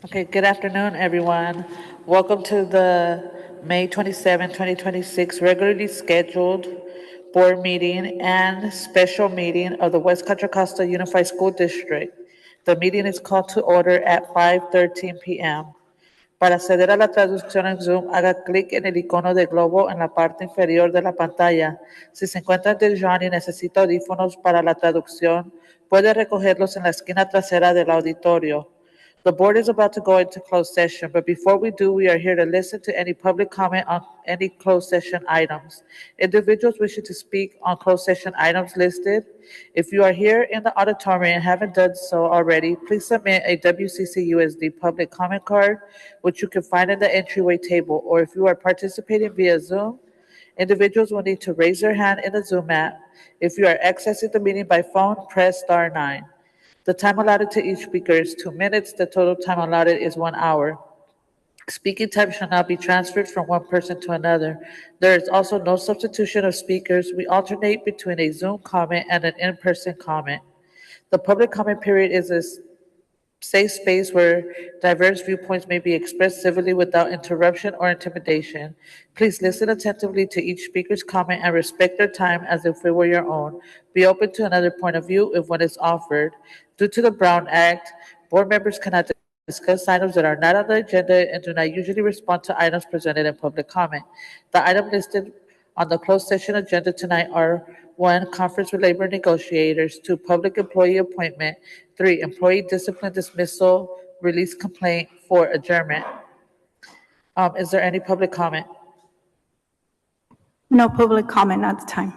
Okay, good afternoon, everyone. Welcome to the May 27, 2026 regularly scheduled board meeting and special meeting of the West Contra Costa Unified School District. The meeting is called to order at 5:13 p.m. Para acceder a la traducción en Zoom, haga clic en el icono de globo en la parte inferior de la pantalla. Si se encuentra en Dijon y necesita audífonos para la traducción, puede recogerlos en la esquina trasera del auditorio. The board is about to go into closed session, but before we do, we are here to listen to any public comment on any closed session items. Individuals wishing to speak on closed session items listed. If you are here in the auditorium and haven't done so already, please submit a WCC USD public comment card, which you can find in the entryway table, or if you are participating via Zoom, individuals will need to raise their hand in the Zoom app. If you are accessing the meeting by phone, press star 9. The time allotted to each speaker is 2 minutes. The total time allotted is 1 hour. Speaking time shall not be transferred from one person to another. There is also no substitution of speakers. We alternate between a Zoom comment and an in-person comment. The public comment period is a safe space where diverse viewpoints may be expressed civilly without interruption or intimidation. Please listen attentively to each speaker's comment and respect their time as if it were your own. Be open to another point of view if one is offered. Due to the Brown Act, board members cannot discuss items that are not on the agenda and do not usually respond to items presented in public comment. The item listed on the closed session agenda tonight are: 1, conference with labor negotiators; 2, public employee appointment; 3, employee discipline dismissal, release complaint; 4, adjournment. Is there any public comment? No public comment at the time.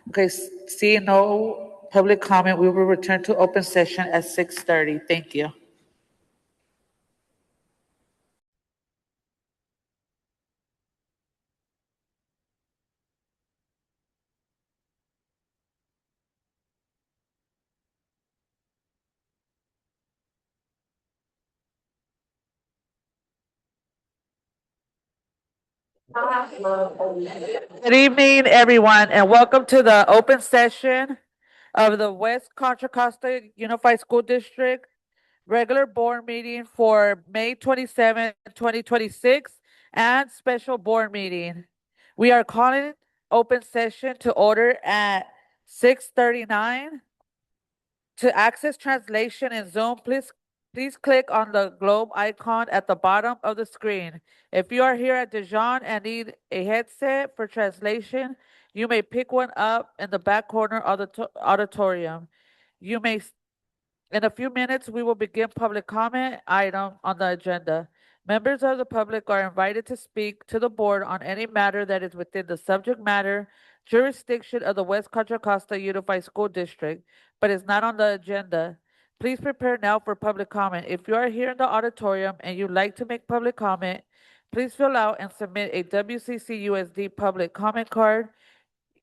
Okay, seeing no public comment, we will return to open session at 6:30. Thank you. Good evening, everyone, and welcome to the open session of the West Contra Costa Unified School District regular board meeting for May 27, 2026, and special board meeting. We are calling open session to order at 6:39. To access translation in Zoom, please click on the globe icon at the bottom of the screen. If you are here at Dijon and need a headset for translation, you may pick one up in the back corner of the auditorium. In a few minutes, we will begin public comment item on the agenda. Members of the public are invited to speak to the board on any matter that is within the subject matter jurisdiction of the West Contra Costa Unified School District, but is not on the agenda. Please prepare now for public comment. If you are here in the auditorium and you'd like to make public comment, please fill out and submit a WCC USD public comment card.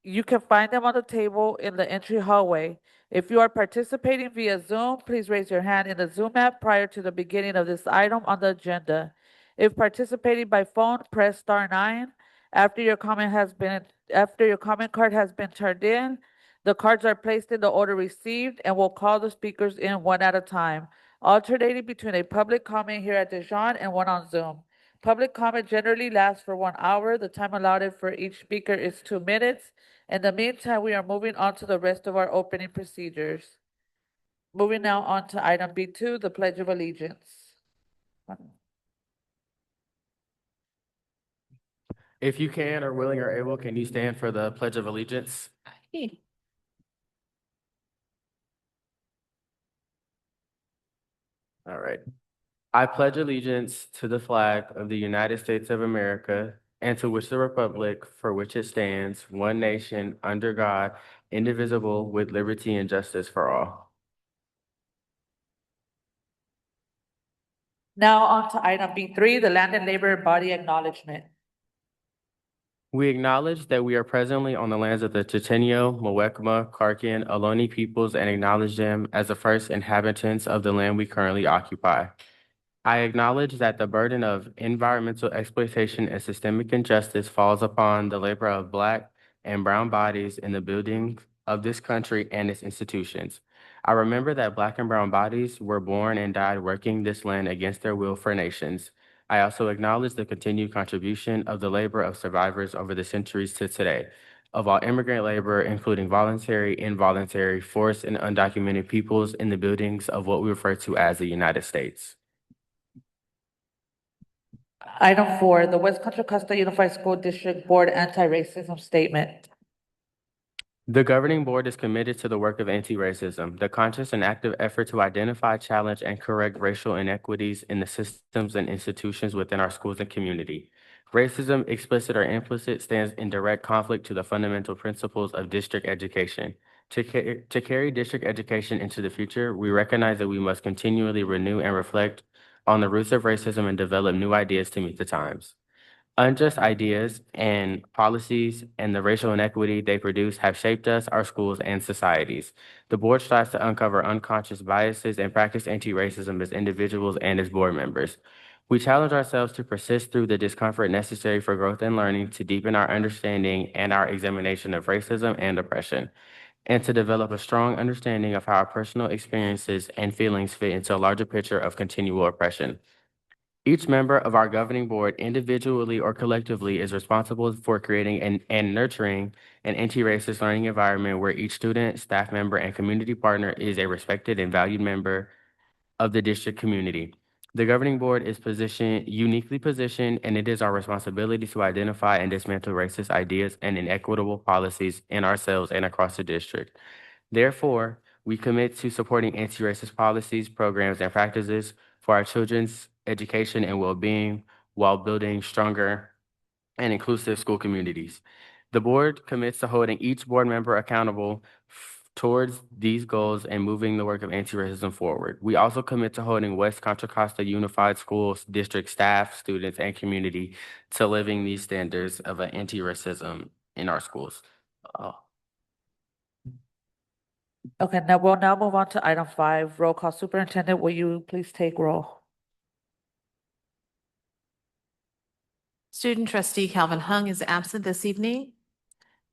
You can find them on the table in the entry hallway. If you are participating via Zoom, please raise your hand in the Zoom app prior to the beginning of this item on the agenda. If participating by phone, press star 9. After your comment card has been turned in, the cards are placed in the order received and we'll call the speakers in one at a time, alternating between a public comment here at Dijon and one on Zoom. Public comment generally lasts for 1 hour. The time allotted for each speaker is 2 minutes. In the meantime, we are moving on to the rest of our opening procedures. Moving now on to item B2, the Pledge of Allegiance. If you can, or willing or able, can you stand for the Pledge of Allegiance? All right. I pledge allegiance to the flag of the United States of America and to which the republic for which it stands, one nation, under God, indivisible, with liberty and justice for all. Now on to item B3, the Land and Labor Body Acknowledgement. We acknowledge that we are presently on the lands of the Chochenyo, Muwekma, Karkin, Ohlone peoples and acknowledge them as the first inhabitants of the land we currently occupy. I acknowledge that the burden of environmental exploitation and systemic injustice falls upon the labor of Black and brown bodies in the building of this country and its institutions. I remember that Black and brown bodies were born and died working this land against their will for nations. I also acknowledge the continued contribution of the labor of survivors over the centuries to today, of all immigrant labor, including voluntary, involuntary, forced, and undocumented peoples in the buildings of what we refer to as the United States. Item 4, the West Contra Costa Unified School District Board Anti-Racism Statement. The governing board is committed to the work of anti-racism, the conscious and active effort to identify, challenge, and correct racial inequities in the systems and institutions within our schools and community. Racism, explicit or implicit, stands in direct conflict to the fundamental principles of district education. To carry district education into the future, we recognize that we must continually renew and reflect on the roots of racism and develop new ideas to meet the times. Unjust ideas and policies and the racial inequity they produce have shaped us, our schools, and societies. The board strives to uncover unconscious biases and practice anti-racism as individuals and as board members. We challenge ourselves to persist through the discomfort necessary for growth and learning, to deepen our understanding and our examination of racism and oppression, and to develop a strong understanding of how our personal experiences and feelings fit into a larger picture of continual oppression. Each member of our governing board, individually or collectively, is responsible for creating and nurturing an anti-racist learning environment where each student, staff member, and community partner is a respected and valued member of the district community. The governing board is uniquely positioned, and it is our responsibility to identify and dismantle racist ideas and inequitable policies in ourselves and across the district. Therefore, we commit to supporting anti-racist policies, programs, and practices for our children's education and well-being while building stronger and inclusive school communities. The board commits to holding each board member accountable towards these goals and moving the work of anti-racism forward. We also commit to holding West Contra Costa Unified Schools District staff, students, and community to living these standards of anti-racism in our schools. Okay, now we'll move on to item 5, roll call. Superintendent, will you please take roll? Student trustee Calvin Hung is absent this evening.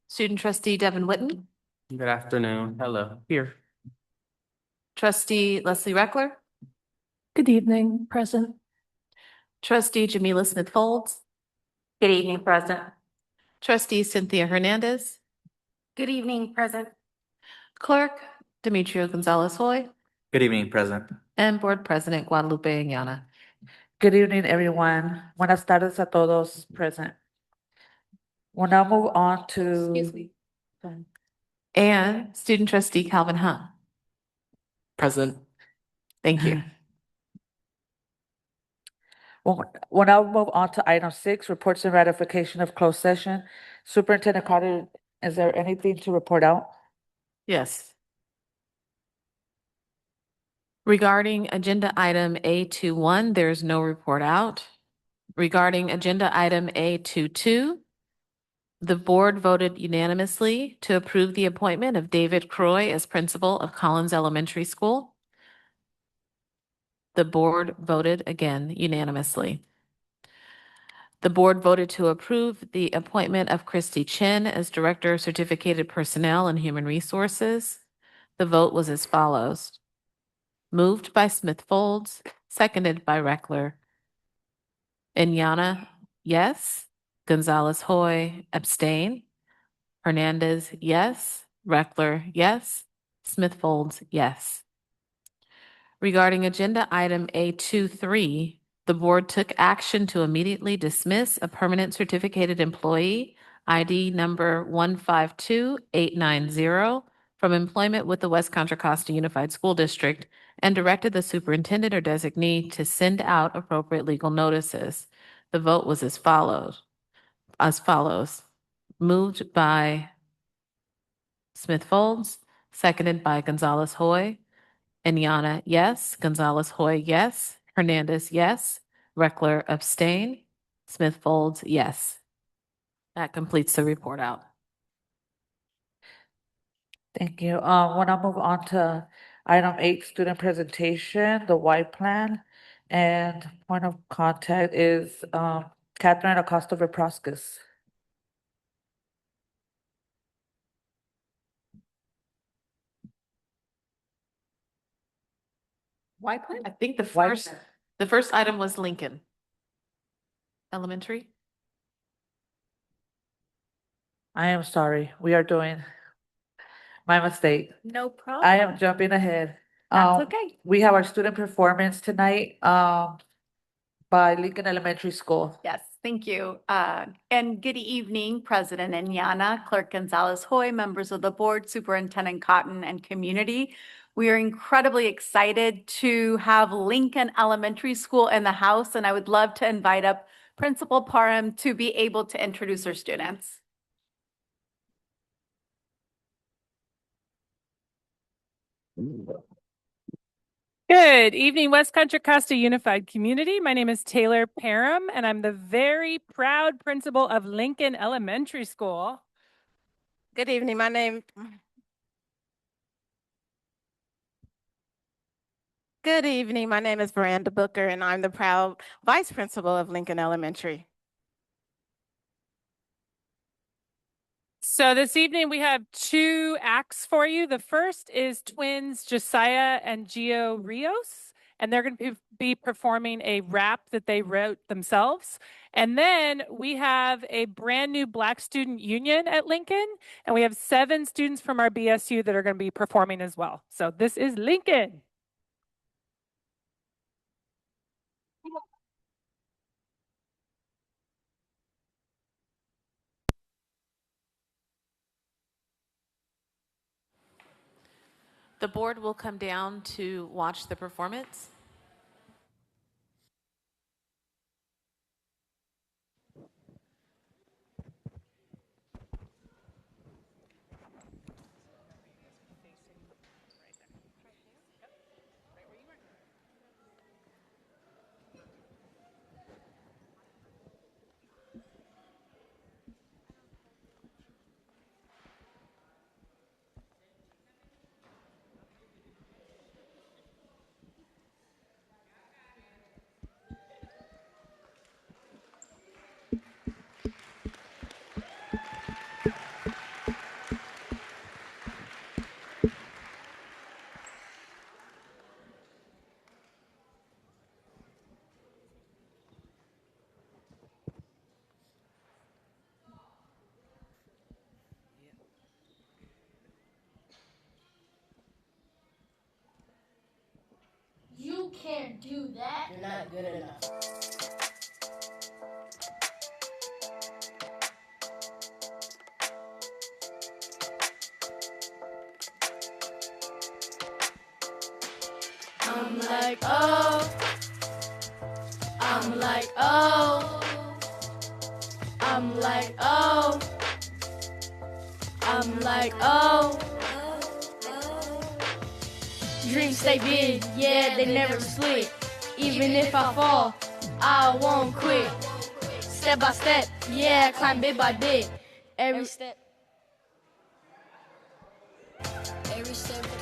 Student trustee Devin Whitten. Good afternoon. Hello. Here. Trustee Leslie Reckler. Good evening, present. Trustee Jamila Smith Folds. Good evening, present. Trustee Cynthia Hernandez. Good evening, present. Clerk Demetrio Gonzalez Hoy. Good evening, present. And Board President Guadalupe Iñana. Good evening, everyone. Buenas tardes a todos present. We'll now move on to. Excuse me. And student trustee Calvin Hung. Present. Thank you. We'll now move on to item 6, reports and ratification of closed session. Superintendent Carter, is there anything to report out? Yes. Regarding agenda item A21, there is no report out. Regarding agenda item A22, the board voted unanimously to approve the appointment of David Croy as principal of Collins Elementary School. The board voted again unanimously. The board voted to approve the appointment of Christy Chin as Director of Certificated Personnel and Human Resources. The vote was as follows. Moved by Smith Folds, seconded by Reckler. Iñana, yes. Gonzalez Hoy, abstain. Hernandez, yes. Reckler, yes. Smith Folds, yes. Regarding agenda item A23, the board took action to immediately dismiss a permanent certificated employee, ID number 152890, from employment with the West Contra Costa Unified School District and directed the superintendent or designee to send out appropriate legal notices. The vote was as follows. Moved by Smith Folds, seconded by Gonzalez Hoy. Iñana, yes. Gonzalez Hoy, yes. Hernandez, yes. Reckler, abstain. Smith Folds, yes. That completes the report out. Thank you. We'll now move on to item 8, student presentation, the Y plan. And point of contact is Catherine Acosta Veproskas. White Plains? I think White- the first item was Lincoln Elementary. I am sorry. We are doing my mistake. No problem. I am jumping ahead. That's Um, okay. We have our student performance tonight, by Lincoln Elementary School. Yes, thank you. And good evening, President Enyana, Clerk Gonzalez Hoy, members of the board, Superintendent Cotton, and community. We are incredibly excited to have Lincoln Elementary School in the house, and I would love to invite up Principal Parham to be able to introduce our students. Good evening, West Contra Costa Unified Community. My name is Taylor Parham, and I'm the very proud principal of Lincoln Elementary School. Good evening. My name. Good evening. My name is Miranda Booker, and I'm the proud vice principal of Lincoln Elementary. So this evening we have two acts for you. The first is twins Josiah and Gio Rios, and they're going to be performing a rap that they wrote themselves. And then we have a brand new Black Student Union at Lincoln, and we have 7 students from our BSU that are going to be performing as well. So this is Lincoln. The board will come down to watch the performance. You can't do that. You're not good enough. I'm like, oh. I'm like, oh. I'm like, oh. I'm like, oh. Dreams stay big, yeah, they never split. Even if I fall, I won't quit. Step by step, yeah, climb bit by bit. Every step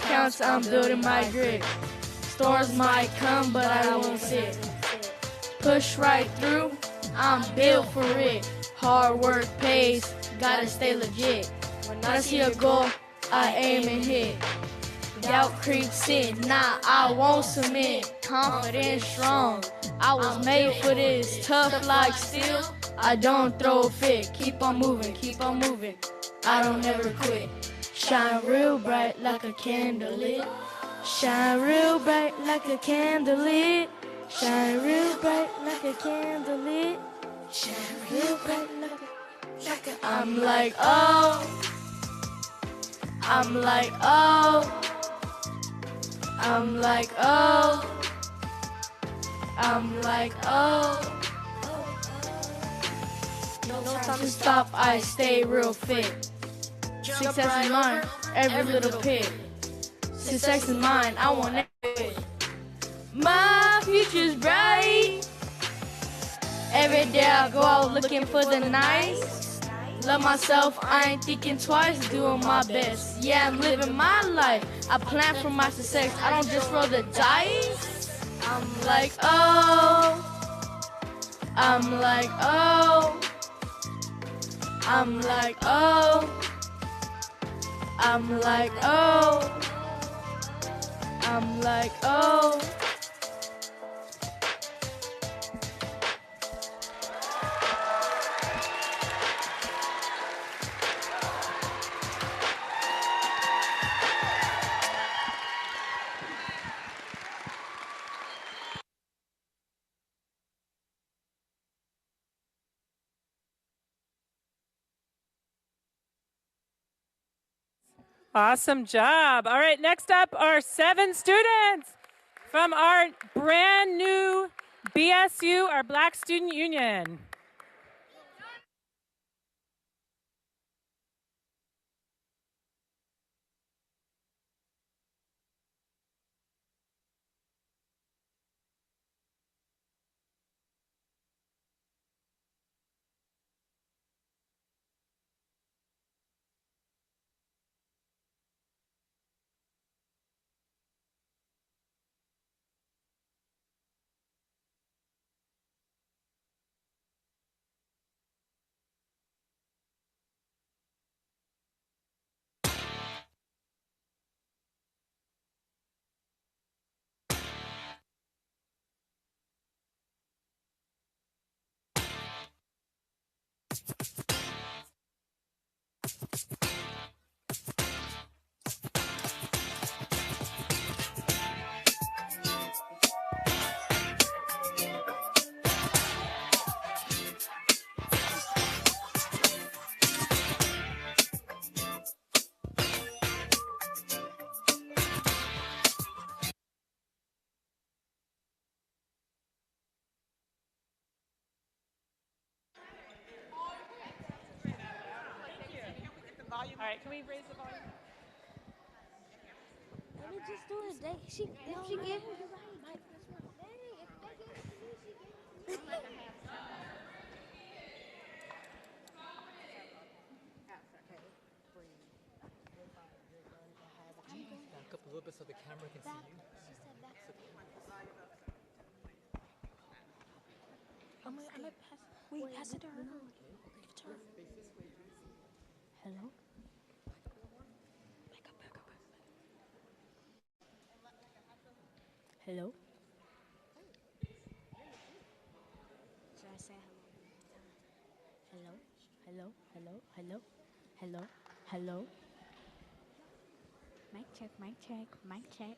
counts, I'm building my grit. Storms might come, but I won't sit. Push right through, I'm built for it. Hard work pays, gotta stay legit. When I see a goal, I aim and hit. Doubt creeps in, nah, I won't submit. Confident, strong, I was made for this. Tough like steel, I don't throw a fit. Keep on moving, I don't ever quit. Shine real bright like a candle lit. Shine real bright like a candle lit. Shine real bright like a candle lit. Shine real bright like a I'm like, oh. I'm like, oh. I'm like, oh. I'm like, oh. No time to stop, I stay real fit. Success is mine, every little pit. Success is mine, I want it. My future's bright. Every day I go out looking for the nice. Love myself, I ain't thinking twice, doing my best. Yeah, I'm living my life. I plan for my success, I don't just roll the dice. I'm like, oh. I'm like, oh. I'm like, oh. I'm like, oh. I'm like, oh. Awesome job. All right, next up are 7 students from our brand new BSU, our Black Student Union. All right, can we raise the volume? Let me just do it. If she give Back up a little bit so the camera can see you. I'm gonna pass. Wait, pass it to her. Give it to her. Hello? Back up. Hello? Should I say hello? Hello? Mic check. Mic check. Mic check.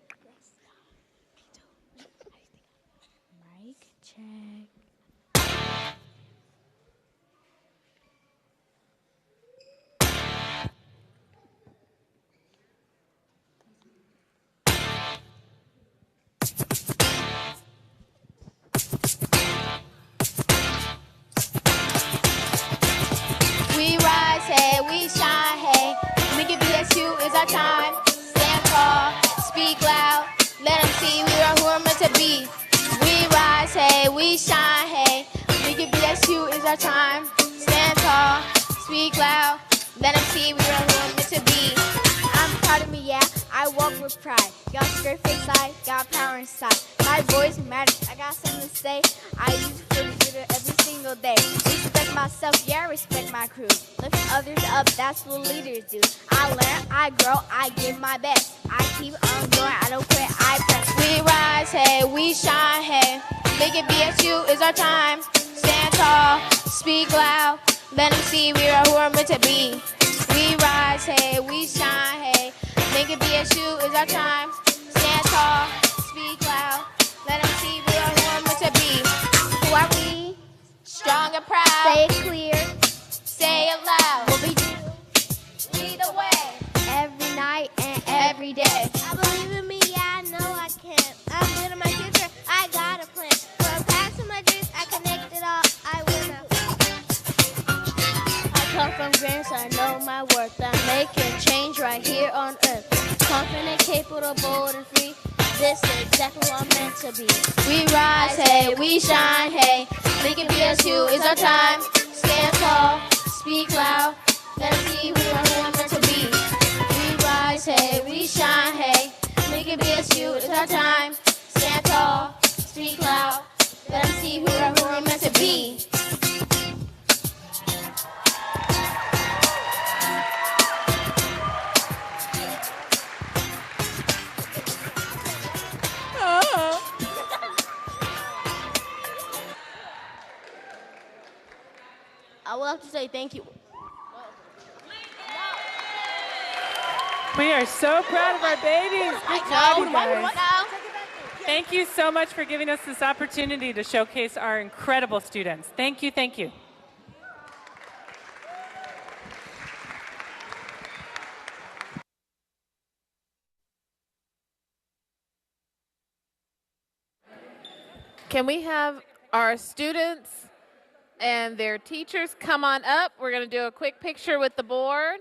We rise, hey, we shine, hey. Lincoln BSU is our time. Stand tall, speak loud. Let them see we are who we're meant to be. We rise, hey, we shine, hey. Lincoln BSU is our time. Stand tall, speak loud. Let them see we are who we're meant to be. I'm proud of me, yeah. I walk with pride. Got straight face side, got power inside. My voice matters. I got something to say. I use it for the good every single day. Respect myself, yeah, respect my crew. Lift others up, that's what leaders do. I learn, I grow, I give my best. I keep on going, I don't quit, I press. We rise, hey, we shine, hey. Lincoln BSU is our time. Stand tall, speak loud. Let them see we are who we're meant to be. We rise, hey, we shine, hey. Lincoln BSU is our time. Stand tall, speak loud. Let them see we are who we're meant to be. Who are we? Strong and proud. Say it clear. Say it loud. What we do? Lead the way. Every night and every day. I believe in me, yeah, I know I can. I'm good in my future, I got a plan. From past to my dreams, I connect it all. I will not. I come from grains, I know my worth. I'm making change right here on earth. Confident, capable, bold, and free. This is exactly what I'm meant to be. We rise, hey, we shine, hey. Lincoln BSU is our time. Stand tall, speak loud. Let them see we are who we're meant to be. We rise, hey, we shine, hey. Lincoln BSU is our time. Stand tall, speak loud. Let them see we are who we're meant to be. I would like to say thank you. We are so proud of our babies. Good job, you guys. Thank you so much for giving us this opportunity to showcase our incredible students. Thank you, thank you. Can we have our students and their teachers come on up? We're going to do a quick picture with the board.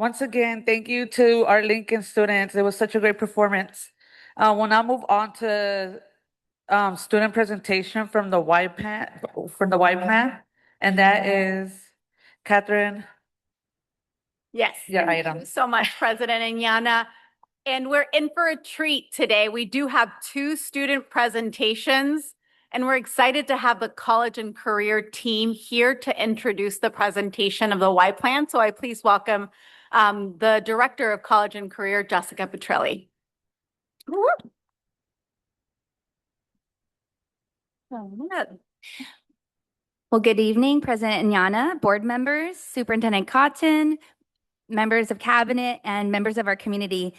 Once again, thank you to our Lincoln students. It was such a great performance. We'll now move on to student presentation from the Y plan, and that is Catherine. Yes. Your Thank item. you so much, President Inyana. And we're in for a treat today. We do have two student presentations, and we're excited to have the college and career team here to introduce the presentation of the Y plan. So I please welcome the Director of College and Career, Jessica Petrilli. Well, good evening, President Inyana, board members, Superintendent Cotton, members of cabinet, and members of our community.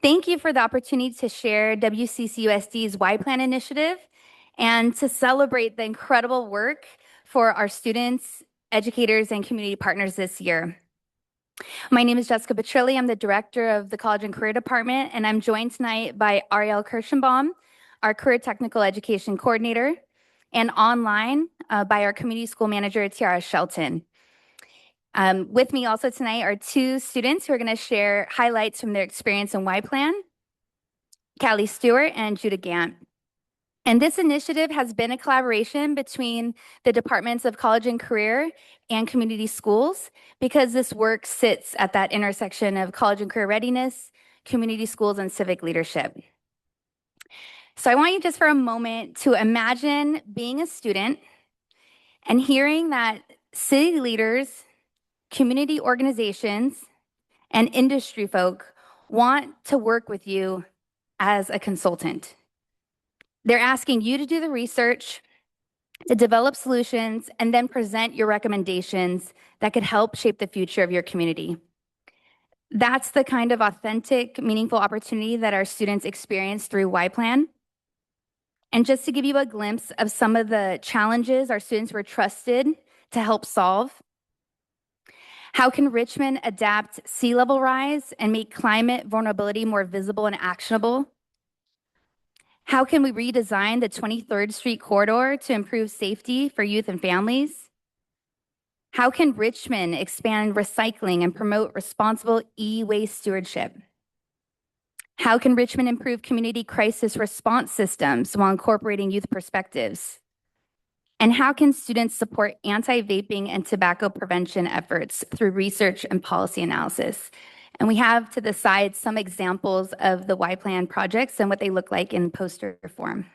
Thank you for the opportunity to share WCCUSD's Y Plan initiative and to celebrate the incredible work for our students, educators, and community partners this year. My name is Jessica Petrilli. I'm the director of the College and Career Department, and I'm joined tonight by Ariel Kirschenbaum, our Career Technical Education Coordinator, and online by our community school manager, Tiara Shelton. With me also tonight are two students who are going to share highlights from their experience in Y Plan, Callie Stewart and Judah Gant. And this initiative has been a collaboration between the Departments of College and Career and community schools, because this work sits at that intersection of college and career readiness, community schools, and civic leadership. So I want you just for a moment to imagine being a student and hearing that city leaders, community organizations, and industry folk want to work with you as a consultant. They're asking you to do the research, to develop solutions and then present your recommendations that could help shape the future of your community. That's the kind of authentic, meaningful opportunity that our students experience through Y-Plan. And just to give you a glimpse of some of the challenges our students were trusted to help solve. How can Richmond adapt sea level rise and make climate vulnerability more visible and actionable? How can we redesign the 23rd Street corridor to improve safety for youth and families? How can Richmond expand recycling and promote responsible e-waste stewardship? How can Richmond improve community crisis response systems while incorporating youth perspectives? And how can students support anti-vaping and tobacco prevention efforts through research and policy analysis? And we have to the side some examples of the Y-Plan projects and what they look like in poster form.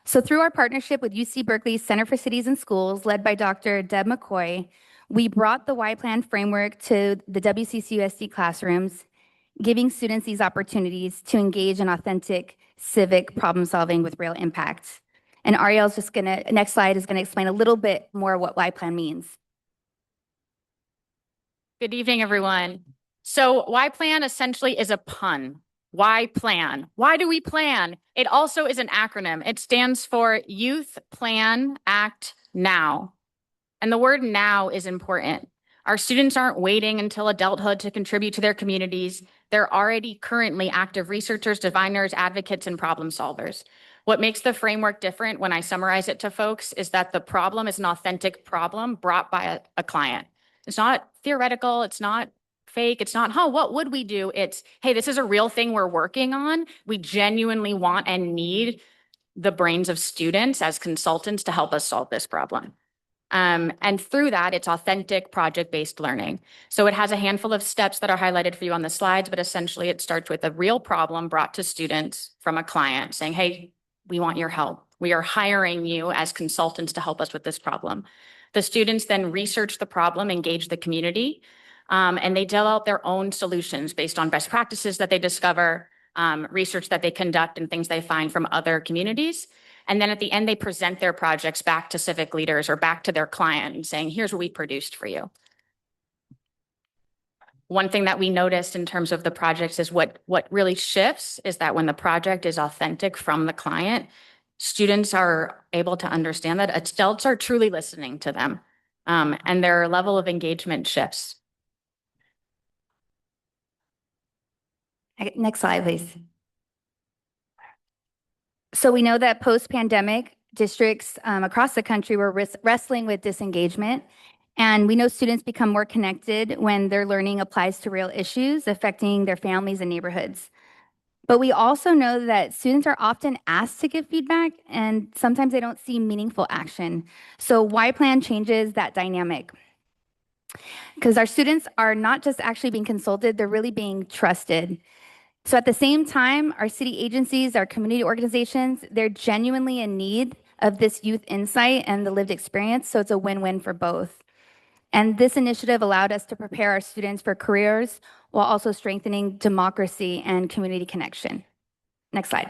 So through our partnership with UC Berkeley's Center for Cities and Schools, led by Dr. Deb McCoy, we brought the Y-Plan framework to the WCCUSD classrooms, giving students these opportunities to engage in authentic civic problem solving with real impact. And Ariel's just gonna, next slide is gonna explain a little bit more what Y-Plan means. Good evening, everyone. So Y-Plan essentially is a pun. Why plan? Why do we plan? It also is an acronym. It stands for Youth Plan Act Now. And the word now is important. Our students aren't waiting until adulthood to contribute to their communities. They're already currently active researchers, diviners, advocates, and problem solvers. What makes the framework different when I summarize it to folks is that the problem is an authentic problem brought by a client. It's not theoretical, it's not fake, it's not, what would we do? It's, hey, this is a real thing we're working on. We genuinely want and need the brains of students as consultants to help us solve this problem. And through that, it's authentic project-based learning. So it has a handful of steps that are highlighted for you on the slides, but essentially it starts with a real problem brought to students from a client saying, hey, we want your help. We are hiring you as consultants to help us with this problem. The students then research the problem, engage the community, and they develop their own solutions based on best practices that they discover, research that they conduct, and things they find from other communities. And then at the end, they present their projects back to civic leaders or back to their client and saying, here's what we produced for you. One thing that we noticed in terms of the projects is what really shifts is that when the project is authentic from the client, students are able to understand that adults are truly listening to them, and their level of engagement shifts. Next slide, please. So we know that post-pandemic districts across the country were wrestling with disengagement. And we know students become more connected when their learning applies to real issues affecting their families and neighborhoods. But we also know that students are often asked to give feedback and sometimes they don't see meaningful action. So Y-Plan changes that dynamic. Because our students are not just actually being consulted, they're really being trusted. So at the same time, our city agencies, our community organizations, they're genuinely in need of this youth insight and the lived experience. So it's a win-win for both. And this initiative allowed us to prepare our students for careers while also strengthening democracy and community connection. Next slide.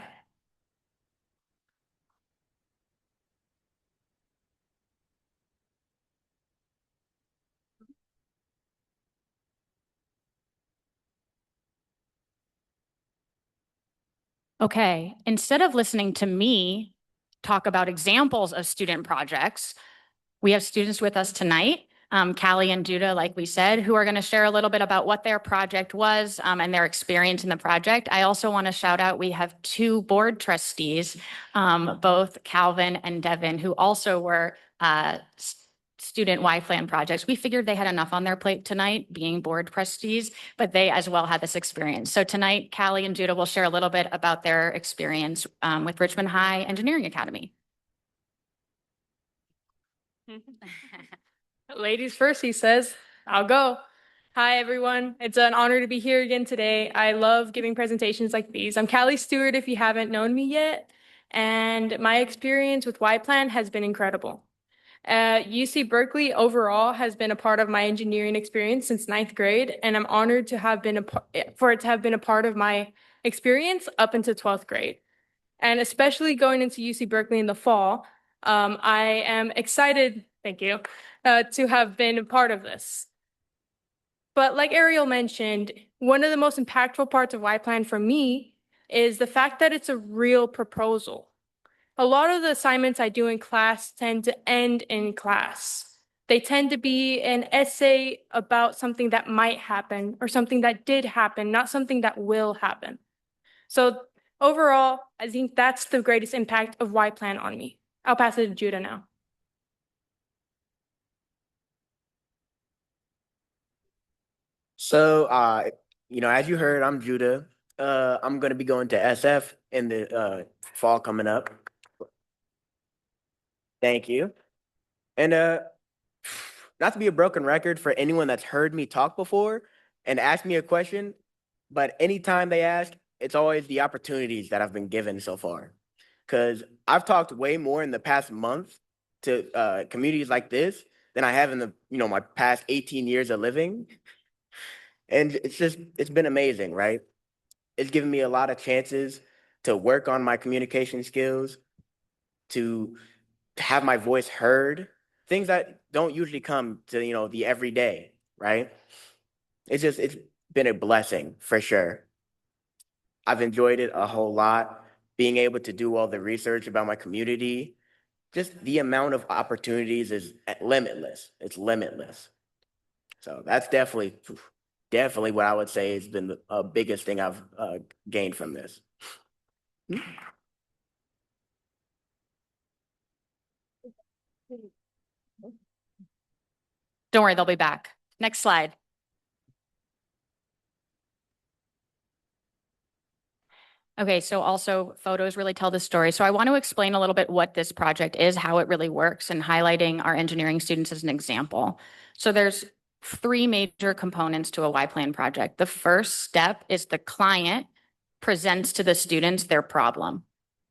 Okay, instead of listening to me talk about examples of student projects, we have students with us tonight, Callie and Judah, like we said, who are going to share a little bit about what their project was and their experience in the project. I also want to shout out, we have two board trustees, both Calvin and Devin, who also were student Y-Plan projects. We figured they had enough on their plate tonight being board trustees, but they as well had this experience. So tonight, Callie and Judah will share a little bit about their experience with Richmond High Engineering Academy. Ladies first, he says. I'll go. Hi, everyone. It's an honor to be here again today. I love giving presentations like these. I'm Callie Stewart, if you haven't known me yet, and my experience with Y-Plan has been incredible. UC Berkeley overall has been a part of my engineering experience since 9th grade, and I'm honored to have been for it to have been a part of my experience up into 12th grade. And especially going into UC Berkeley in the fall, I am excited, thank you, to have been a part of this. But like Ariel mentioned, one of the most impactful parts of Y-Plan for me is the fact that it's a real proposal. A lot of the assignments I do in class tend to end in class. They tend to be an essay about something that might happen or something that did happen, not something that will happen. So overall, I think that's the greatest impact of Y-Plan on me. I'll pass it to Judah now. So, as you heard, I'm Judah. I'm going to be going to SF in the fall coming up. Thank you. And not to be a broken record for anyone that's heard me talk before and asked me a question, but anytime they ask, it's always the opportunities that I've been given so far. Because I've talked way more in the past month to communities like this than I have in the my past 18 years of living. And it's been amazing, right? It's given me a lot of chances to work on my communication skills, to have my voice heard, things that don't usually come to, the everyday, right? It's been a blessing for sure. I've enjoyed it a whole lot, being able to do all the research about my community. Just the amount of opportunities is limitless. It's limitless. So that's definitely what I would say has been the biggest thing I've gained from this. Don't worry, they'll be back. Next slide. Okay, so also photos really tell the story. So I want to explain a little bit what this project is, how it really works, and highlighting our engineering students as an example. So there's 3 major components to a Y-Plan project. The first step is the client presents to the students their problem.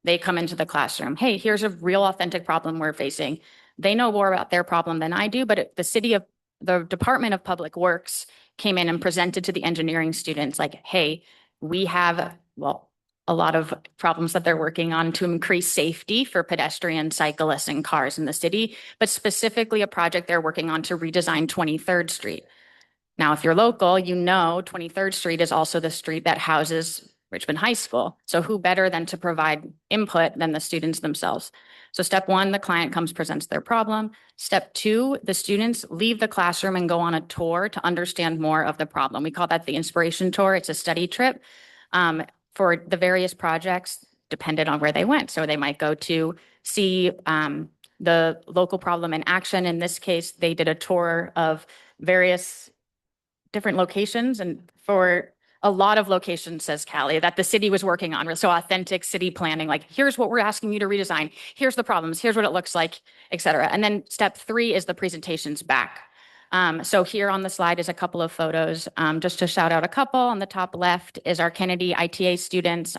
They come into the classroom. Hey, here's a real authentic problem we're facing. They know more about their problem than I do, but the Department of Public Works came in and presented to the engineering students like, hey, we have, a lot of problems that they're working on to increase safety for pedestrians, cyclists, and cars in the city, but specifically a project they're working on to redesign 23rd Street. Now, if you're local, 23rd Street is also the street that houses Richmond High School. So who better than to provide input than the students themselves? So step 1, the client comes, presents their problem. Step 2, the students leave the classroom and go on a tour to understand more of the problem. We call that the inspiration tour. It's a study trip. For the various projects, depended on where they went. So they might go to see the local problem in action. In this case, they did a tour of various different locations, and for a lot of locations, says Callie, that the city was working on. So authentic city planning, like here's what we're asking you to redesign. Here's the problems. Here's what it looks like, et cetera. And then step 3 is the presentations back. So here on the slide is a couple of photos. Just to shout out a couple, on the top left is our Kennedy ITA students.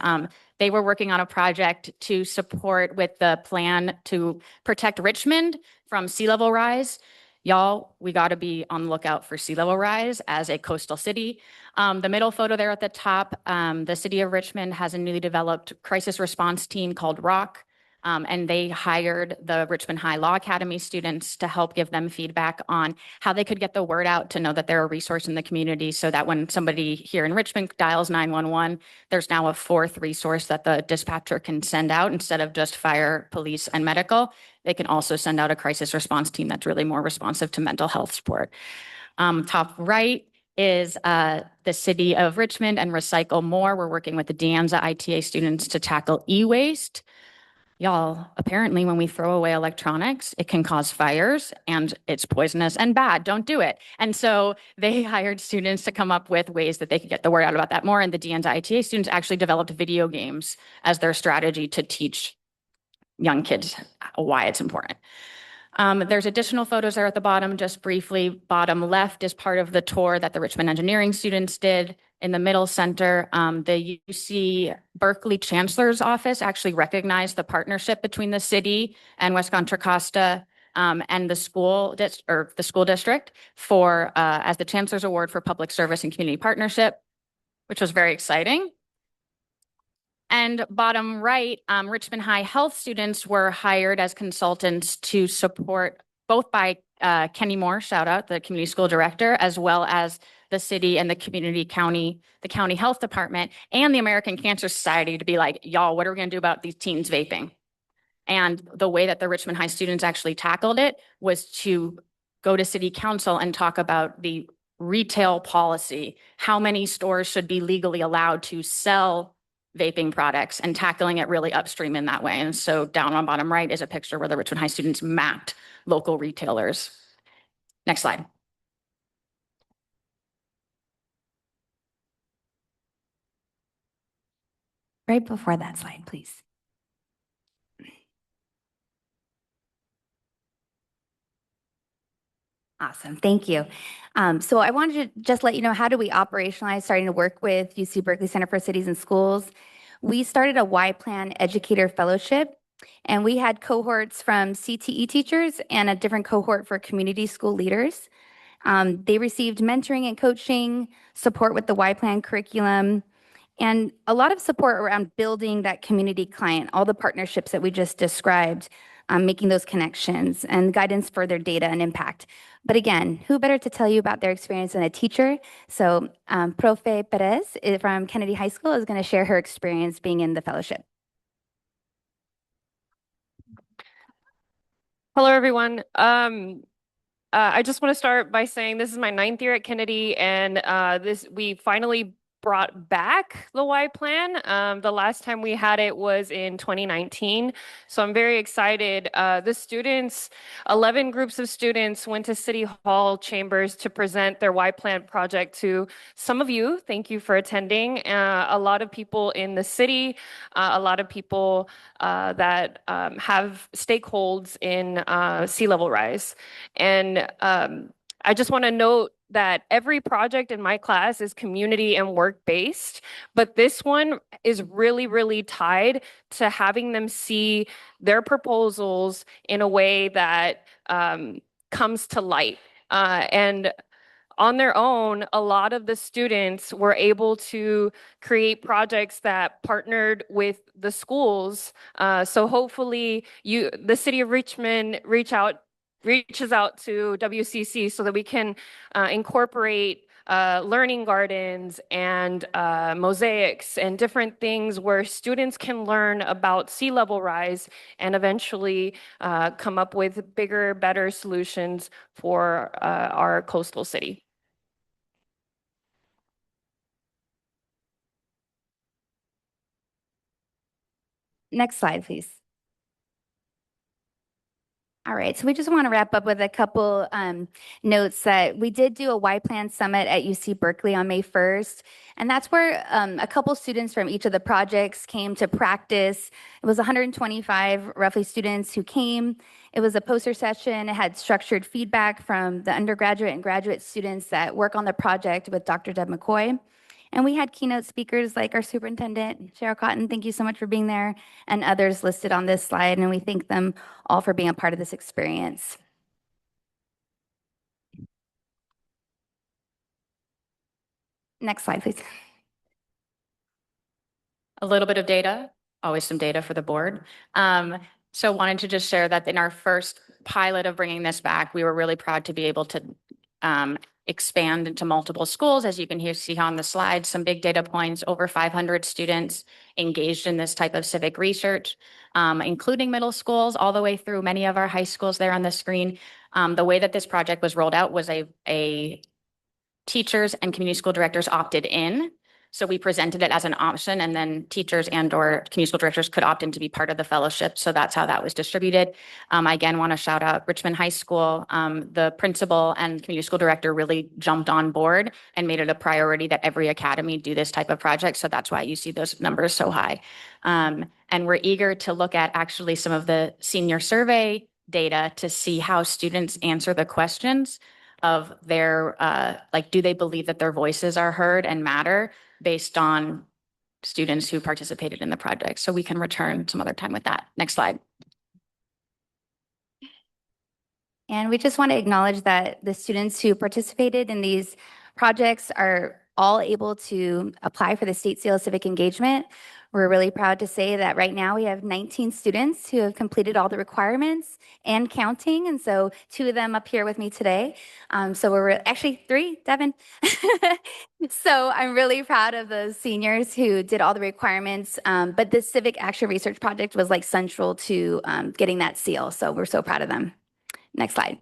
They were working on a project to support with the plan to protect Richmond from sea level rise. Y'all, we got to be on the lookout for sea level rise as a coastal city. The middle photo there at the top, the city of Richmond has a newly developed crisis response team called ROCK. And they hired the Richmond High Law Academy students to help give them feedback on how they could get the word out to know that they're a resource in the community, so that when somebody here in Richmond dials 911, there's now a 4th resource that the dispatcher can send out instead of just fire, police, and medical. They can also send out a crisis response team that's really more responsive to mental health support. Top right is the city of Richmond and Recycle More. We're working with the De Anza ITA students to tackle e-waste. Y'all, apparently when we throw away electronics, it can cause fires and it's poisonous and bad. Don't do it. And so they hired students to come up with ways that they could get the word out about that more. And the De Anza ITA students actually developed video games as their strategy to teach young kids why it's important. There's additional photos there at the bottom, just briefly. Bottom left is part of the tour that the Richmond engineering students did. In the middle center, the UC Berkeley Chancellor's Office actually recognized the partnership between the city and West Contra Costa and the school district for as the Chancellor's Award for Public Service and Community Partnership, which was very exciting. And bottom right, Richmond High Health students were hired as consultants to support both by Kenny Moore, shout out, the community school director, as well as the city and the the county health department and the American Cancer Society to be like, y'all, what are we gonna do about these teens vaping? And the way that the Richmond High students actually tackled it was to go to city council and talk about the retail policy, how many stores should be legally allowed to sell vaping products, and tackling it really upstream in that way. And so down on bottom right is a picture where the Richmond High students mapped local retailers. Next slide. Right before that slide, please. Awesome, thank you. So I wanted to just let you know, how do we operationalize starting to work with UC Berkeley Center for Cities and Schools? We started a Y Plan Educator Fellowship, and we had cohorts from CTE teachers and a different cohort for community school leaders. They received mentoring and coaching, support with the Y Plan curriculum, and a lot of support around building that community client, all the partnerships that we just described, making those connections, and guidance for their data and impact. But again, who better to tell you about their experience than a teacher? So Profe Perez from Kennedy High School is going to share her experience being in the fellowship. Hello, everyone. I just want to start by saying this is my 9th year at Kennedy, and we finally brought back the Y Plan. The last time we had it was in 2019. So I'm very excited. The students, 11 groups of students went to City Hall chambers to present their Y Plan project to some of you. Thank you for attending. A lot of people in the city, a lot of people that have stakeholds in sea level rise. And I just want to note that every project in my class is community and work-based, but this one is really, really tied to having them see their proposals in a way that comes to light. And on their own, a lot of the students were able to create projects that partnered with the schools. So hopefully the city of Richmond reaches out to WCC so that we can incorporate learning gardens and mosaics and different things where students can learn about sea level rise and eventually come up with bigger, better solutions for our coastal city. Next slide, please. All right, so we just want to wrap up with a couple notes that we did do a Y Plan Summit at UC Berkeley on May 1st, and that's where a couple students from each of the projects came to practice. It was 125 roughly students who came. It was a poster session. It had structured feedback from the undergraduate and graduate students that work on the project with Dr. Deb McCoy. And we had keynote speakers like our superintendent, Cheryl Cotton, thank you so much for being there, and others listed on this slide, and we thank them all for being a part of this experience. Next slide, please. A little bit of data, always some data for the board. So wanted to just share that in our first pilot of bringing this back, we were really proud to be able to expand into multiple schools. As you can see on the slide, some big data points, over 500 students engaged in this type of civic research, including middle schools, all the way through many of our high schools there on the screen. The way that this project was rolled out was a teachers and community school directors opted in. So we presented it as an option, and then teachers and or community school directors could opt in to be part of the fellowship. So that's how that was distributed. I again want to shout out Richmond High School. The principal and community school director really jumped on board and made it a priority that every academy do this type of project. So that's why you see those numbers so high. And we're eager to look at actually some of the senior survey data to see how students answer the questions of their, like, do they believe that their voices are heard and matter, based on students who participated in the project. So we can return some other time with that. Next slide. And we just want to acknowledge that the students who participated in these projects are all able to apply for the State Seal of Civic Engagement. We're really proud to say that right now we have 19 students who have completed all the requirements and counting. And so 2 of them up here with me today. So we're actually 3, Devin. So I'm really proud of those seniors who did all the requirements. But this Civic Action Research Project was like central to getting that seal. So we're so proud of them. Next slide.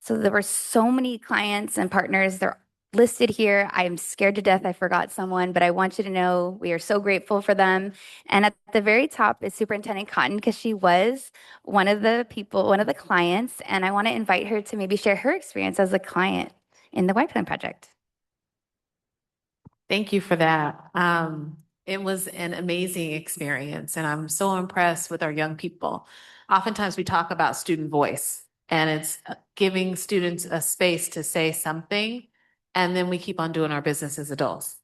So there were so many clients and partners. They're listed here. I'm scared to death I forgot someone, but I want you to know we are so grateful for them. And at the very top is Superintendent Cotton, because she was one of the clients, and I want to invite her to maybe share her experience as a client in the Y Plan project. Thank you for that. It was an amazing experience, and I'm so impressed with our young people. Oftentimes we talk about student voice, and it's giving students a space to say something, and then we keep on doing our business as adults.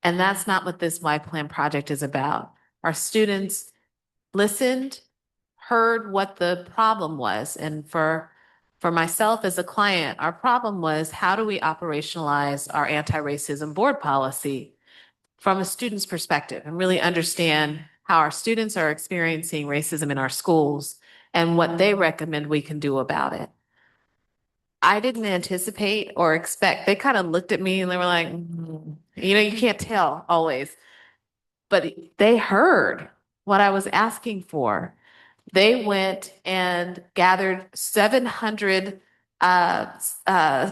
And that's not what this Y Plan project is about. Our students listened, heard what the problem was, and for myself as a client, our problem was, how do we operationalize our anti-racism board policy from a student's perspective and really understand how our students are experiencing racism in our schools and what they recommend we can do about it. I didn't anticipate or expect. They kind of looked at me and they were like, you can't tell always, but they heard what I was asking for. They went and gathered 700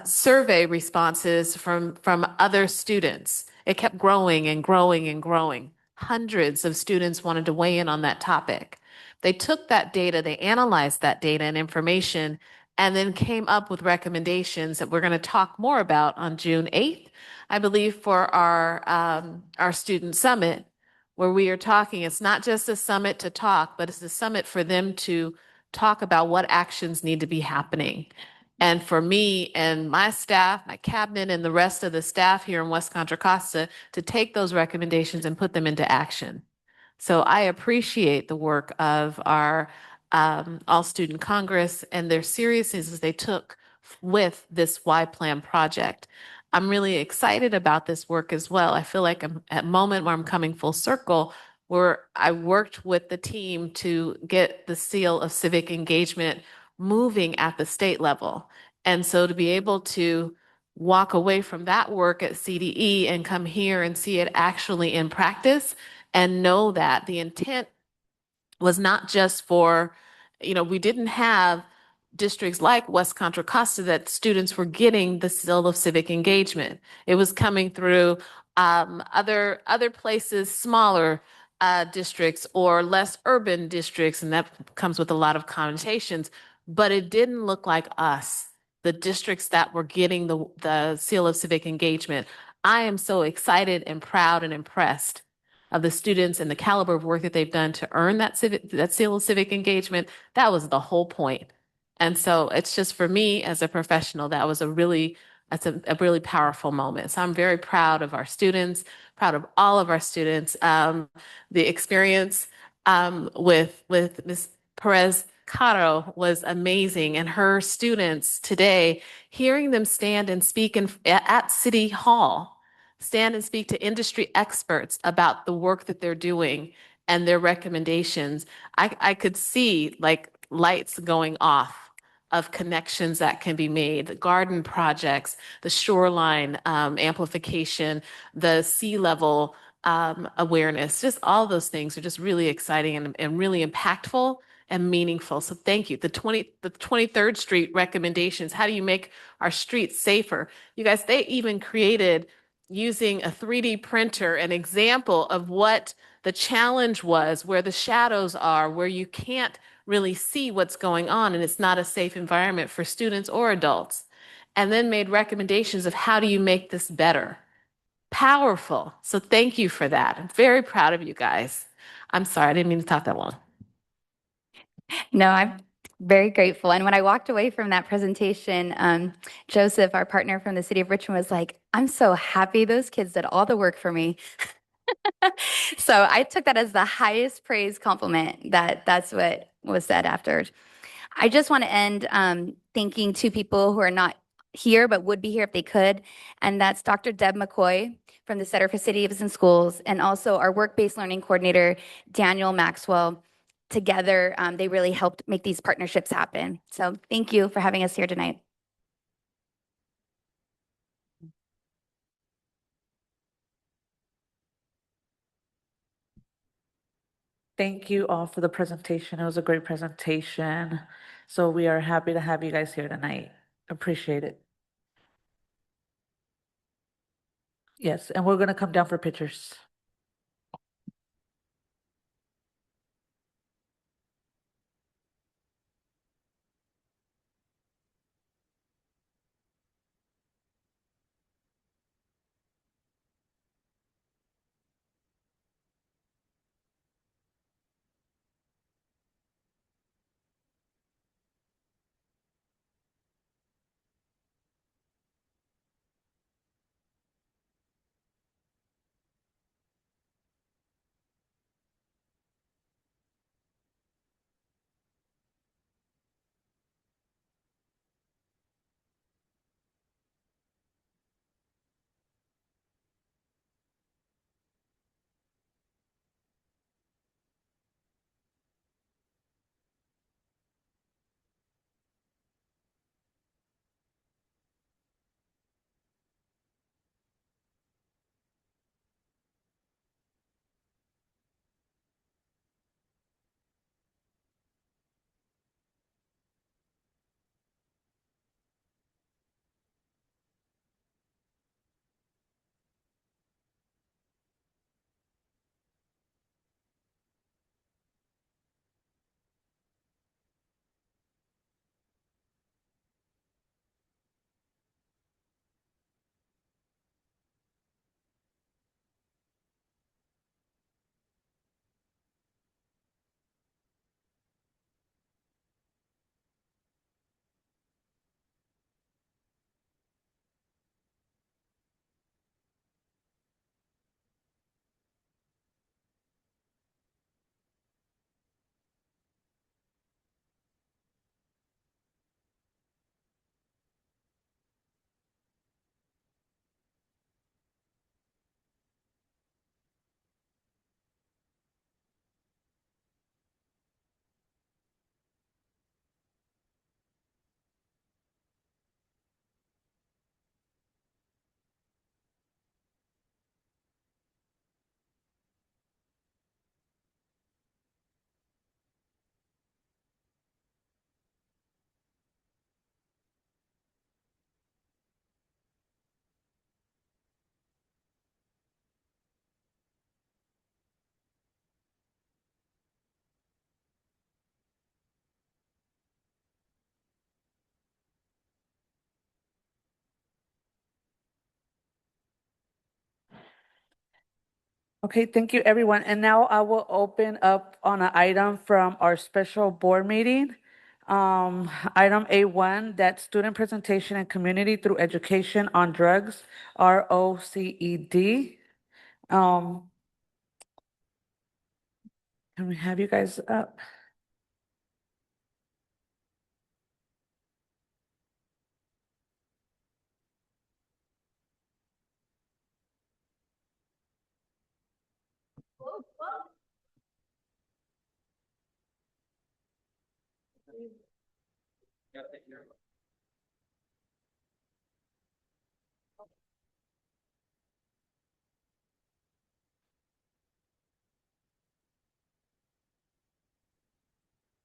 survey responses from other students. It kept growing and growing and growing. Hundreds of students wanted to weigh in on that topic. They took that data, they analyzed that data and information, and then came up with recommendations that we're going to talk more about on June 8th, I believe, for our student summit, where we are talking. It's not just a summit to talk, but it's a summit for them to talk about what actions need to be happening. And for me and my staff, my cabinet, and the rest of the staff here in West Contra Costa to take those recommendations and put them into action. So I appreciate the work of our All Student Congress and their seriousness as they took with this Y Plan project. I'm really excited about this work as well. I feel like I'm at a moment where I'm coming full circle, where I worked with the team to get the seal of civic engagement moving at the state level. And so to be able to walk away from that work at CDE and come here and see it actually in practice and know that the intent was not just for, we didn't have districts like West Contra Costa that students were getting the seal of civic engagement. It was coming through other places, smaller districts or less urban districts, and that comes with a lot of connotations, but it didn't look like us, the districts that were getting the seal of civic engagement. I am so excited and proud and impressed of the students and the caliber of work that they've done to earn that seal of civic engagement. That was the whole point. And so it's just, for me as a professional, that's a really powerful moment. So I'm very proud of our students, proud of all of our students. The experience with Ms. Perez Caro was amazing, and her students today, hearing them stand and speak at City Hall, stand and speak to industry experts about the work that they're doing and their recommendations, I could see like lights going off of connections that can be made, the garden projects, the shoreline amplification, the sea level awareness, just all those things are just really exciting and really impactful and meaningful. So thank you. The 23rd Street recommendations, how do you make our streets safer? You guys, they even created, using a 3D printer, an example of what the challenge was, where the shadows are, where you can't really see what's going on, and it's not a safe environment for students or adults, and then made recommendations of how do you make this better. Powerful. So thank you for that. I'm very proud of you guys. I'm sorry, I didn't mean to talk that long. No, I'm very grateful. And when I walked away from that presentation, Joseph, our partner from the city of Richmond, was like, I'm so happy those kids did all the work for me. So I took that as the highest praise compliment. That's what was said after. I just want to end thanking two people who are not here but would be here if they could, and that's Dr. Deb McCoy from the Center for Cities and Schools, and also our work-based learning coordinator, Daniel Maxwell. Together, they really helped make these partnerships happen. So thank you for having us here tonight. Thank you all for the presentation. It was a great presentation. So we are happy to have you guys here tonight. Appreciate it. Yes, and we're gonna come down for pictures. Okay, thank you, everyone. And now I will open up on an item from our special board meeting. Item A1, that's student presentation and community through education on drugs, ROCED. Can we have you guys up?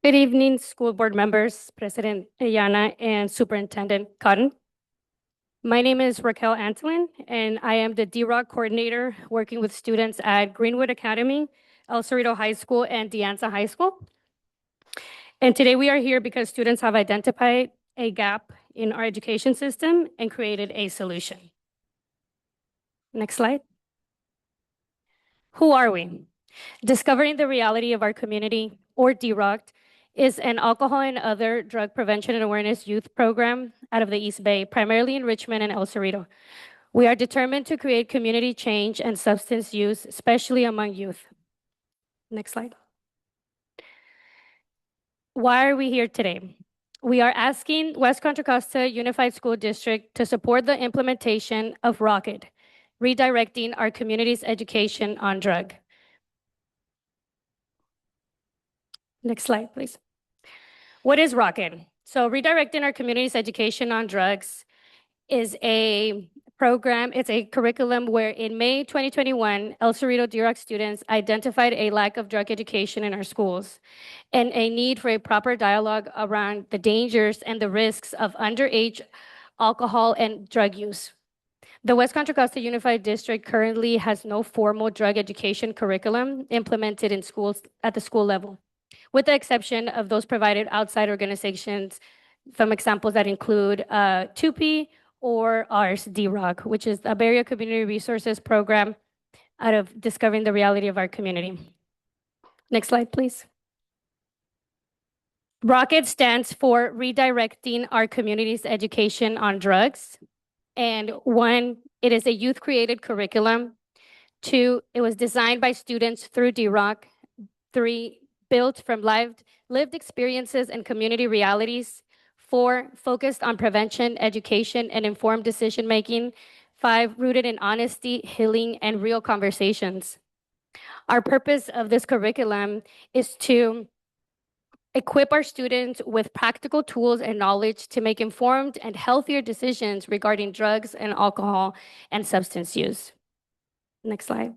Good evening, school board members, President Ayana, and Superintendent Cotton. My name is Raquel Antolin, and I am the DROC coordinator working with students at Greenwood Academy, El Cerrito High School, and De Anza High School. And today we are here because students have identified a gap in our education system and created a solution. Next slide. Who are we? Discovering the reality of our community, or DROC, is an alcohol and other drug prevention and awareness youth program out of the East Bay, primarily in Richmond and El Cerrito. We are determined to create community change and substance use, especially among youth. Next slide. Why are we here today? We are asking West Contra Costa Unified School District to support the implementation of Rocket, redirecting our community's education on drug. Next slide, please. What is Rocket? So redirecting our community's education on drugs is a program, it's a curriculum where in May 2021, El Cerrito DROC students identified a lack of drug education in our schools and a need for a proper dialogue around the dangers and the risks of underage alcohol and drug use. The West Contra Costa Unified District currently has no formal drug education curriculum implemented in schools at the school level, with the exception of those provided outside organizations. Some examples that include TUPE or ours, DROC, which is a Barrio Community Resources Program out of Discovering the Reality of Our Community. Next slide, please. Rocket stands for Redirecting Our Community's Education on Drugs. And 1, it is a youth-created curriculum. 2, it was designed by students through DROC. 3, built from lived experiences and community realities. 4, focused on prevention, education, and informed decision-making. 5, rooted in honesty, healing, and real conversations. Our purpose of this curriculum is to equip our students with practical tools and knowledge to make informed and healthier decisions regarding drugs and alcohol and substance use. Next slide.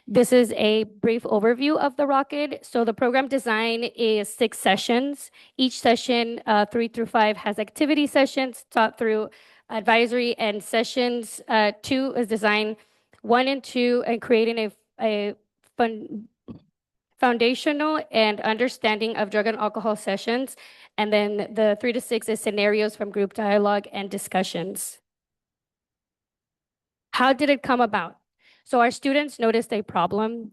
This is a brief overview of the Rocket. So the program design is 6 sessions. Each session, 3 through 5, has activity sessions taught through advisory and sessions. 2 is design 1 and 2 and creating a foundational and understanding of drug and alcohol sessions. And then the 3 to 6 is scenarios from group dialogue and discussions. How did it come about? So our students noticed a problem.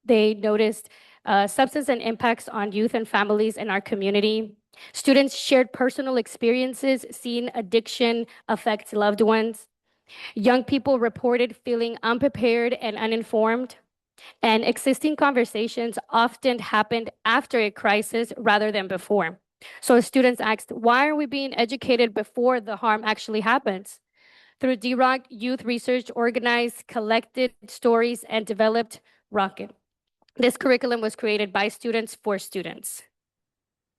They noticed substance and impacts on youth and families in our community. Students shared personal experiences seeing addiction affect loved ones. Young people reported feeling unprepared and uninformed. And existing conversations often happened after a crisis rather than before. So students asked, why are we being educated before the harm actually happens? Through DROC, youth research organized, collected stories, and developed Rocket. This curriculum was created by students for students.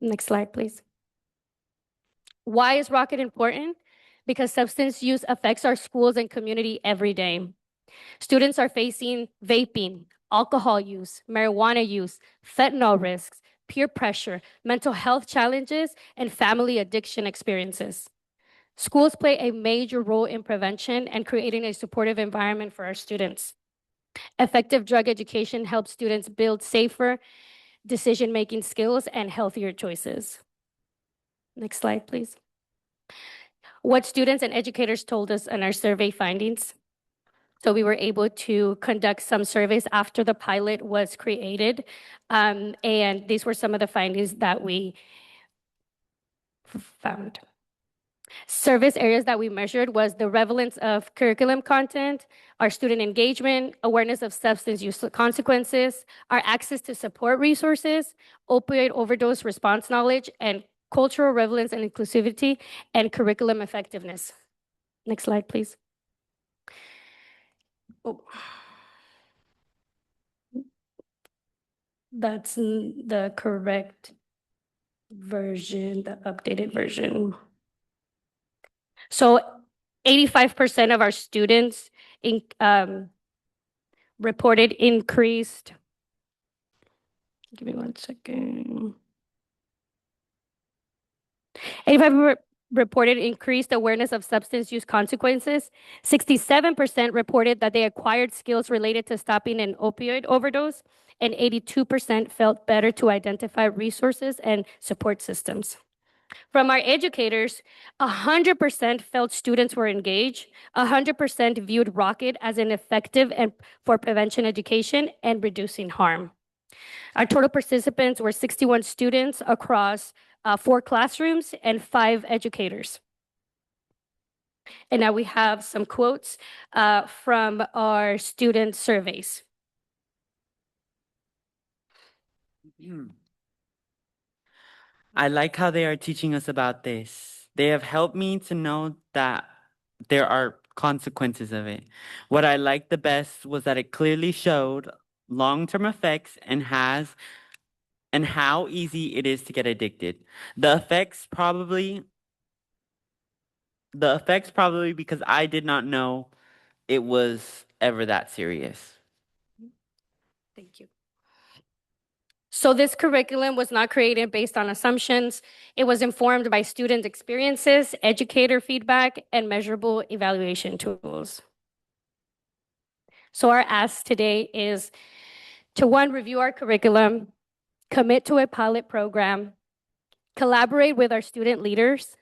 Next slide, please. Why is Rocket important? Because substance use affects our schools and community every day. Students are facing vaping, alcohol use, marijuana use, fentanyl risks, peer pressure, mental health challenges, and family addiction experiences. Schools play a major role in prevention and creating a supportive environment for our students. Effective drug education helps students build safer decision-making skills and healthier choices. Next slide, please. What students and educators told us in our survey findings. So we were able to conduct some surveys after the pilot was created. And these were some of the findings that we found. Service areas that we measured was the relevance of curriculum content, our student engagement, awareness of substance use consequences, our access to support resources, opioid overdose response knowledge, and cultural relevance and inclusivity, and curriculum effectiveness. Next slide, please. Oh. That's the correct version, the updated version. So 85% of our students reported increased. Give me 1 second. 85% reported increased awareness of substance use consequences. 67% reported that they acquired skills related to stopping an opioid overdose, and 82% felt better to identify resources and support systems. From our educators, 100% felt students were engaged, 100% viewed Rocket as an effective and for prevention education and reducing harm. Our total participants were 61 students across 4 classrooms and 5 educators. And now we have some quotes from our student surveys. I like how they are teaching us about this. They have helped me to know that there are consequences of it. What I liked the best was that it clearly showed long-term effects and how easy it is to get addicted. The effects probably because I did not know it was ever that serious. Thank you. So this curriculum was not created based on assumptions. It was informed by student experiences, educator feedback, and measurable evaluation tools. So our ask today is to one, review our curriculum, commit to a pilot program, collaborate with our student leaders,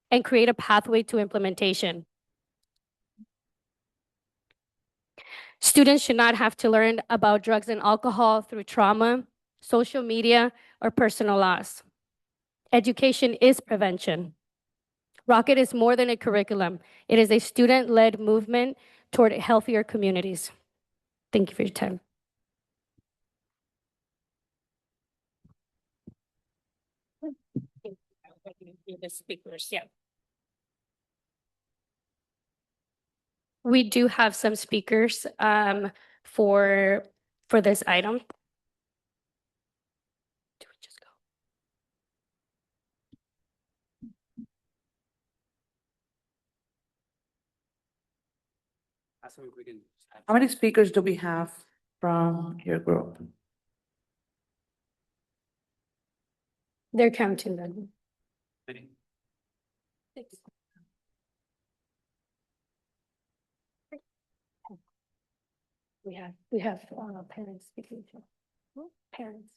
and create a pathway to implementation. Students should not have to learn about drugs and alcohol through trauma, social media, or personal loss. Education is prevention. Rocket is more than a curriculum. It is a student-led movement toward healthier communities. Thank you for your time. The speakers, yeah. We do have some speakers for this item. Do we just go? How many speakers do we have from your group? They're counting them. Six. We have parents speaking too. Parents.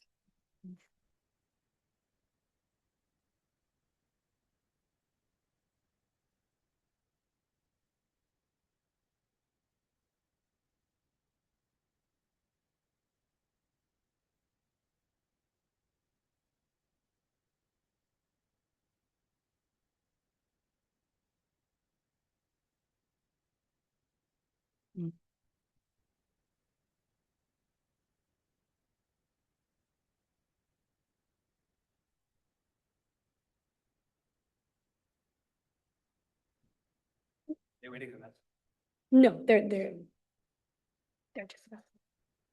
No, they're just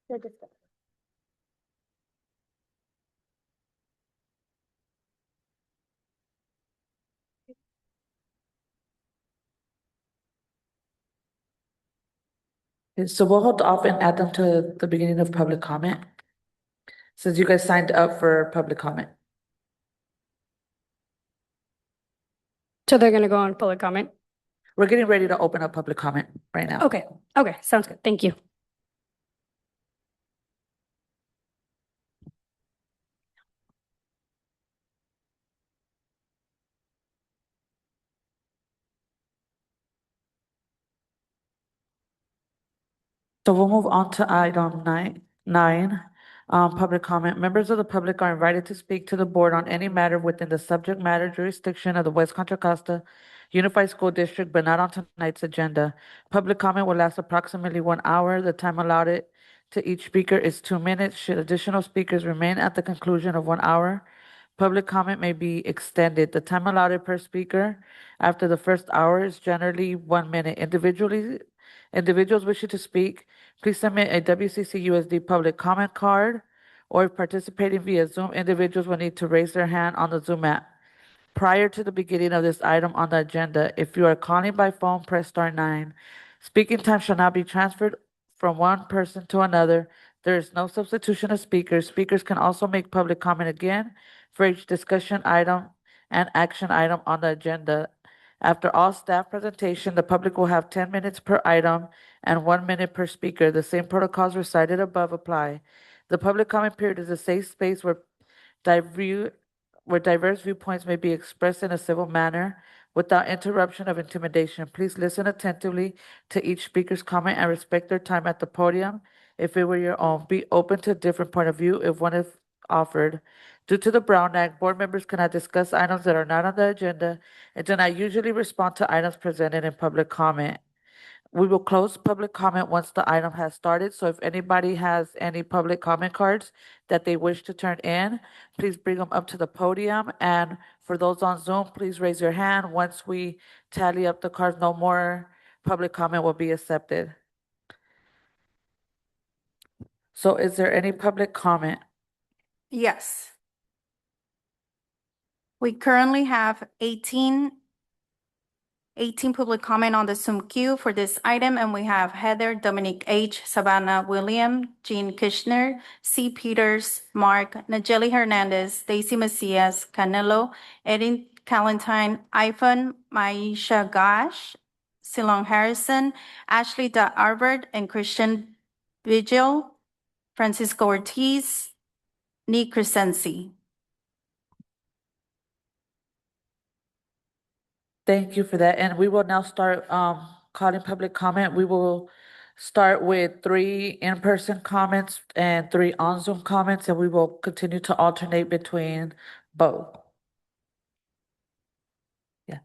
they're just. Okay, so we'll hold off and add them to the beginning of public comment. Since you guys signed up for public comment. So they're gonna go on public comment? We're getting ready to open up public comment right now. Okay, sounds good. Thank you. So we'll move on to item nine, public comment. Members of the public are invited to speak to the board on any matter within the subject matter jurisdiction of the West Contra Costa Unified School District, but not on tonight's agenda. Public comment will last approximately 1 hour. The time allotted to each speaker is 2 minutes. Should additional speakers remain at the conclusion of 1 hour, public comment may be extended. The time allotted per speaker after the first hour is generally 1 minute. Individuals wishing to speak, please submit a WCC USD public comment card, or if participating via Zoom, individuals will need to raise their hand on the Zoom app. Prior to the beginning of this item on the agenda, if you are calling by phone, press star 9. Speaking time shall not be transferred from one person to another. There is no substitution of speakers. Speakers can also make public comment again for each discussion item and action item on the agenda. After all staff presentation, the public will have 10 minutes per item and 1 minute per speaker. The same protocols recited above apply. The public comment period is a safe space where diverse viewpoints may be expressed in a civil manner without interruption of intimidation. Please listen attentively to each speaker's comment and respect their time at the podium. If it were your own, be open to a different point of view if one is offered. Due to the Brown Act, board members cannot discuss items that are not on the agenda and do not usually respond to items presented in public comment. We will close public comment once the item has started. So if anybody has any public comment cards that they wish to turn in, please bring them up to the podium. And for those on Zoom, please raise your hand. Once we tally up the cards, no more public comment will be accepted. So is there any public comment? Yes. We currently have 18 public comment on the Zoom queue for this item, and we have Heather, Dominic H., Savannah William, Jean Kushner, C. Peters, Mark, Najeli Hernandez, Stacy Macias, Canelo, Eddie Calentine, Ivan, Maisha Gosh, Silon Harrison, Ashley Arbert, and Christian Vigil, Francisco Ortiz, Nick Crescenzi. Thank you for that. And we will now start calling public comment. We will start with 3 in-person comments and 3 on Zoom comments, and we will continue to alternate between both. Yeah.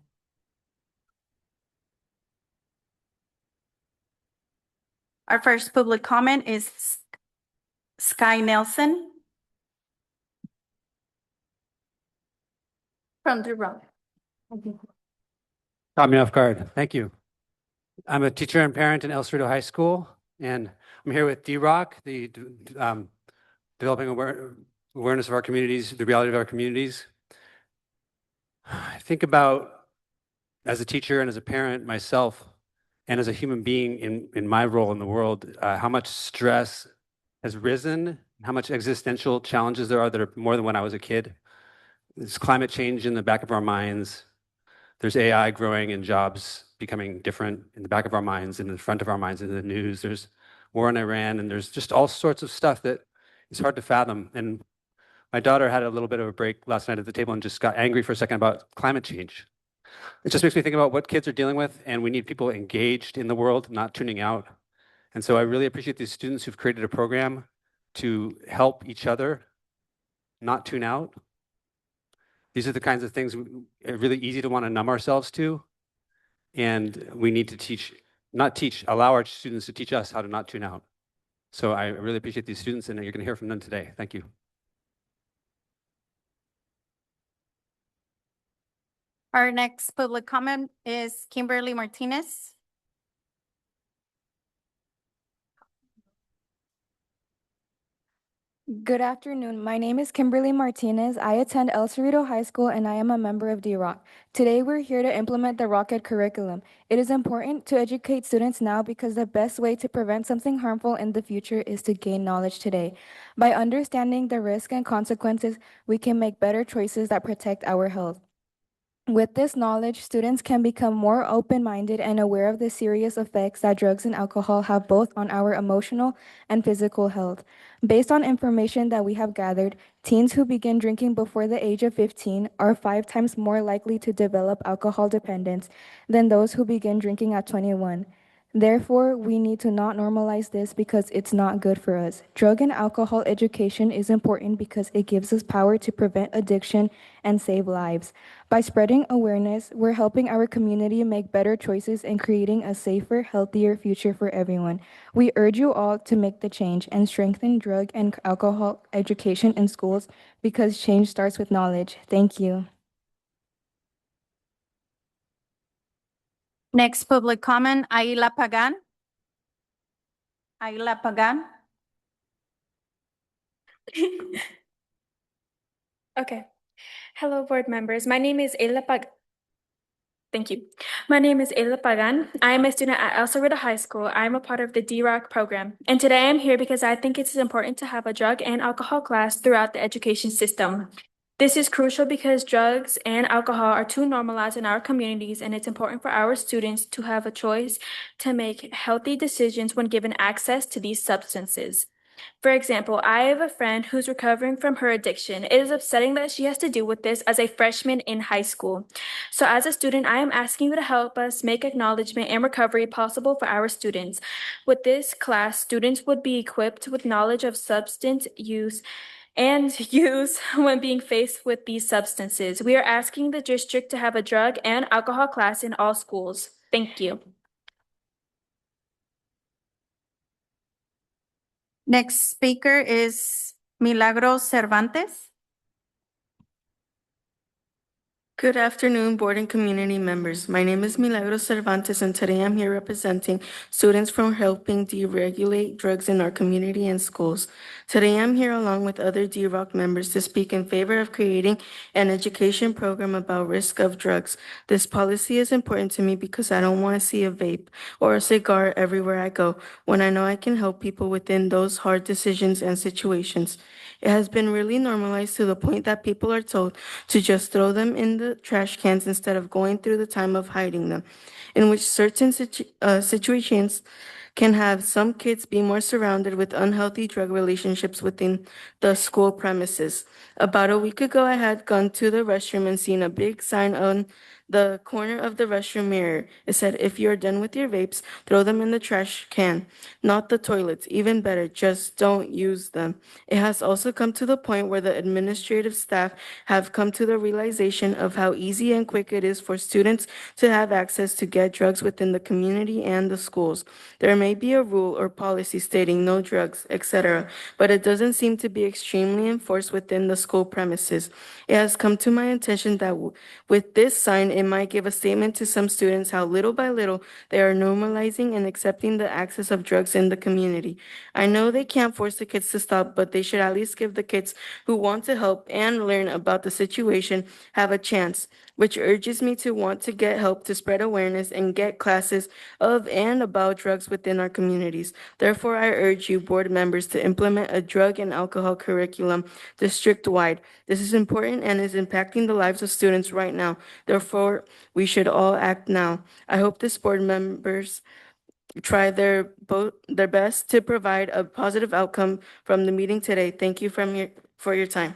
Our first public comment is Sky Nelson from the room. Caught me off guard. Thank you. I'm a teacher and parent in El Cerrito High School, and I'm here with D-Rock, the developing awareness of our communities, the reality of our communities. I think about, as a teacher and as a parent myself, and as a human being in my role in the world, how much stress has risen, how much existential challenges there are that are more than when I was a kid. There's climate change in the back of our minds. There's AI growing and jobs becoming different in the back of our minds, in the front of our minds, in the news. There's war in Iran, and there's just all sorts of stuff that is hard to fathom. And my daughter had a little bit of a break last night at the table and just got angry for a second about climate change. It just makes me think about what kids are dealing with, and we need people engaged in the world, not tuning out. And so I really appreciate these students who've created a program to help each other not tune out. These are the kinds of things are really easy to want to numb ourselves to. And we need to allow our students to teach us how to not tune out. So I really appreciate these students, and you're going to hear from them today. Thank you. Our next public comment is Kimberly Martinez. Good afternoon. My name is Kimberly Martinez. I attend El Cerrito High School and I am a member of D-Rock. Today we're here to implement the Rocket curriculum. It is important to educate students now because the best way to prevent something harmful in the future is to gain knowledge today. By understanding the risk and consequences, we can make better choices that protect our health. With this knowledge, students can become more open-minded and aware of the serious effects that drugs and alcohol have both on our emotional and physical health. Based on information that we have gathered, teens who begin drinking before the age of 15 are 5 times more likely to develop alcohol dependence than those who begin drinking at 21. Therefore, we need to not normalize this because it's not good for us. Drug and alcohol education is important because it gives us power to prevent addiction and save lives. By spreading awareness, we're helping our community make better choices and creating a safer, healthier future for everyone. We urge you all to make the change and strengthen drug and alcohol education in schools because change starts with knowledge. Thank you. Next public comment, Aila Pagan. Aila Pagan. Okay. Hello, board members. My name is Ayla Thank you. My name is Ayla Pagan. I am a student at El Cerrito High School. I am a part of the D-Rock program. And today I'm here because I think it's important to have a drug and alcohol class throughout the education system. This is crucial because drugs and alcohol are too normalized in our communities, and it's important for our students to have a choice to make healthy decisions when given access to these substances. For example, I have a friend who's recovering from her addiction. It is upsetting that she has to deal with this as a freshman in high school. So as a student, I am asking you to help us make acknowledgement and recovery possible for our students. With this class, students would be equipped with knowledge of substance use when being faced with these substances. We are asking the district to have a drug and alcohol class in all schools. Thank you. Next speaker is Milagros Cervantes. Good afternoon, board and community members. My name is Milagros Cervantes, and today I'm here representing students from helping deregulate drugs in our community and schools. Today I'm here along with other DROC members to speak in favor of creating an education program about risk of drugs. This policy is important to me because I don't want to see a vape or a cigar everywhere I go when I know I can help people within those hard decisions and situations. It has been really normalized to the point that people are told to just throw them in the trash cans instead of going through the time of hiding them, in which certain situations can have some kids be more surrounded with unhealthy drug relationships within the school premises. About a week ago, I had gone to the restroom and seen a big sign on the corner of the restroom mirror. It said, if you're done with your vapes, throw them in the trash can, not the toilets. Even better, just don't use them. It has also come to the point where the administrative staff have come to the realization of how easy and quick it is for students to have access to get drugs within the community and the schools. There may be a rule or policy stating no drugs, etc., but it doesn't seem to be extremely enforced within the school premises. It has come to my attention that with this sign, it might give a statement to some students how little by little they are normalizing and accepting the access of drugs in the community. I know they can't force the kids to stop, but they should at least give the kids who want to help and learn about the situation have a chance, which urges me to want to get help to spread awareness and get classes of and about drugs within our communities. Therefore, I urge you, board members, to implement a drug and alcohol curriculum district-wide. This is important and is impacting the lives of students right now. Therefore, we should all act now. I hope this board members try their best to provide a positive outcome from the meeting today. Thank you for your time.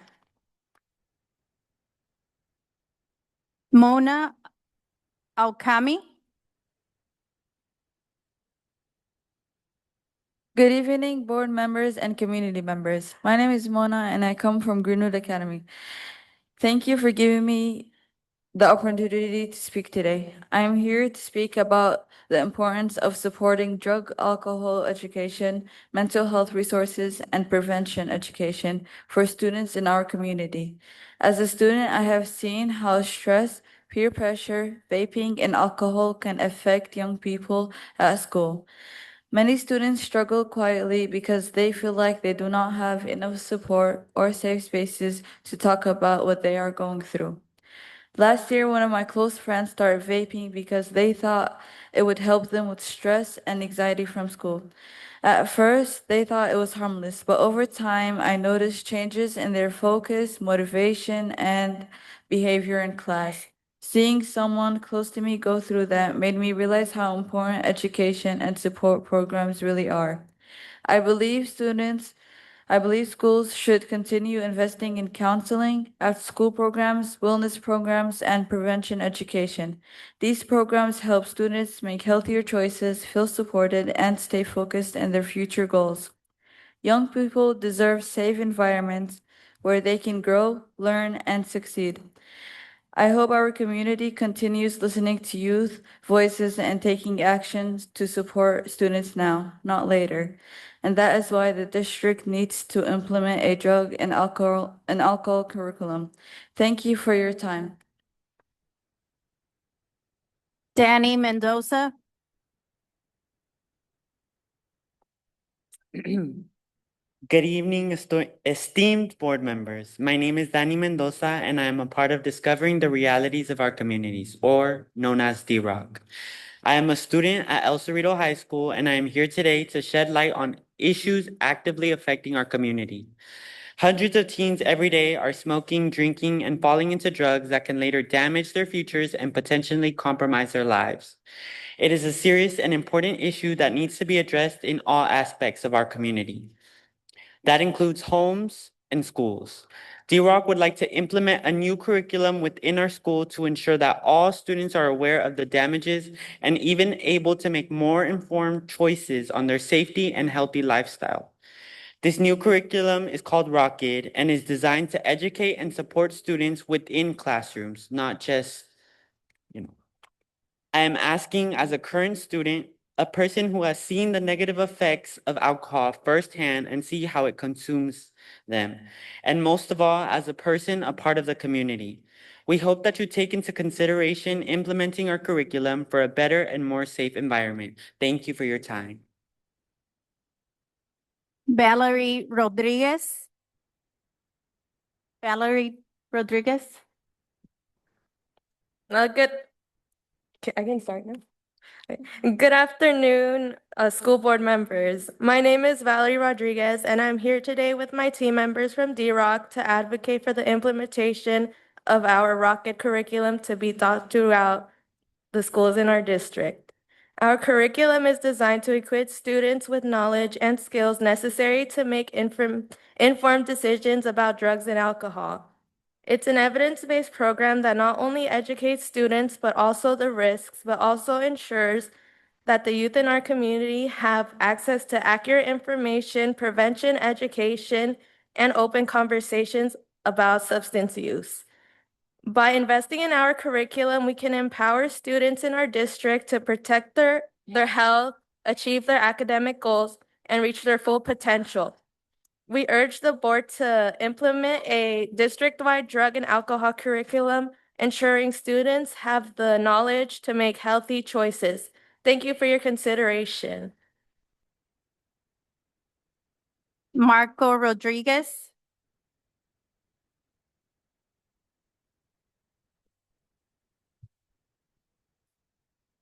Mona Alkami. Good evening, board members and community members. My name is Mona and I come from Greenwood Academy. Thank you for giving me the opportunity to speak today. I am here to speak about the importance of supporting drug, alcohol education, mental health resources, and prevention education for students in our community. As a student, I have seen how stress, peer pressure, vaping, and alcohol can affect young people at school. Many students struggle quietly because they feel like they do not have enough support or safe spaces to talk about what they are going through. Last year, one of my close friends started vaping because they thought it would help them with stress and anxiety from school. At first, they thought it was harmless, but over time, I noticed changes in their focus, motivation, and behavior in class. Seeing someone close to me go through that made me realize how important education and support programs really are. I believe schools should continue investing in counseling, after-school programs, wellness programs, and prevention education. These programs help students make healthier choices, feel supported, and stay focused on their future goals. Young people deserve safe environments where they can grow, learn, and succeed. I hope our community continues listening to youth voices and taking actions to support students now, not later. And that is why the district needs to implement a drug and alcohol curriculum. Thank you for your time. Danny Mendoza. Good evening, esteemed board members. My name is Danny Mendoza, and I am a part of Discovering the Realities of Our Communities, or known as DROC. I am a student at El Cerrito High School, and I am here today to shed light on issues actively affecting our community. Hundreds of teens every day are smoking, drinking, and falling into drugs that can later damage their futures and potentially compromise their lives. It is a serious and important issue that needs to be addressed in all aspects of our community. That includes homes and schools. DROC would like to implement a new curriculum within our school to ensure that all students are aware of the damages and even able to make more informed choices on their safety and healthy lifestyle. This new curriculum is called Rocket and is designed to educate and support students within classrooms, not just, I am asking as a current student a person who has seen the negative effects of alcohol firsthand and see how it consumes them. And most of all, as a person, a part of the community. We hope that you take into consideration implementing our curriculum for a better and more safe environment. Thank you for your time. Valerie Rodriguez. Valerie Rodriguez. Good. I can start now. Good afternoon, school board members. My name is Valerie Rodriguez, and I'm here today with my team members from D-Rock to advocate for the implementation of our Rocket curriculum to be taught throughout the schools in our district. Our curriculum is designed to equip students with knowledge and skills necessary to make informed decisions about drugs and alcohol. It's an evidence-based program that not only educates students, but also the risks, but also ensures that the youth in our community have access to accurate information, prevention, education, and open conversations about substance use. By investing in our curriculum, we can empower students in our district to protect their health, achieve their academic goals, and reach their full potential. We urge the board to implement a district-wide drug and alcohol curriculum, ensuring students have the knowledge to make healthy choices. Thank you for your consideration. Marco Rodriguez.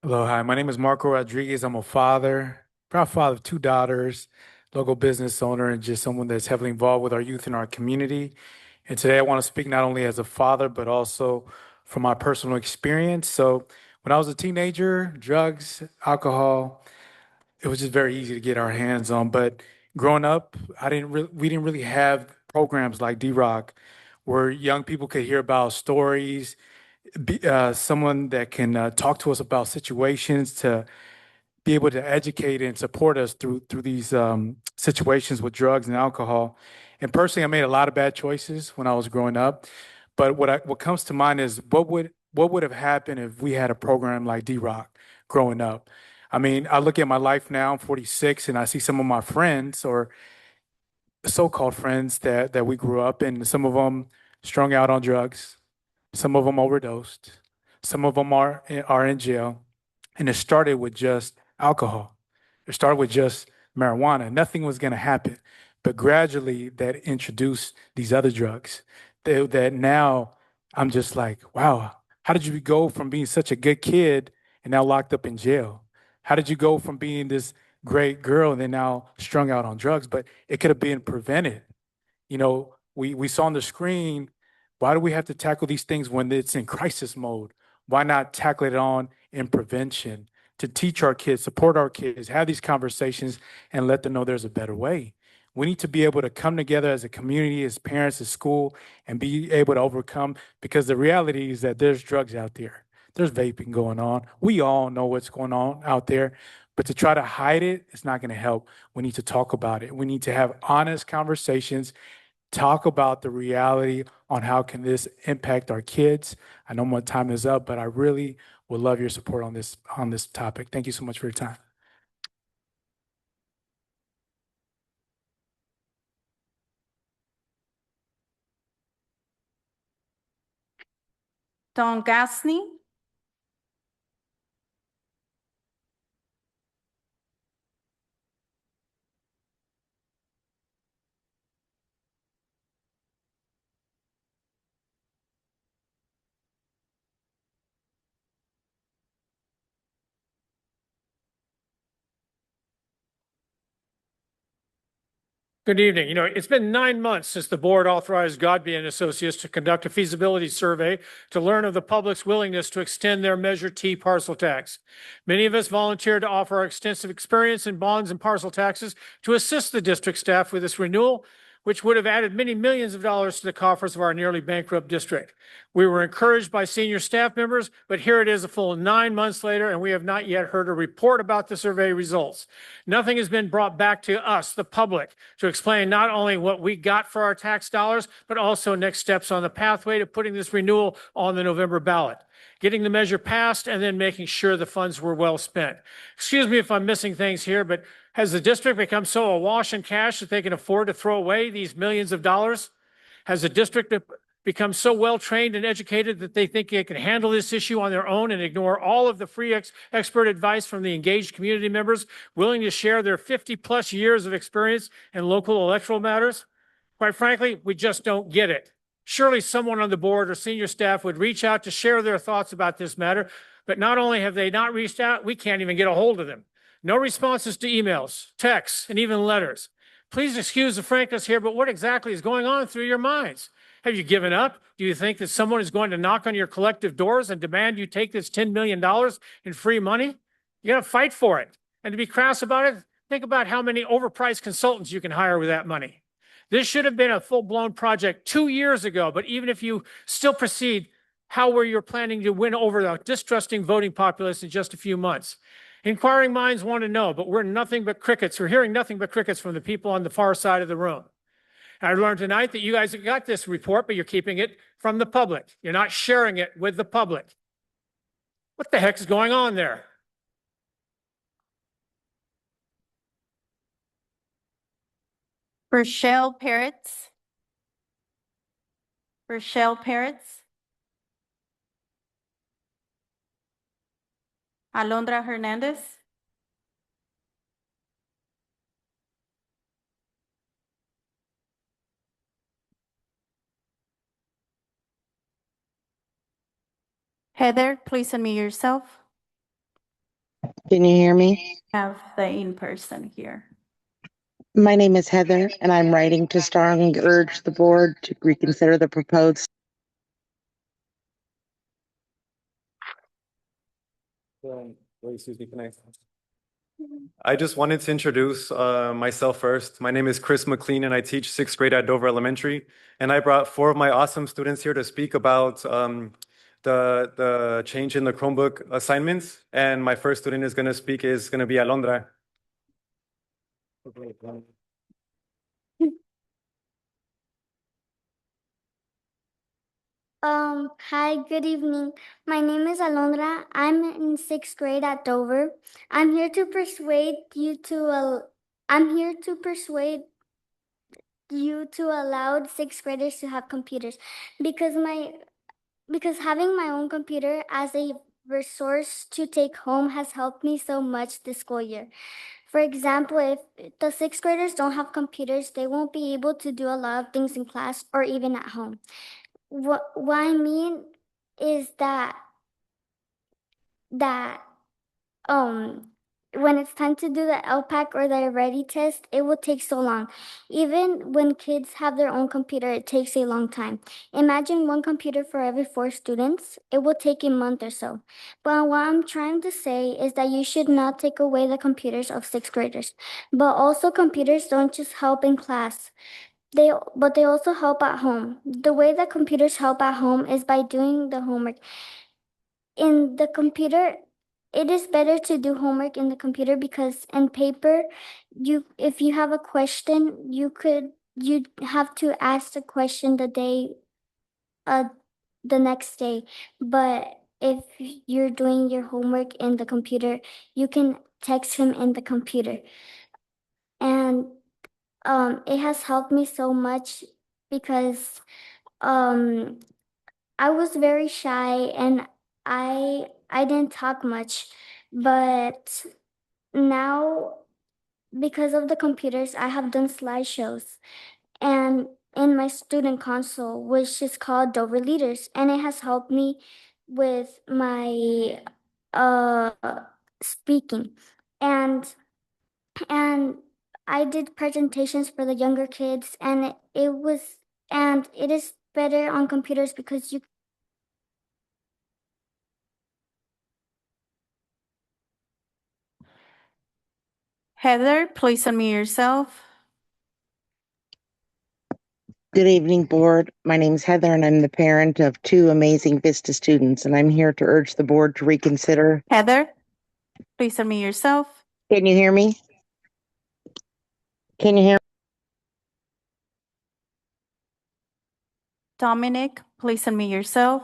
Hello, hi. My name is Marco Rodriguez. I'm a father, proud father of 2 daughters, local business owner, and just someone that's heavily involved with our youth in our community. And today I want to speak not only as a father, but also from my personal experience. So when I was a teenager, drugs, alcohol, it was just very easy to get our hands on. But growing up, we didn't really have programs like D-Rock where young people could hear about stories, someone that can talk to us about situations, to be able to educate and support us through these situations with drugs and alcohol. And personally, I made a lot of bad choices when I was growing up. But what comes to mind is what would have happened if we had a program like D-Rock growing up? I mean, I look at my life now, I'm 46, and I see some of my friends or so-called friends that we grew up, and some of them strung out on drugs. Some of them overdosed. Some of them are in jail. And it started with just alcohol. It started with just marijuana. Nothing was going to happen. But gradually that introduced these other drugs that now I'm just like, wow, how did you go from being such a good kid and now locked up in jail? How did you go from being this great girl and then now strung out on drugs? But it could have been prevented. You know, we saw on the screen, why do we have to tackle these things when it's in crisis mode? Why not tackle it on in prevention to teach our kids, support our kids, have these conversations and let them know there's a better way? We need to be able to come together as a community, as parents, as school, and be able to overcome, because the reality is that there's drugs out there. There's vaping going on. We all know what's going on out there, but to try to hide it, it's not going to help. We need to talk about it. We need to have honest conversations, talk about the reality on how can this impact our kids. I know my time is up, but I really would love your support on this topic. Thank you so much for your time. Don Gasney. Good evening. You know, it's been 9 months since the board authorized Godby and Associates to conduct a feasibility survey to learn of the public's willingness to extend their Measure T parcel tax. Many of us volunteered to offer our extensive experience in bonds and parcel taxes to assist the district staff with this renewal, which would have added many millions of dollars to the coffers of our nearly bankrupt district. We were encouraged by senior staff members, but here it is a full 9 months later, and we have not yet heard a report about the survey results. Nothing has been brought back to us, the public, to explain not only what we got for our tax dollars, but also next steps on the pathway to putting this renewal on the November ballot. getting the measure passed, and then making sure the funds were well spent. Excuse me if I'm missing things here, but has the district become so awash in cash that they can afford to throw away these millions of dollars? Has the district become so well-trained and educated that they think they can handle this issue on their own and ignore all of the free expert advice from the engaged community members willing to share their 50-plus years of experience in local electoral matters? Quite frankly, we just don't get it. Surely someone on the board or senior staff would reach out to share their thoughts about this matter, but not only have they not reached out, we can't even get a hold of them. No responses to emails, texts, and even letters. Please excuse the frankness here, but what exactly is going on through your minds? Have you given up? Do you think that someone is going to knock on your collective doors and demand you take this $10 million in free money? You got to fight for it. And to be crass about it, think about how many overpriced consultants you can hire with that money. This should have been a full-blown project 2 years ago, but even if you still proceed, how were you planning to win over the distrusting voting populace in just a few months? Inquiring minds want to know, but we're nothing but crickets. We're hearing nothing but crickets from the people on the far side of the room. I learned tonight that you guys have got this report, but you're keeping it from the public. You're not sharing it with the public. What the heck is going on there? Rochelle Peretz. Rochelle Peretz. Alondra Hernandez. Heather, please unmute yourself. Can you hear me? Have the in-person here. My name is Heather, and I'm writing to strongly urge the board to reconsider the proposed. Excuse me, can I just wanted to introduce myself first. My name is Chris McLean, and I teach 6th grade at Dover Elementary. And I brought 4 of my awesome students here to speak about the change in the Chromebook assignments. And my first student is going to speak is going to be Alondra. Hi, good evening. My name is Alondra. I'm in 6th grade at Dover. I'm here to persuade you to allow 6th graders to have computers because having my own computer as a resource to take home has helped me so much this school year. For example, if the 6th graders don't have computers, they won't be able to do a lot of things in class or even at home. What I mean is that when it's time to do the LPAC or the Ready test, it will take so long. Even when kids have their own computer, it takes a long time. Imagine one computer for every 4 students. It will take a month or so. But what I'm trying to say is that you should not take away the computers of 6th graders. But also computers don't just help in class. But they also help at home. The way that computers help at home is by doing the homework. In the computer, it is better to do homework in the computer because in paper, if you have a question, you have to ask the question the next day. But if you're doing your homework in the computer, you can text him in the computer. And it has helped me so much because I was very shy and I didn't talk much, but now because of the computers, I have done slideshows and in my student console, which is called Dover Leaders, and it has helped me with my speaking and I did presentations for the younger kids, and it is better on computers because you. Heather, please unmute yourself. Good evening, board. My name is Heather, and I'm the parent of 2 amazing Vista students, and I'm here to urge the board to reconsider. Heather, please unmute yourself. Can you hear me? Can you hear? Dominic, please unmute yourself.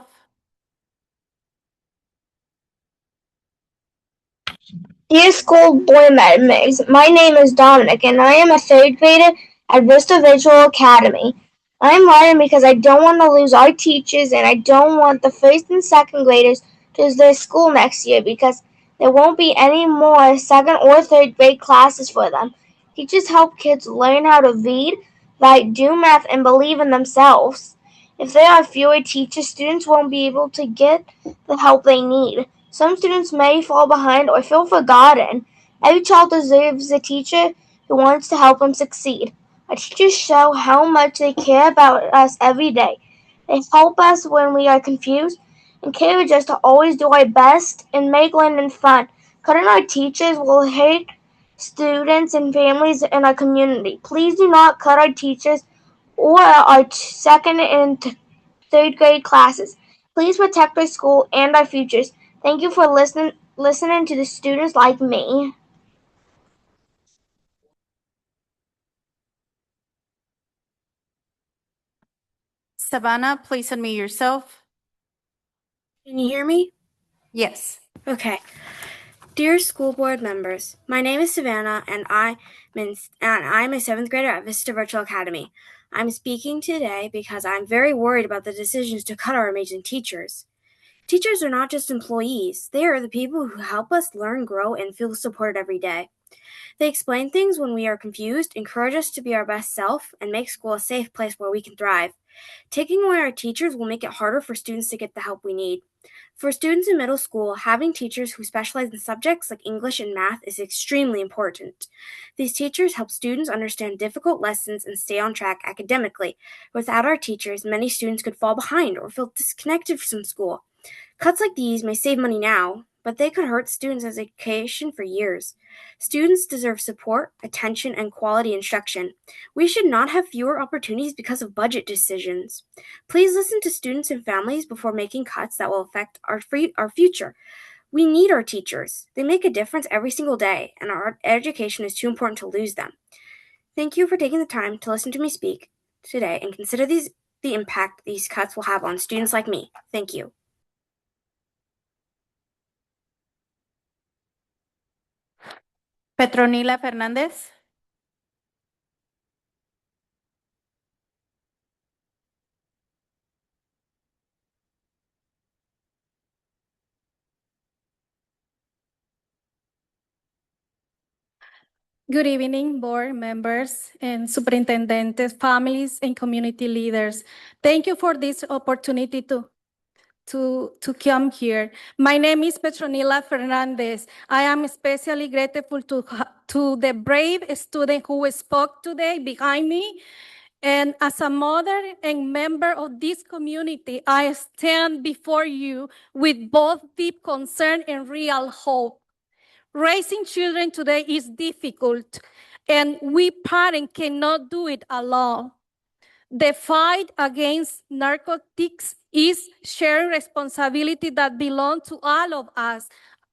Dear school board members, my name is Dominic and I am a third grader at Vista Visual Academy. I'm writing because I don't want to lose our teachers and I don't want the first and second graders to lose their school next year because there won't be any more second or third grade classes for them. Teachers help kids learn how to read, write, do math, and believe in themselves. If there are fewer teachers, students won't be able to get the help they need. Some students may fall behind or feel forgotten. Every child deserves a teacher who wants to help them succeed. Our teachers show how much they care about us every day. They help us when we are confused, encourage us to always do our best, and make learning fun. Cutting our teachers will hurt students and families in our community. Please do not cut our teachers or our second and third grade classes. Please protect our school and our futures. Thank you for listening to the students like me. Savannah, please unmute yourself. Can you hear me? Yes. Okay. Dear school board members, my name is Savannah and I'm a seventh grader at Vista Virtual Academy. I'm speaking today because I'm very worried about the decisions to cut our amazing teachers. Teachers are not just employees. They are the people who help us learn, grow, and feel supported every day. They explain things when we are confused, encourage us to be our best self, and make school a safe place where we can thrive. Taking away our teachers will make it harder for students to get the help we need. For students in middle school, having teachers who specialize in subjects like English and math is extremely important. These teachers help students understand difficult lessons and stay on track academically. Without our teachers, many students could fall behind or feel disconnected from school. Cuts like these may save money now, but they could hurt students' education for years. Students deserve support, attention, and quality instruction. We should not have fewer opportunities because of budget decisions. Please listen to students and families before making cuts that will affect our future. We need our teachers. They make a difference every single day, and our education is too important to lose them. Thank you for taking the time to listen to me speak today and consider the impact these cuts will have on students like me. Thank you. Petronila Fernandez. Good evening, board members and superintendents, families, and community leaders. Thank you for this opportunity to come here. My name is Petronila Fernandez. I am especially grateful to the brave student who spoke today behind me. And as a mother and member of this community, I stand before you with both deep concern and real hope. Raising children today is difficult, and we parents cannot do it alone. The fight against narcotics is shared responsibility that belongs to all of us,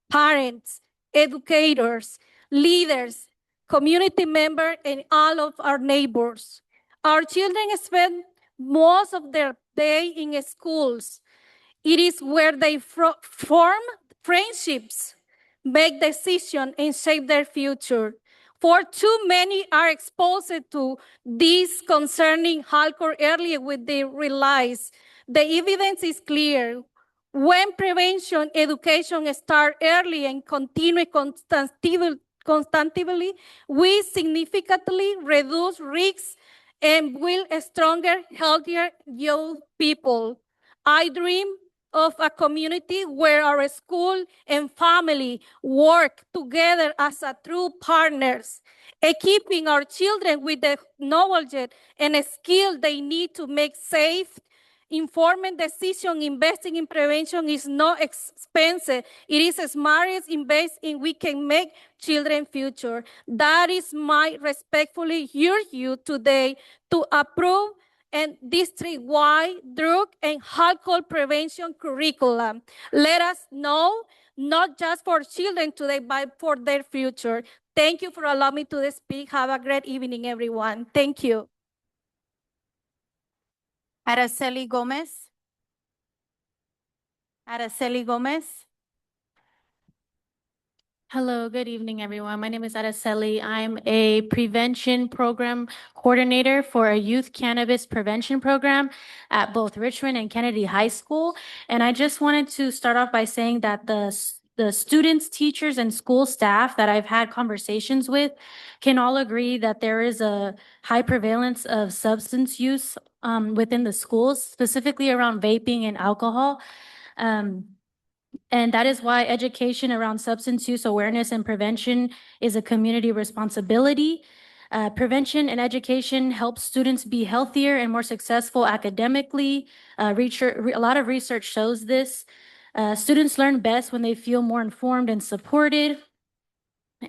parents, educators, leaders, community members, and all of our neighbors. Our children spend most of their day in schools. It is where they form friendships, make decisions, and shape their future. For too many are exposed to this concerning alcohol early when they realize the evidence is clear. When prevention education start early and continue constantly, we significantly reduce risks and build a stronger, healthier young people. I dream of a community where our school and family work together as a true partners, equipping our children with the knowledge and skill they need to make safe, informed decision. Investing in prevention is not expensive. It is the smartest investment we can make children's future. That is my respectfully urge you today to approve and district-wide drug and alcohol prevention curriculum. Let us know, not just for children today, but for their future. Thank you for allowing me to speak. Have a great evening, everyone. Thank you. Araceli Gomez. Araceli Gomez. Hello, good evening, everyone. My name is Araceli. I'm a prevention program coordinator for a youth cannabis prevention program at both Richmond and Kennedy High School. And I just wanted to start off by saying that the students, teachers, and school staff that I've had conversations with can all agree that there is a high prevalence of substance use within the schools, specifically around vaping and alcohol. And that is why education around substance use awareness and prevention is a community responsibility. Prevention and education helps students be healthier and more successful academically. A lot of research shows this. Students learn best when they feel more informed and supported.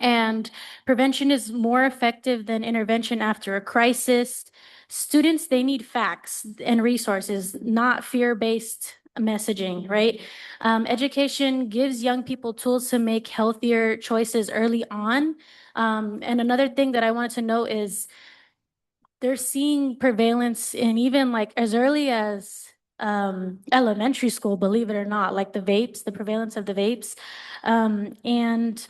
And prevention is more effective than intervention after a crisis. Students, they need facts and resources, not fear-based messaging, right? Education gives young people tools to make healthier choices early on. And another thing that I wanted to note is they're seeing prevalence in even like as early as elementary school, believe it or not, like the vapes, the prevalence of the vapes. And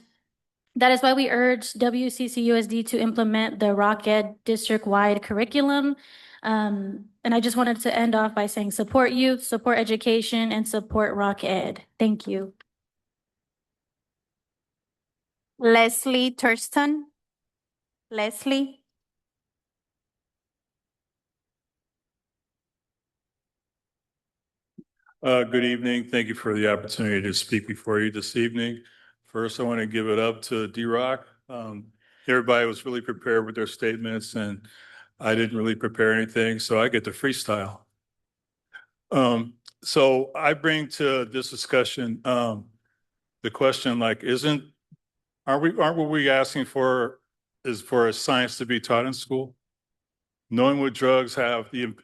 that is why we urge WCCUSD to implement the RockEd district-wide curriculum. And I just wanted to end off by saying support youth, support education, and support RockEd. Thank you. Leslie Thurston. Leslie. Good evening. Thank you for the opportunity to speak before you this evening. First, I want to give it up to D-Rock. Everybody was really prepared with their statements and I didn't really prepare anything, so I get to freestyle. So I bring to this discussion the question like, aren't what we asking for is for science to be taught in school? Knowing what drugs have, the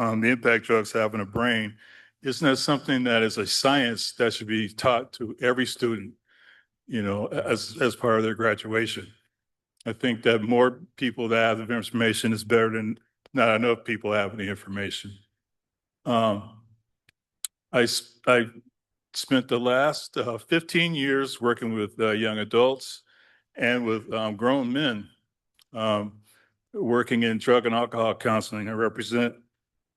impact drugs have in a brain, isn't that something that is a science that should be taught to every student, you know, as part of their graduation? I think that more people that have the information is better than not enough people have the information. I spent the last 15 years working with young adults and with grown men working in drug and alcohol counseling. I represent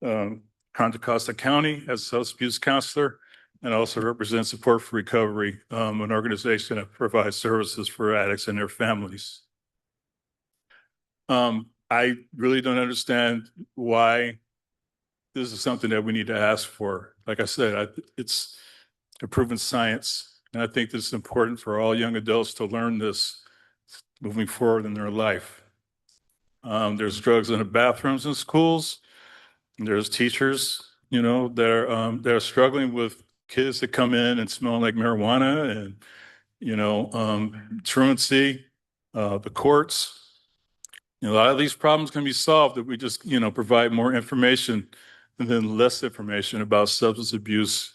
Contra Costa County as a substance abuse counselor and also represent Support for Recovery, an organization that provides services for addicts and their families. I really don't understand why this is something that we need to ask for. Like I said, it's a proven science, and I think this is important for all young adults to learn this moving forward in their life. There's drugs in the bathrooms in schools. There's teachers, you know, that are struggling with kids that come in and smell like marijuana and, you know, truancy, the courts. You know, a lot of these problems can be solved if we just, you know, provide more information and then less information about substance abuse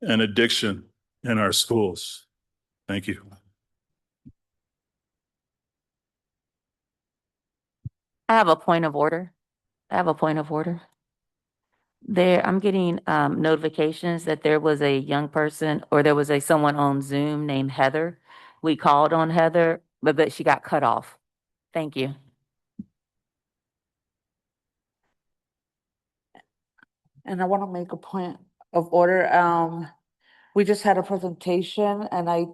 and addiction in our schools. Thank you. I have a point of order. I'm getting notifications that there was a young person or there was someone on Zoom named Heather. We called on Heather, but she got cut off. Thank you. And I want to make a point of order. We just had a presentation and I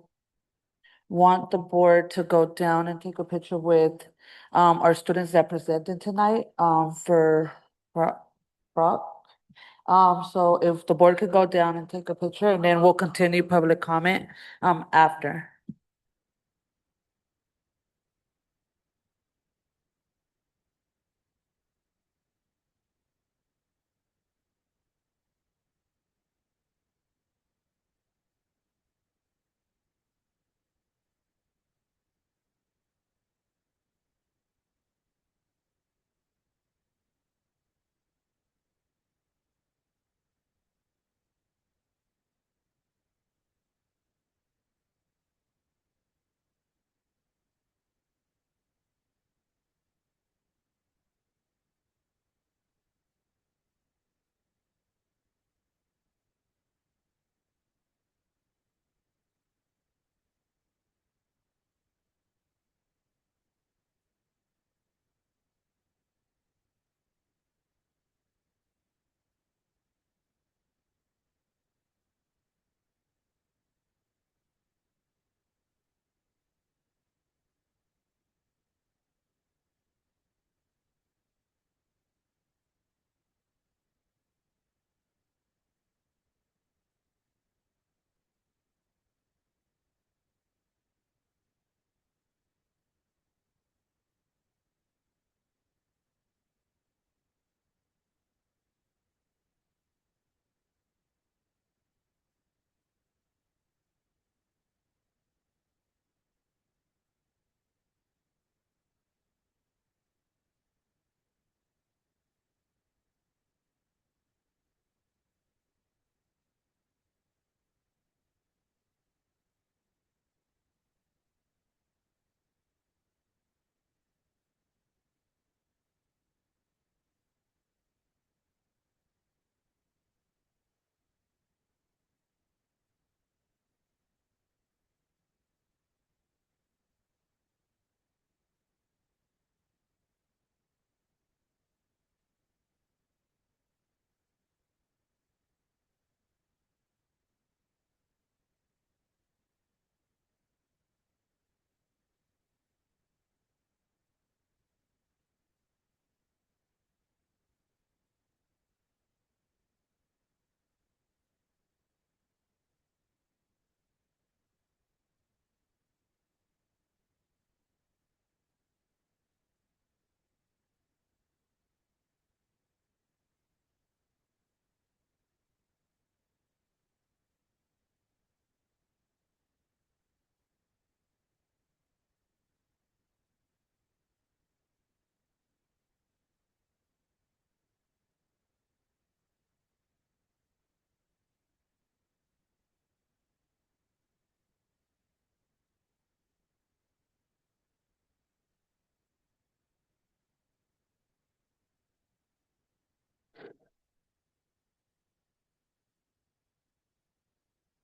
want the board to go down and take a picture with our students that presented tonight for Brock. So if the board could go down and take a picture and then we'll continue public comment after.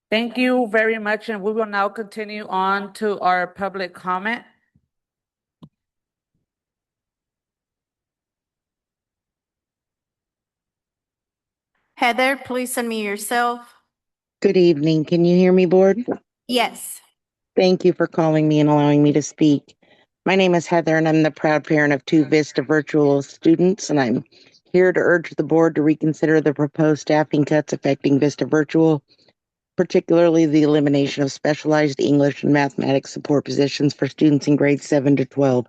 Thank you very much, and we will now continue on to our public comment. Heather, please unmute yourself. Good evening. Can you hear me, board? Yes. Thank you for calling me and allowing me to speak. My name is Heather, and I'm the proud parent of 2 Vista virtual students, and I'm here to urge the board to reconsider the proposed staffing cuts affecting Vista Virtual, particularly the elimination of specialized English and mathematics support positions for students in grades 7 to 12.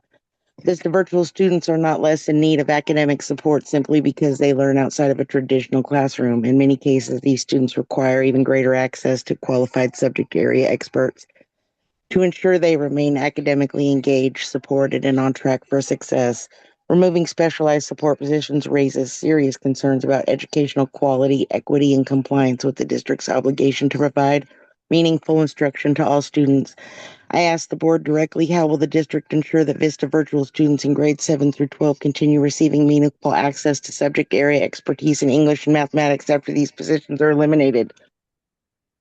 Vista Virtual students are not less in need of academic support simply because they learn outside of a traditional classroom. In many cases, these students require even greater access to qualified subject area experts to ensure they remain academically engaged, supported, and on track for success. Removing specialized support positions raises serious concerns about educational quality, equity, and compliance with the district's obligation to provide meaningful instruction to all students. I asked the board directly, how will the district ensure that Vista Virtual students in grades 7 through 12 continue receiving meaningful access to subject area expertise in English and mathematics after these positions are eliminated?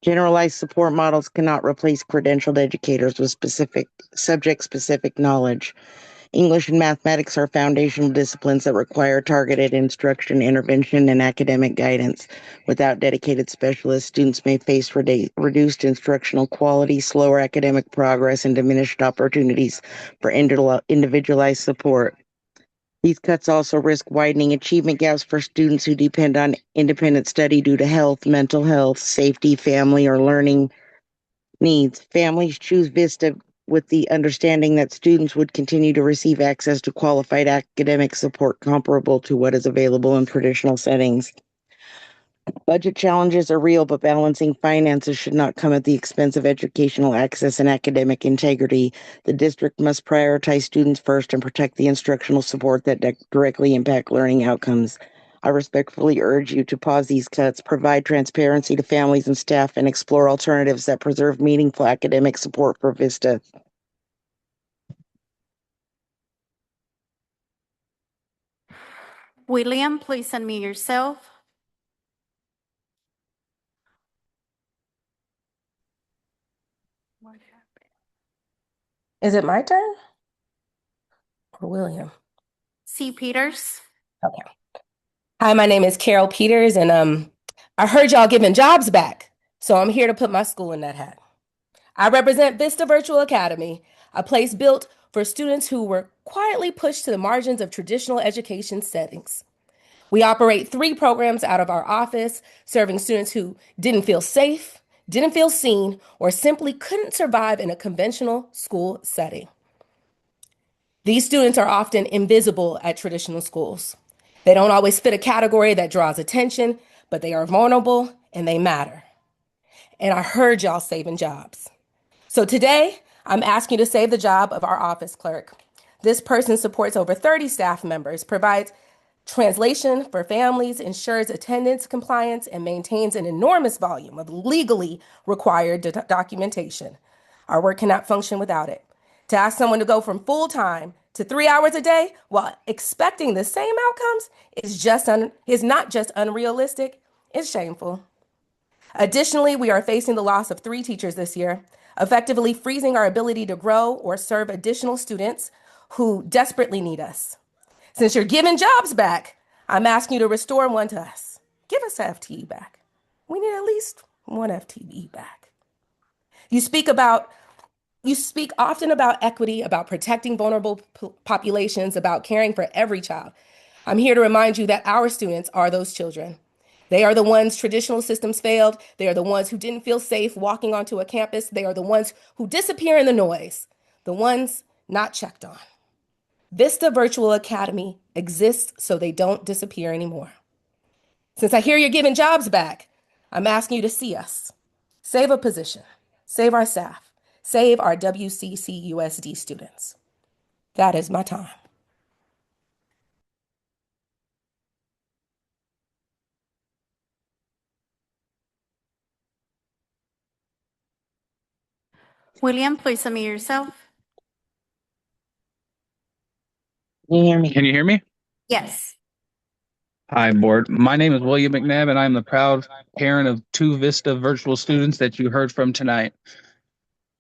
Generalized support models cannot replace credentialed educators with subject-specific knowledge. English and mathematics are foundational disciplines that require targeted instruction, intervention, and academic guidance. Without dedicated specialists, students may face reduced instructional quality, slower academic progress, and diminished opportunities for individualized support. These cuts also risk widening achievement gaps for students who depend on independent study due to health, mental health, safety, family, or learning needs. Families choose Vista with the understanding that students would continue to receive access to qualified academic support comparable to what is available in traditional settings. Budget challenges are real, but balancing finances should not come at the expense of educational access and academic integrity. The district must prioritize students first and protect the instructional support that directly impact learning outcomes. I respectfully urge you to pause these cuts, provide transparency to families and staff, and explore alternatives that preserve meaningful academic support for Vista. William, please unmute yourself. Is it my turn? Or William? C. Peters. Okay. Hi, my name is Carol Peters, and I heard y'all giving jobs back, so I'm here to put my school in that hat. I represent Vista Virtual Academy, a place built for students who were quietly pushed to the margins of traditional education settings. We operate 3 programs out of our office, serving students who didn't feel safe, didn't feel seen, or simply couldn't survive in a conventional school setting. These students are often invisible at traditional schools. They don't always fit a category that draws attention, but they are vulnerable and they matter. And I heard y'all saving jobs. So today, I'm asking you to save the job of our office clerk. This person supports over 30 staff members, provides translation for families, ensures attendance compliance, and maintains an enormous volume of legally required documentation. Our work cannot function without it. To ask someone to go from full-time to 3 hours a day while expecting the same outcomes is not just unrealistic, it's shameful. Additionally, we are facing the loss of 3 teachers this year, effectively freezing our ability to grow or serve additional students who desperately need us. Since you're giving jobs back, I'm asking you to restore one to us. Give us an FTE back. We need at least 1 FTE back. You speak often about equity, about protecting vulnerable populations, about caring for every child. I'm here to remind you that our students are those children. They are the ones traditional systems failed. They are the ones who didn't feel safe walking onto a campus. They are the ones who disappear in the noise, the ones not checked on. Vista Virtual Academy exists so they don't disappear anymore. Since I hear you're giving jobs back, I'm asking you to see us. Save a position, save our staff, save our WCCUSD students. That is my time. William, please unmute yourself. Can you hear me? Can you hear me? Yes. Hi, board. My name is William McNabb, and I'm the proud parent of two Vista virtual students that you heard from tonight.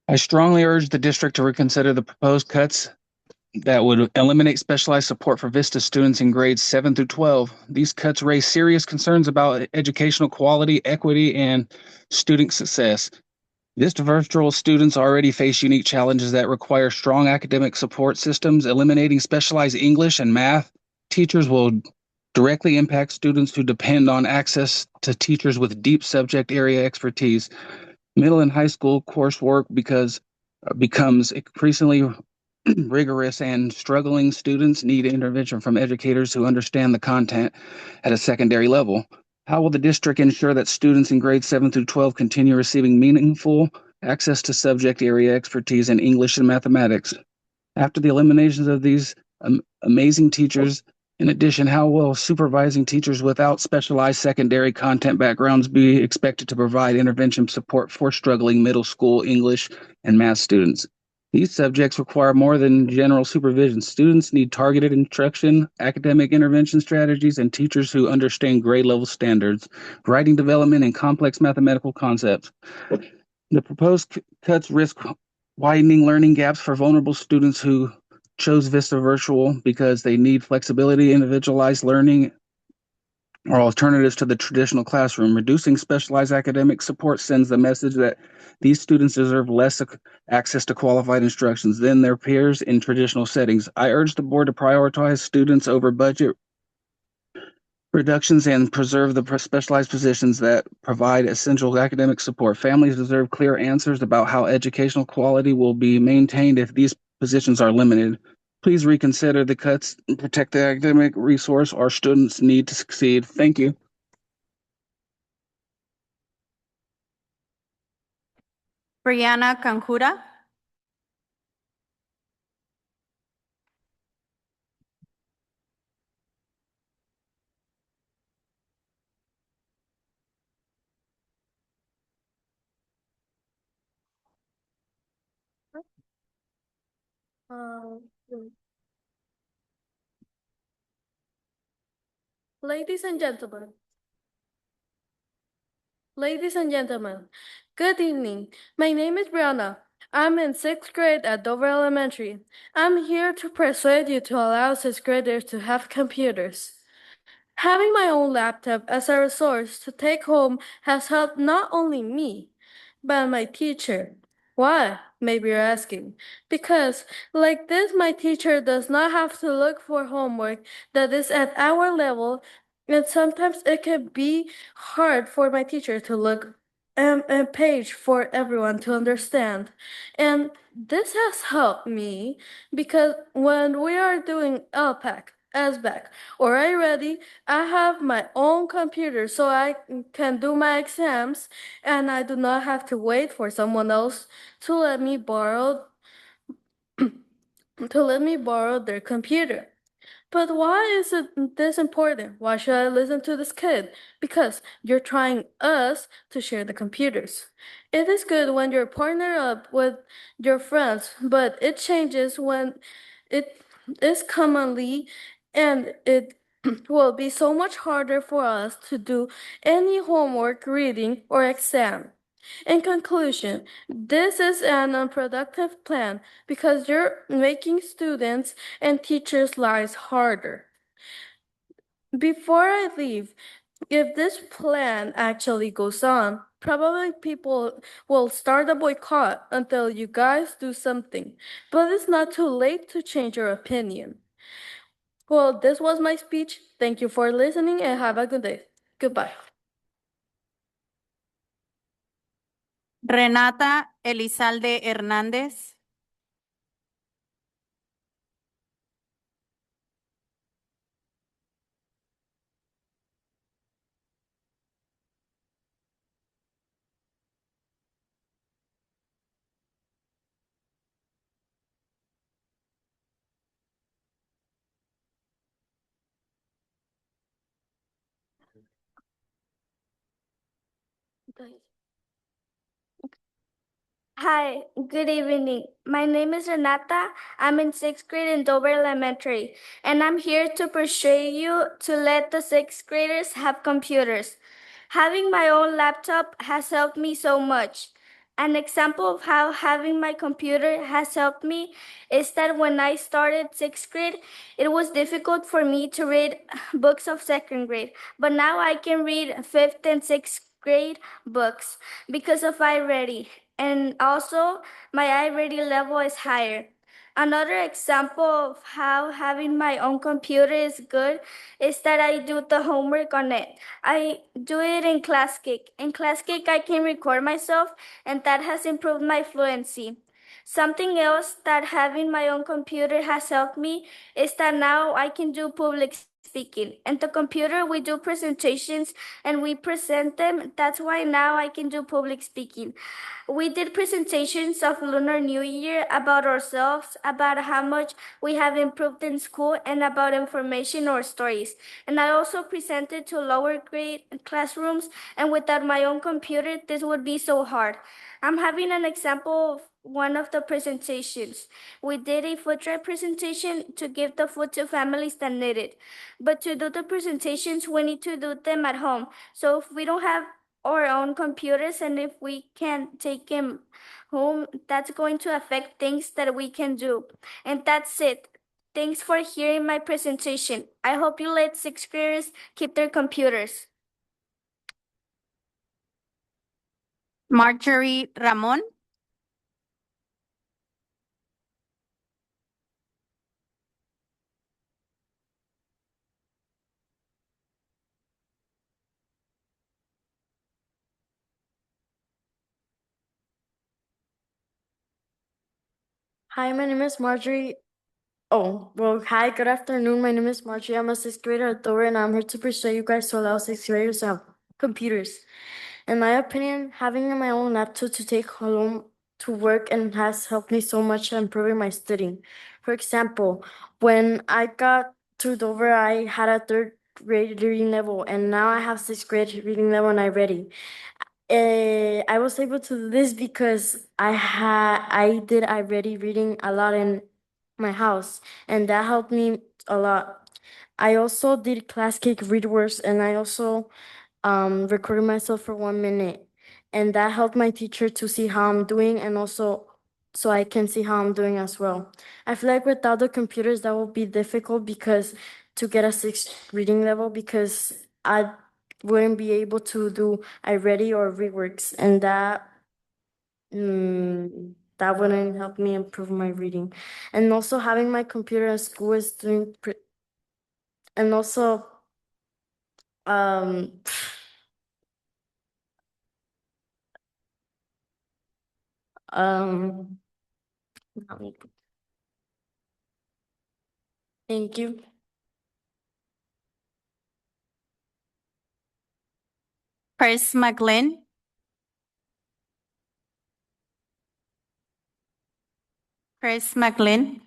I strongly urge the district to reconsider the proposed cuts that would eliminate specialized support for Vista students in grades 7 through 12. These cuts raise serious concerns about educational quality, equity, and student success. Vista virtual students already face unique challenges that require strong academic support systems. Eliminating specialized English and math teachers will directly impact students who depend on access to teachers with deep subject area expertise. Middle and high school coursework becomes increasingly rigorous, and struggling students need intervention from educators who understand the content at a secondary level. How will the district ensure that students in grades 7 through 12 continue receiving meaningful access to subject area expertise in English and mathematics? After the eliminations of these amazing teachers, in addition, how will supervising teachers without specialized secondary content backgrounds be expected to provide intervention support for struggling middle school English and math students? These subjects require more than general supervision. Students need targeted instruction, academic intervention strategies, and teachers who understand grade level standards, writing development, and complex mathematical concepts. The proposed cuts risk widening learning gaps for vulnerable students who chose Vista Virtual because they need flexibility, individualized learning, or alternatives to the traditional classroom. Reducing specialized academic support sends the message that these students deserve less access to qualified instructions than their peers in traditional settings. I urge the board to prioritize students over budget reductions and preserve the specialized positions that provide essential academic support. Families deserve clear answers about how educational quality will be maintained if these positions are limited. Please reconsider the cuts and protect the academic resource our students need to succeed. Thank you. Brianna Kankuda. Um, Ladies and gentlemen, good evening. My name is Brianna. I'm in 6th grade at Dover Elementary. I'm here to persuade you to allow 6th graders to have computers. Having my own laptop as a resource to take home has helped not only me, but my teacher. Why? Maybe you're asking. Because, like this, my teacher does not have to look for homework that is at our level, and sometimes it can be hard for my teacher to look a page for everyone to understand. And this has helped me because when we are doing LPAC, SBAC, or iReady, I have my own computer so I can do my exams and I do not have to wait for someone else to let me borrow their computer. But why is it this important? Why should I listen to this kid? Because you're trying us to share the computers. It is good when you're partnered up with your friends, but it changes when it is commonly and it will be so much harder for us to do any homework, reading, or exam. In conclusion, this is an unproductive plan because you're making students and teachers' lives harder. Before I leave, if this plan actually goes on, probably people will start a boycott until you guys do something. But it's not too late to change your opinion. Well, this was my speech. Thank you for listening and have a good day. Goodbye. Renata Elizalde Hernández. Hi, good evening. My name is Renata. I'm in sixth grade in Dover Elementary, and I'm here to persuade you to let the sixth graders have computers. Having my own laptop has helped me so much. An example of how having my computer has helped me is that when I started sixth grade, it was difficult for me to read books of second grade, but now I can read fifth and sixth grade books because of iReady. And also, my iReady level is higher. Another example of how having my own computer is good is that I do the homework on it. I do it in ClassKick. In ClassKick, I can record myself, and that has improved my fluency. Something else that having my own computer has helped me is that now I can do public speaking. And the computer, we do presentations and we present them. That's why now I can do public speaking. We did presentations of Lunar New Year about ourselves, about how much we have improved in school, and about information or stories. And I also presented to lower grade classrooms, and without my own computer, this would be so hard. I'm having an example of one of the presentations. We did a food drive presentation to give the food to families that need it. But to do the presentations, we need to do them at home. So if we don't have our own computers and if we can't take them home, that's going to affect things that we can do. And that's it. Thanks for hearing my presentation. I hope you let sixth graders keep their computers. Marjorie Ramon. Hi, my name is Marjorie. Hi, good afternoon. My name is Marjorie. I'm a sixth grader at Dover, and I'm here to persuade you guys to allow sixth graders to have computers. In my opinion, having my own laptop to take home to work and has helped me so much improving my studying. For example, when I got to Dover, I had a third grade reading level, and now I have sixth grade reading level and iReady. I was able to do this because I did iReady reading a lot in my house, and that helped me a lot. I also did ClassKick read words, and I also recorded myself for 1 minute, and that helped my teacher to see how I'm doing, and also so I can see how I'm doing as well. I feel like without the computers, that will be difficult because to get a sixth reading level because I wouldn't be able to do iReady or reworks, and that wouldn't help me improve my reading. And also having my computer at school is doing and also um um thank you. Chris McGlynn. Chris McGlynn.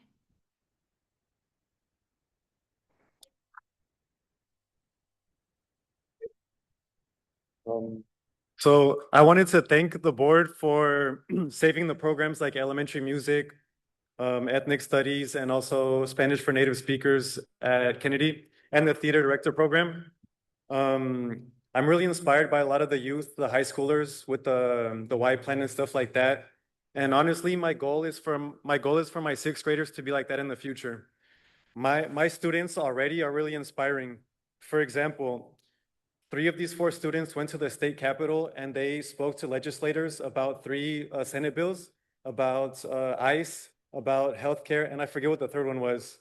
So I wanted to thank the board for saving the programs like elementary music, ethnic studies, and also Spanish for native speakers at Kennedy and the theater director program. I'm really inspired by a lot of the youth, the high schoolers with the Y plan and stuff like that. And honestly, my goal is for my sixth graders to be like that in the future. My students already are really inspiring. For example, 3 of these 4 students went to the state capitol and they spoke to legislators about 3 Senate bills, about ICE, about healthcare, and I forget what the third one was.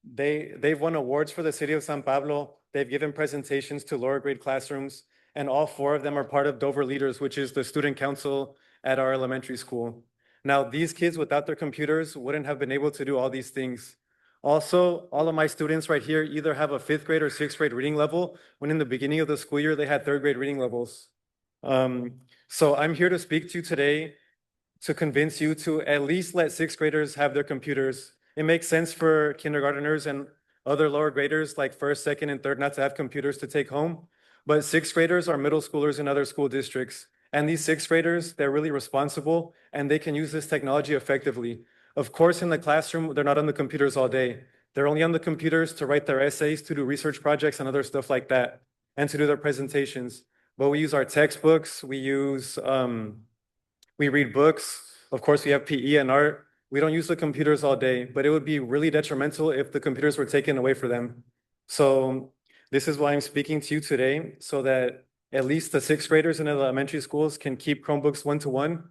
They've won awards for the city of San Pablo. They've given presentations to lower grade classrooms, and all 4 of them are part of Dover Leaders, which is the student council at our elementary school. Now, these kids without their computers wouldn't have been able to do all these things. Also, all of my students right here either have a 5th grade or 6th grade reading level, when in the beginning of the school year, they had 3rd grade reading levels. So I'm here to speak to you today to convince you to at least let 6th graders have their computers. It makes sense for kindergarteners and other lower graders like 1st, 2nd, and 3rd not to have computers to take home, but 6th graders are middle schoolers in other school districts, And these sixth graders, they're really responsible and they can use this technology effectively. Of course, in the classroom, they're not on the computers all day. They're only on the computers to write their essays, to do research projects and other stuff like that, and to do their presentations. But we use our textbooks, we read books. Of course, we have PE and art. We don't use the computers all day, but it would be really detrimental if the computers were taken away from them. So this is why I'm speaking to you today, so that at least the sixth graders in the elementary schools can keep Chromebooks one-to-one,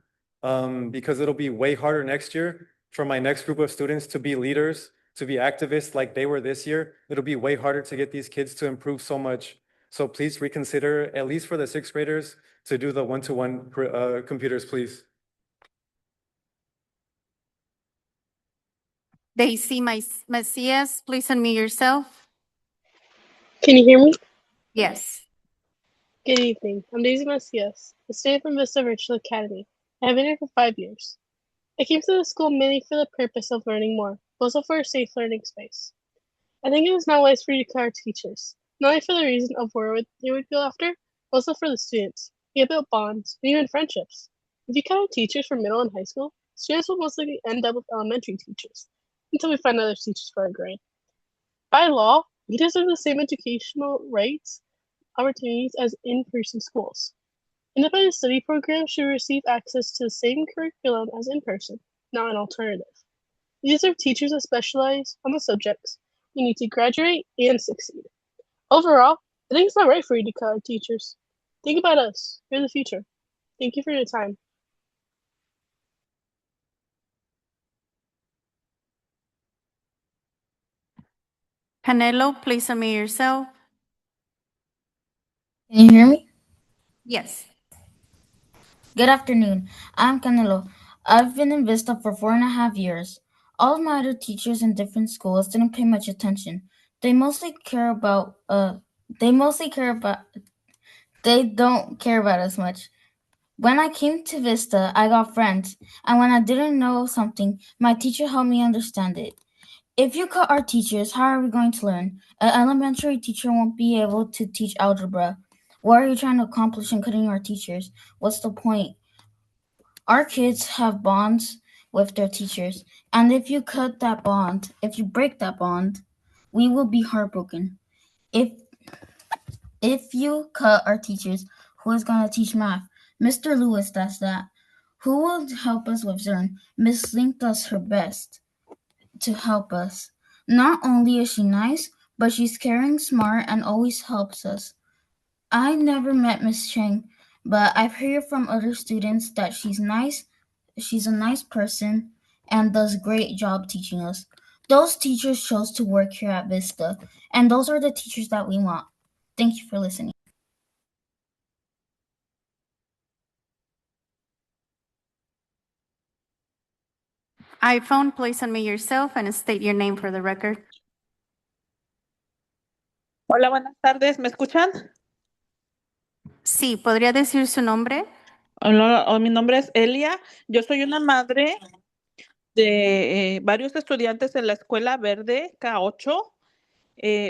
because it'll be way harder next year for my next group of students to be leaders, to be activists like they were this year. It'll be way harder to get these kids to improve so much. So please reconsider, at least for the sixth graders, to do the one-to-one computers, please. Daisy Macias, please unmute yourself. Can you hear me? Yes. Good evening. I'm Daisy Macias, a student from Vista Virtual Academy. I have been here for 5 years. I came to the school mainly for the purpose of learning more, but also for a safe learning space. I think it was not wise for you to cut our teachers, not only for the reason of where they would go after, but also for the students. We have built bonds and even friendships. If you cut our teachers for middle and high school, students will most likely end up with elementary teachers until we find other teachers for our grade. By law, we deserve the same educational rights, opportunities as in-person schools. Independent study programs should receive access to the same curriculum as in-person, not an alternative. We deserve teachers that specialize on the subjects we need to graduate and succeed. Overall, I think it's not right for you to cut our teachers. Think about us. You're the future. Thank you for your time. Canelo, please unmute yourself. Can you hear me? Yes. Good afternoon. I'm Canelo. I've been in Vista for 4.5 years. All of my other teachers in different schools didn't pay much attention. They don't care about us much. When I came to Vista, I got friends, and when I didn't know something, my teacher helped me understand it. If you cut our teachers, how are we going to learn? An elementary teacher won't be able to teach algebra. What are you trying to accomplish in cutting our teachers? What's the point? Our kids have bonds with their teachers, and if you break that bond, we will be heartbroken. If you cut our teachers, who is going to teach math? Mr. Lewis does that. Who will help us with Zern? Miss Link does her best to help us. Not only is she nice, but she's caring, smart, and always helps us. I never met Miss Cheng, but I've heard from other students that she's nice, she's a nice person, and does a great job teaching us. Those teachers chose to work here at Vista, and those are the teachers that we want. Thank you for listening. iPhone, please unmute yourself and state your name for the record. Hola, buenas tardes. ¿Me escuchan? Sí, ¿podría decir su nombre? Hola, mi nombre es Elia. Yo soy una madre de varios estudiantes en la Escuela Verde K8.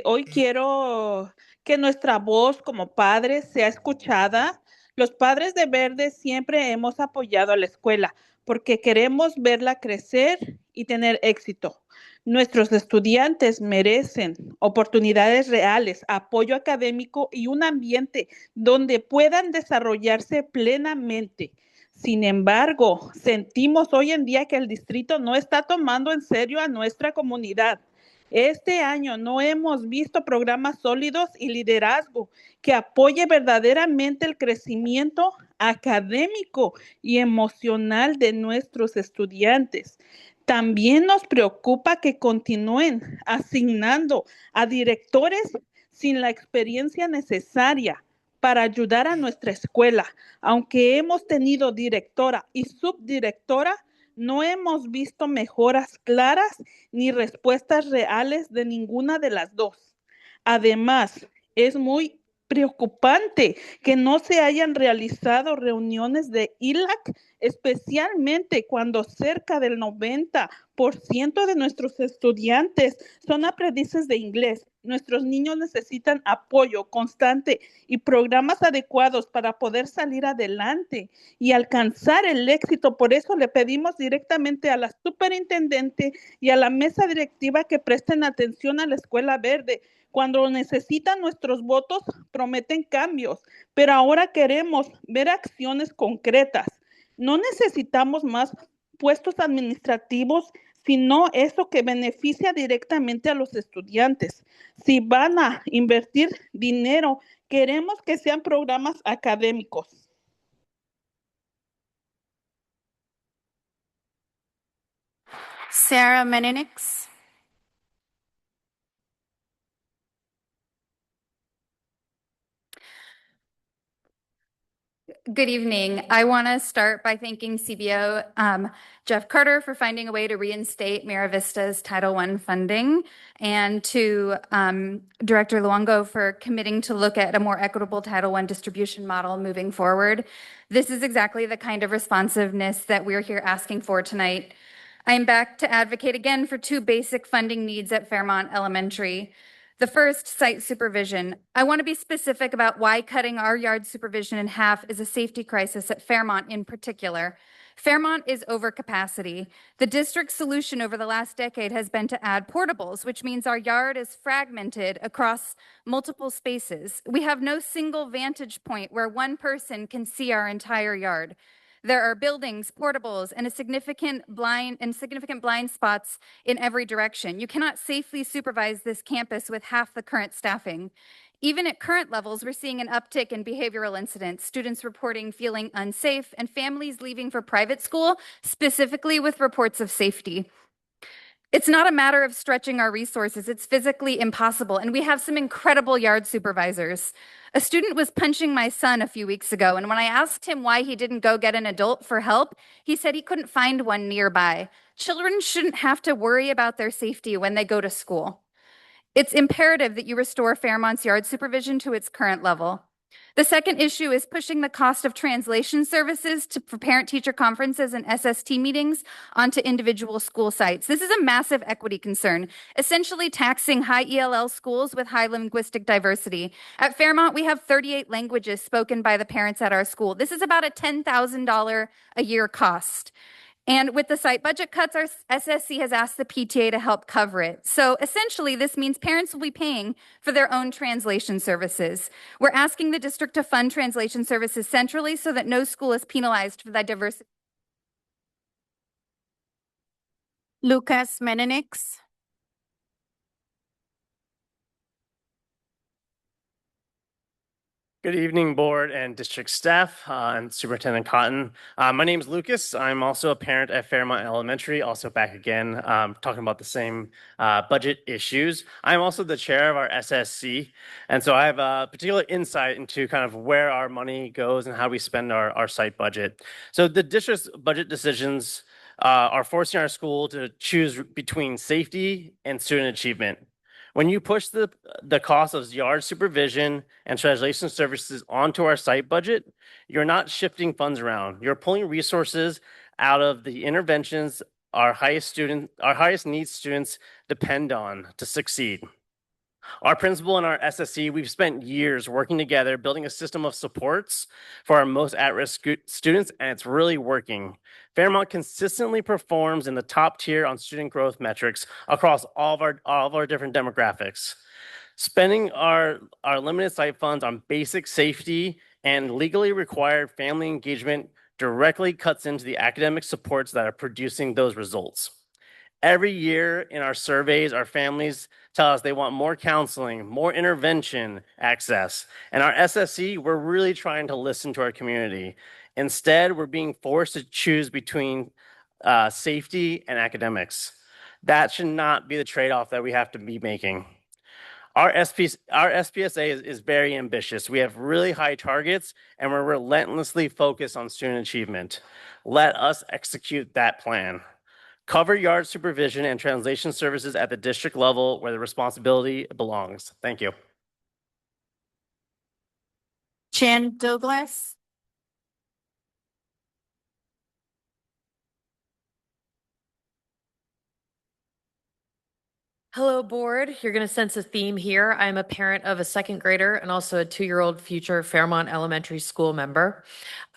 Hoy quiero que nuestra voz como padres sea escuchada. Los padres de Verde siempre hemos apoyado a la escuela porque queremos verla crecer y tener éxito. Nuestros estudiantes merecen oportunidades reales, apoyo académico y un ambiente donde puedan desarrollarse plenamente. Sin embargo, sentimos hoy en día que el distrito no está tomando en serio a nuestra comunidad. Este año no hemos visto programas sólidos y liderazgo que apoye verdaderamente el crecimiento académico y emocional de nuestros estudiantes. También nos preocupa que continúen asignando a directores sin la experiencia necesaria para ayudar a nuestra escuela. Aunque hemos tenido directora y subdirectora, no hemos visto mejoras claras ni respuestas reales de ninguna de las dos. Además, es muy preocupante que no se hayan realizado reuniones de ILAC, especialmente cuando cerca del 90% de nuestros estudiantes son aprendices de inglés. Nuestros niños necesitan apoyo constante y programas adecuados para poder salir adelante y alcanzar el éxito. Por eso le pedimos directamente a la superintendente y a la mesa directiva que presten atención a la Escuela Verde. Cuando necesitan nuestros votos, prometen cambios, pero ahora queremos ver acciones concretas. No necesitamos más puestos administrativos, sino eso que beneficia directamente a los estudiantes. Si van a invertir dinero, queremos que sean programas académicos. Sarah Menenix. Good evening. I want to start by thanking CBO Jeff Carter for finding a way to reinstate Mira Vista's Title I funding, and to Director Luongo for committing to look at a more equitable Title I distribution model moving forward. This is exactly the kind of responsiveness that we're here asking for tonight. I'm back to advocate again for two basic funding needs at Fairmont Elementary. The first, site supervision. I want to be specific about why cutting our yard supervision in half is a safety crisis at Fairmont in particular. Fairmont is over capacity. The district's solution over the last decade has been to add portables, which means our yard is fragmented across multiple spaces. We have no single vantage point where one person can see our entire yard. There are buildings, portables, and significant blind spots in every direction. You cannot safely supervise this campus with half the current staffing. Even at current levels, we're seeing an uptick in behavioral incidents, students reporting feeling unsafe, and families leaving for private school, specifically with reports of safety. It's not a matter of stretching our resources. It's physically impossible. And we have some incredible yard supervisors. A student was punching my son a few weeks ago, and when I asked him why he didn't go get an adult for help, he said he couldn't find one nearby. Children shouldn't have to worry about their safety when they go to school. It's imperative that you restore Fairmont's yard supervision to its current level. The second issue is pushing the cost of translation services for parent-teacher conferences and SST meetings onto individual school sites. This is a massive equity concern, essentially taxing high ELL schools with high linguistic diversity. At Fairmont, we have 38 languages spoken by the parents at our school. This is about a $10,000 a year cost. And with the site budget cuts, our SSC has asked the PTA to help cover it. So essentially, this means parents will be paying for their own translation services. We're asking the district to fund translation services centrally so that no school is penalized for that diversity. Lucas Menenix. Good evening, board and district staff and Superintendent Cotton. My name is Lucas. I'm also a parent at Fairmont Elementary, also back again talking about the same budget issues. I'm also the chair of our SSC, and so I have a particular insight into kind of where our money goes and how we spend our site budget. So the district's budget decisions are forcing our school to choose between safety and student achievement. When you push the cost of yard supervision and translation services onto our site budget, you're not shifting funds around. You're pulling resources out of the interventions our highest needs students depend on to succeed. Our principal and our SSC, we've spent years working together, building a system of supports for our most at-risk students, and it's really working. Fairmont consistently performs in the top tier on student growth metrics across all of our different demographics. Spending our limited site funds on basic safety and legally required family engagement directly cuts into the academic supports that are producing those results. Every year in our surveys, our families tell us they want more counseling, more intervention access. And our SSC, we're really trying to listen to our community. Instead, we're being forced to choose between safety and academics. That should not be the trade-off that we have to be making. Our SPSA is very ambitious. We have really high targets, and we're relentlessly focused on student achievement. Let us execute that plan. Cover yard supervision and translation services at the district level where the responsibility belongs. Thank you. Jen Douglas. Hello, board. You're going to sense a theme here. I'm a parent of a second grader and also a 2-year-old future Fairmont Elementary School member.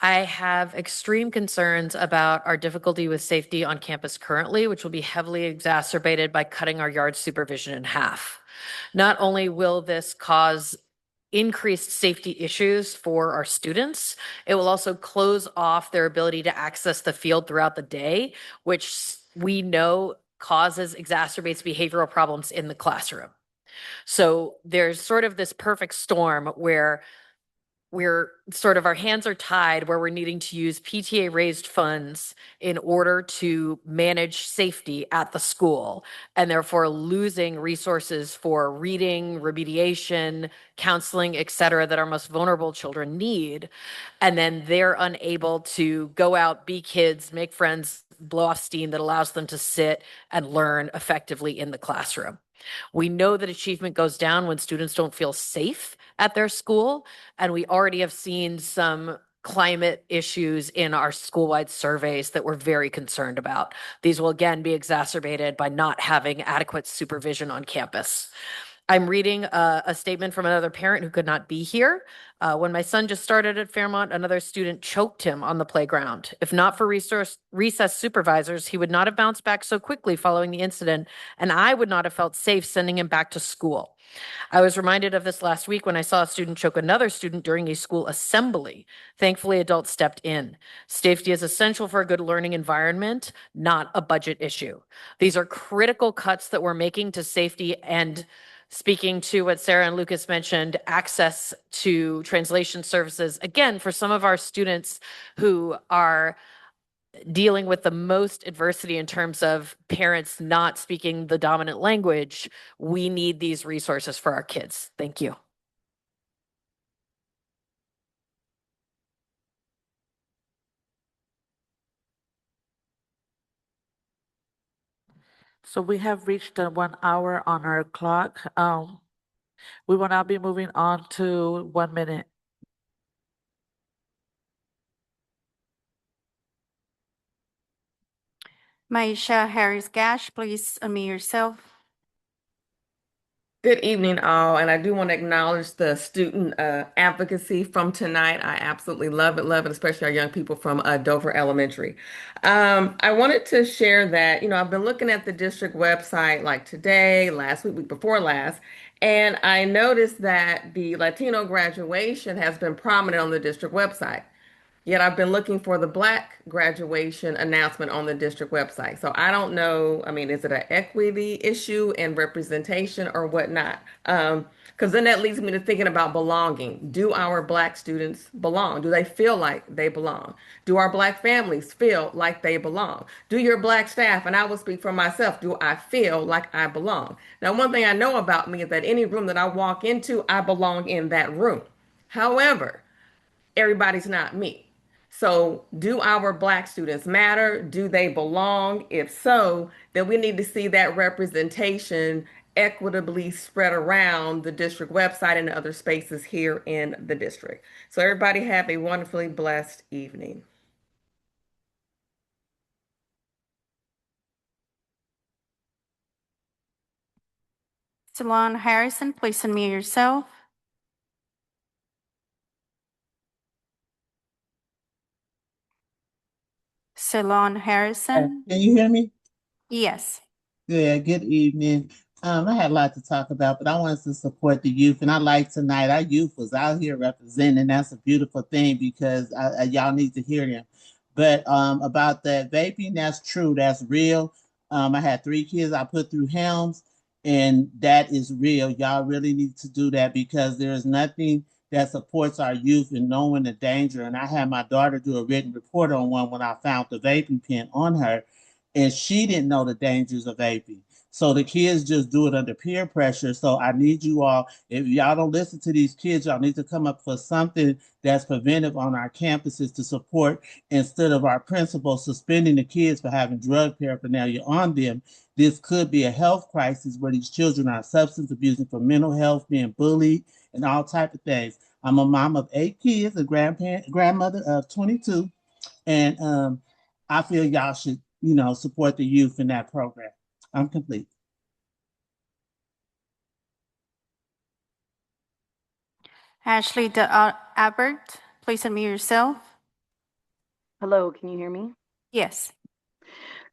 I have extreme concerns about our difficulty with safety on campus currently, which will be heavily exacerbated by cutting our yard supervision in half. Not only will this cause increased safety issues for our students, it will also close off their ability to access the field throughout the day, which we know exacerbates behavioral problems in the classroom. So there's sort of this perfect storm where our hands are tied, where we're needing to use PTA raised funds in order to manage safety at the school, and therefore losing resources for reading, remediation, counseling, et cetera, that our most vulnerable children need. And then they're unable to go out, be kids, make friends, blow off steam that allows them to sit and learn effectively in the classroom. We know that achievement goes down when students don't feel safe at their school, and we already have seen some climate issues in our school-wide surveys that we're very concerned about. These will again be exacerbated by not having adequate supervision on campus. I'm reading a statement from another parent who could not be here. When my son just started at Fairmont, another student choked him on the playground. If not for recess supervisors, he would not have bounced back so quickly following the incident, and I would not have felt safe sending him back to school. I was reminded of this last week when I saw a student choke another student during a school assembly. Thankfully, adults stepped in. Safety is essential for a good learning environment, not a budget issue. These are critical cuts that we're making to safety, and speaking to what Sarah and Lucas mentioned, access to translation services, again, for some of our students who are dealing with the most adversity in terms of parents not speaking the dominant language, we need these resources for our kids. Thank you. So we have reached the 1 hour on our clock. We will now be moving on to 1 minute. Maisha Harris Gash, please unmute yourself. Good evening, all, and I do want to acknowledge the student advocacy from tonight. I absolutely love it, especially our young people from Dover Elementary. I wanted to share that, I've been looking at the district website like today, last week before last, and I noticed that the Latino graduation has been prominent on the district website. Yet I've been looking for the Black graduation announcement on the district website. So I don't know, is it an equity issue and representation or whatnot? Because then that leads me to thinking about belonging. Do our Black students belong? Do they feel like they belong? Do our Black families feel like they belong? Do your Black staff, and I will speak for myself, do I feel like I belong? Now, one thing I know about me is that any room that I walk into, I belong in that room. However, everybody's not me. So do our Black students matter? Do they belong? If so, then we need to see that representation equitably spread around the district website and other spaces here in the district. So everybody have a wonderfully blessed evening. Salon Harrison, please unmute yourself. Salon Harrison. Can you hear me? Yes. Yeah, good evening. I had a lot to talk about, but I wanted to support the youth. And I like tonight, our youth was out here representing. That's a beautiful thing because y'all need to hear them. But about that vaping, that's true. That's real. I had 3 kids I put through Helms, and that is real. Y'all really need to do that because there is nothing that supports our youth in knowing the danger. And I had my daughter do a written report on one when I found the vaping pen on her, and she didn't know the dangers of vaping. So the kids just do it under peer pressure. So I need you all, if y'all don't listen to these kids, y'all need to come up for something that's preventive on our campuses to support, instead of our principals suspending the kids for having drug paraphernalia on them. This could be a health crisis where these children are substance abusing for mental health, being bullied, and all type of things. I'm a mom of 8 kids, a grandmother of 22, and I feel y'all should, support the youth in that program. I'm complete. Ashley Abbott, please unmute yourself. Hello, can you hear me? Yes.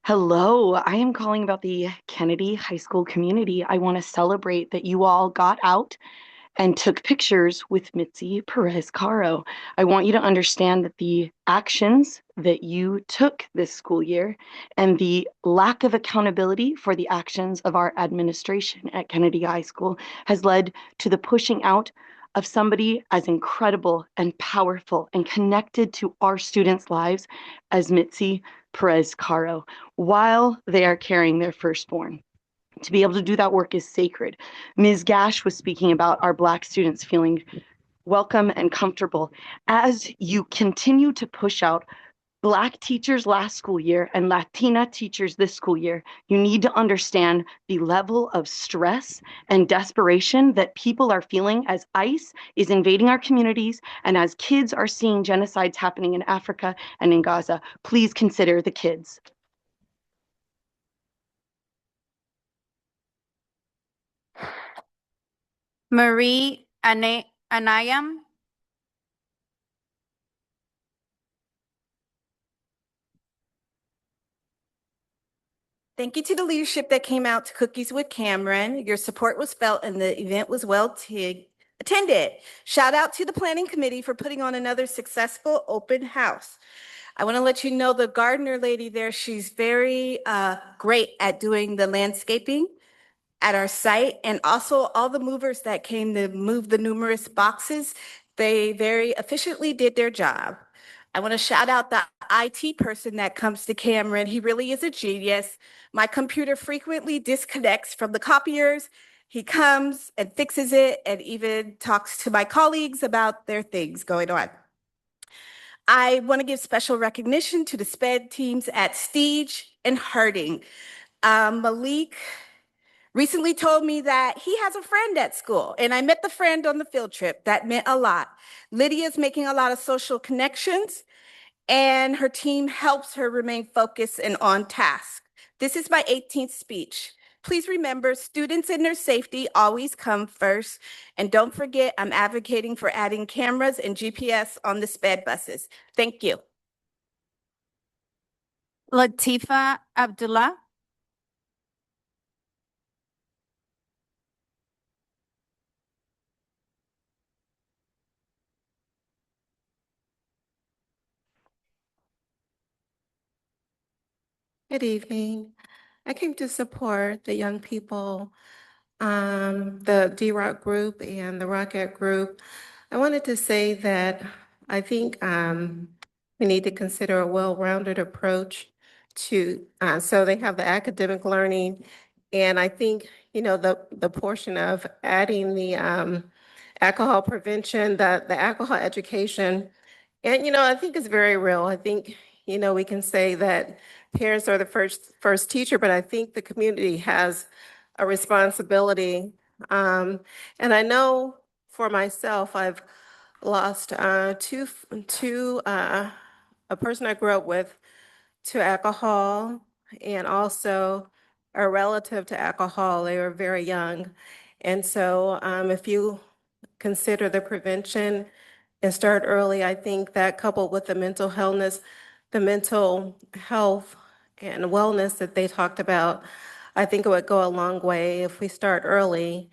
Hello, I am calling about the Kennedy High School community. I want to celebrate that you all got out and took pictures with Mitzi Perez Caro. I want you to understand that the actions that you took this school year and the lack of accountability for the actions of our administration at Kennedy High School has led to the pushing out of somebody as incredible and powerful and connected to our students' lives as Mitzi Perez Caro while they are carrying their firstborn. To be able to do that work is sacred. Ms. Gash was speaking about our Black students feeling welcome and comfortable. As you continue to push out Black teachers last school year and Latina teachers this school year, you need to understand the level of stress and desperation that people are feeling as ICE is invading our communities and as kids are seeing genocides happening in Africa and in Gaza. Please consider the kids. Marie Anayam. Thank you to the leadership that came out to Cookies with Cameron. Your support was felt and the event was well attended. Shout out to the planning committee for putting on another successful open house. I want to let you know the gardener lady there, she's very great at doing the landscaping at our site, and also all the movers that came to move the numerous boxes. They very efficiently did their job. I want to shout out the IT person that comes to Cameron. He really is a genius. My computer frequently disconnects from the copiers. He comes and fixes it and even talks to my colleagues about their things going on. I want to give special recognition to the SPED teams at Steege and Harding. Malik recently told me that he has a friend at school, and I met the friend on the field trip. That meant a lot. Lydia's making a lot of social connections, and her team helps her remain focused and on task. This is my 18th speech. Please remember, students and their safety always come first. And don't forget, I'm advocating for adding cameras and GPS on the SPED buses. Thank you. Latifa Abdullah. Good evening. I came to support the young people, the D-Rock group and the Rocket group. I wanted to say that I think we need to consider a well-rounded approach to, so they have the academic learning. And I think, you know, the portion of adding the alcohol prevention, the alcohol education, and, you know, I think it's very real. I think, you know, we can say that parents are the first teacher, but I think the community has a responsibility. And I know for myself, I've lost a person I grew up with to alcohol, and also a relative to alcohol. They were very young. And so if you consider the prevention and start early, I think that coupled with the mental health and wellness that they talked about, I think it would go a long way if we start early.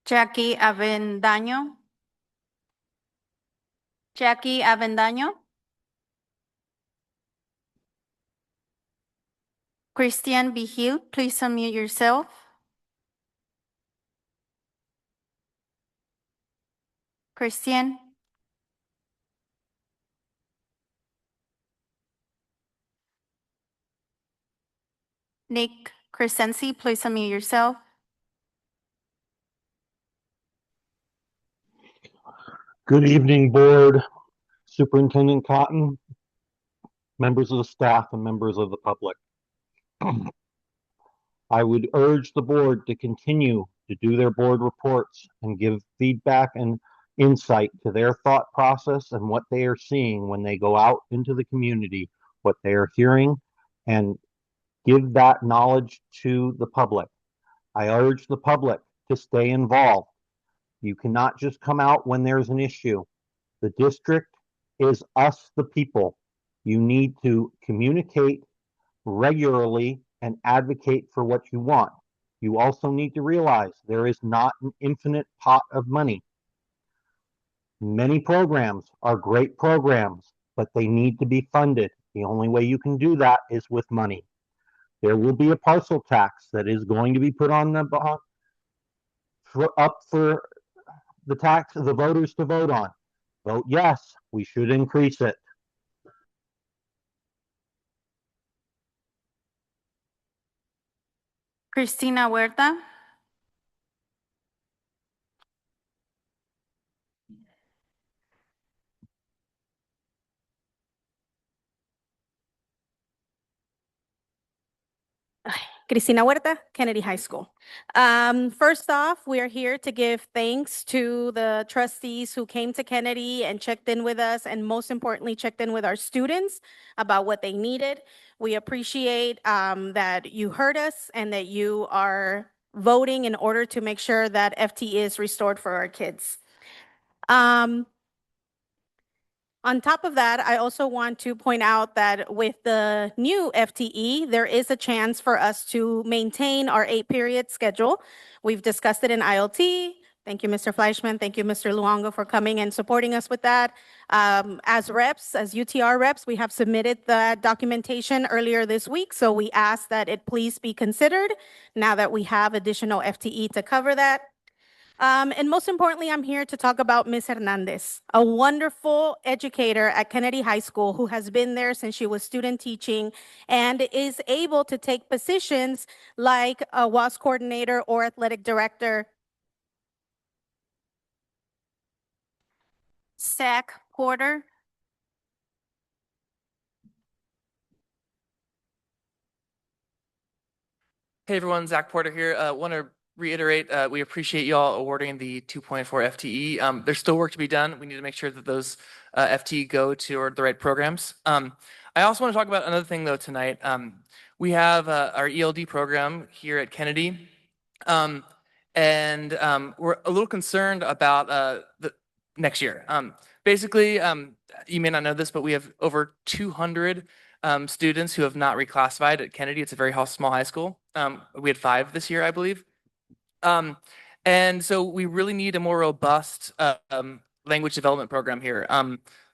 Jackie Avendaño. Jackie Avendaño. Christian Vigil, please unmute yourself. Christian. Nick Crescenzi, please unmute yourself. Good evening, Board, Superintendent Cotton, members of the staff, and members of the public. I would urge the board to continue to do their board reports and give feedback and insight to their thought process and what they are seeing when they go out into the community, what they are hearing, and give that knowledge to the public. I urge the public to stay involved. You cannot just come out when there's an issue. The district is us, the people. You need to communicate regularly and advocate for what you want. You also need to realize there is not an infinite pot of money. Many programs are great programs, but they need to be funded. The only way you can do that is with money. There will be a parcel tax that is going to be put on the up for the voters to vote on. Vote yes, we should increase it. Cristina Huerta. Cristina Huerta, Kennedy High School. First off, we are here to give thanks to the trustees who came to Kennedy and checked in with us, and most importantly, checked in with our students about what they needed. We appreciate that you heard us and that you are voting in order to make sure that FTE is restored for our kids. On top of that, I also want to point out that with the new FTE, there is a chance for us to maintain our 8-period schedule. We've discussed it in ILT. Thank you, Mr. Fleischman. Thank you, Mr. Luongo, for coming and supporting us with that. As reps, as UTR reps, we have submitted the documentation earlier this week, so we ask that it please be considered now that we have additional FTE to cover that. And most importantly, I'm here to talk about Ms. Hernandez, a wonderful educator at Kennedy High School who has been there since she was student teaching and is able to take positions like a WAS coordinator or athletic director. Zach Porter. Hey everyone, Zach Porter here. Want to reiterate, we appreciate y'all awarding the 2.4 FTE. There's still work to be done. We need to make sure that those FTE go toward the right programs. I also want to talk about another thing though tonight. We have our ELD program here at Kennedy, and we're a little concerned about the next year. Basically, you may not know this, but we have over 200 students who have not reclassified at Kennedy. It's a very small high school. We had 5 this year, I believe. And so we really need a more robust language development program here.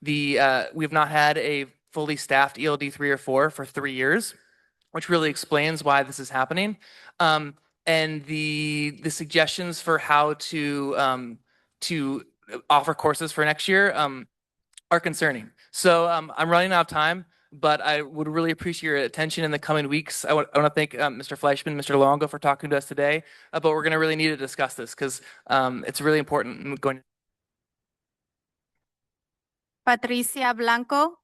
We've not had a fully staffed ELD 3 or 4 for 3 years, which really explains why this is happening. And the suggestions for how to offer courses for next year are concerning. So I'm running out of time, but I would really appreciate your attention in the coming weeks. I want to thank Mr. Fleischman, Mr. Luongo for talking to us today, but we're going to really need to discuss this because it's really important. Patricia Blanco.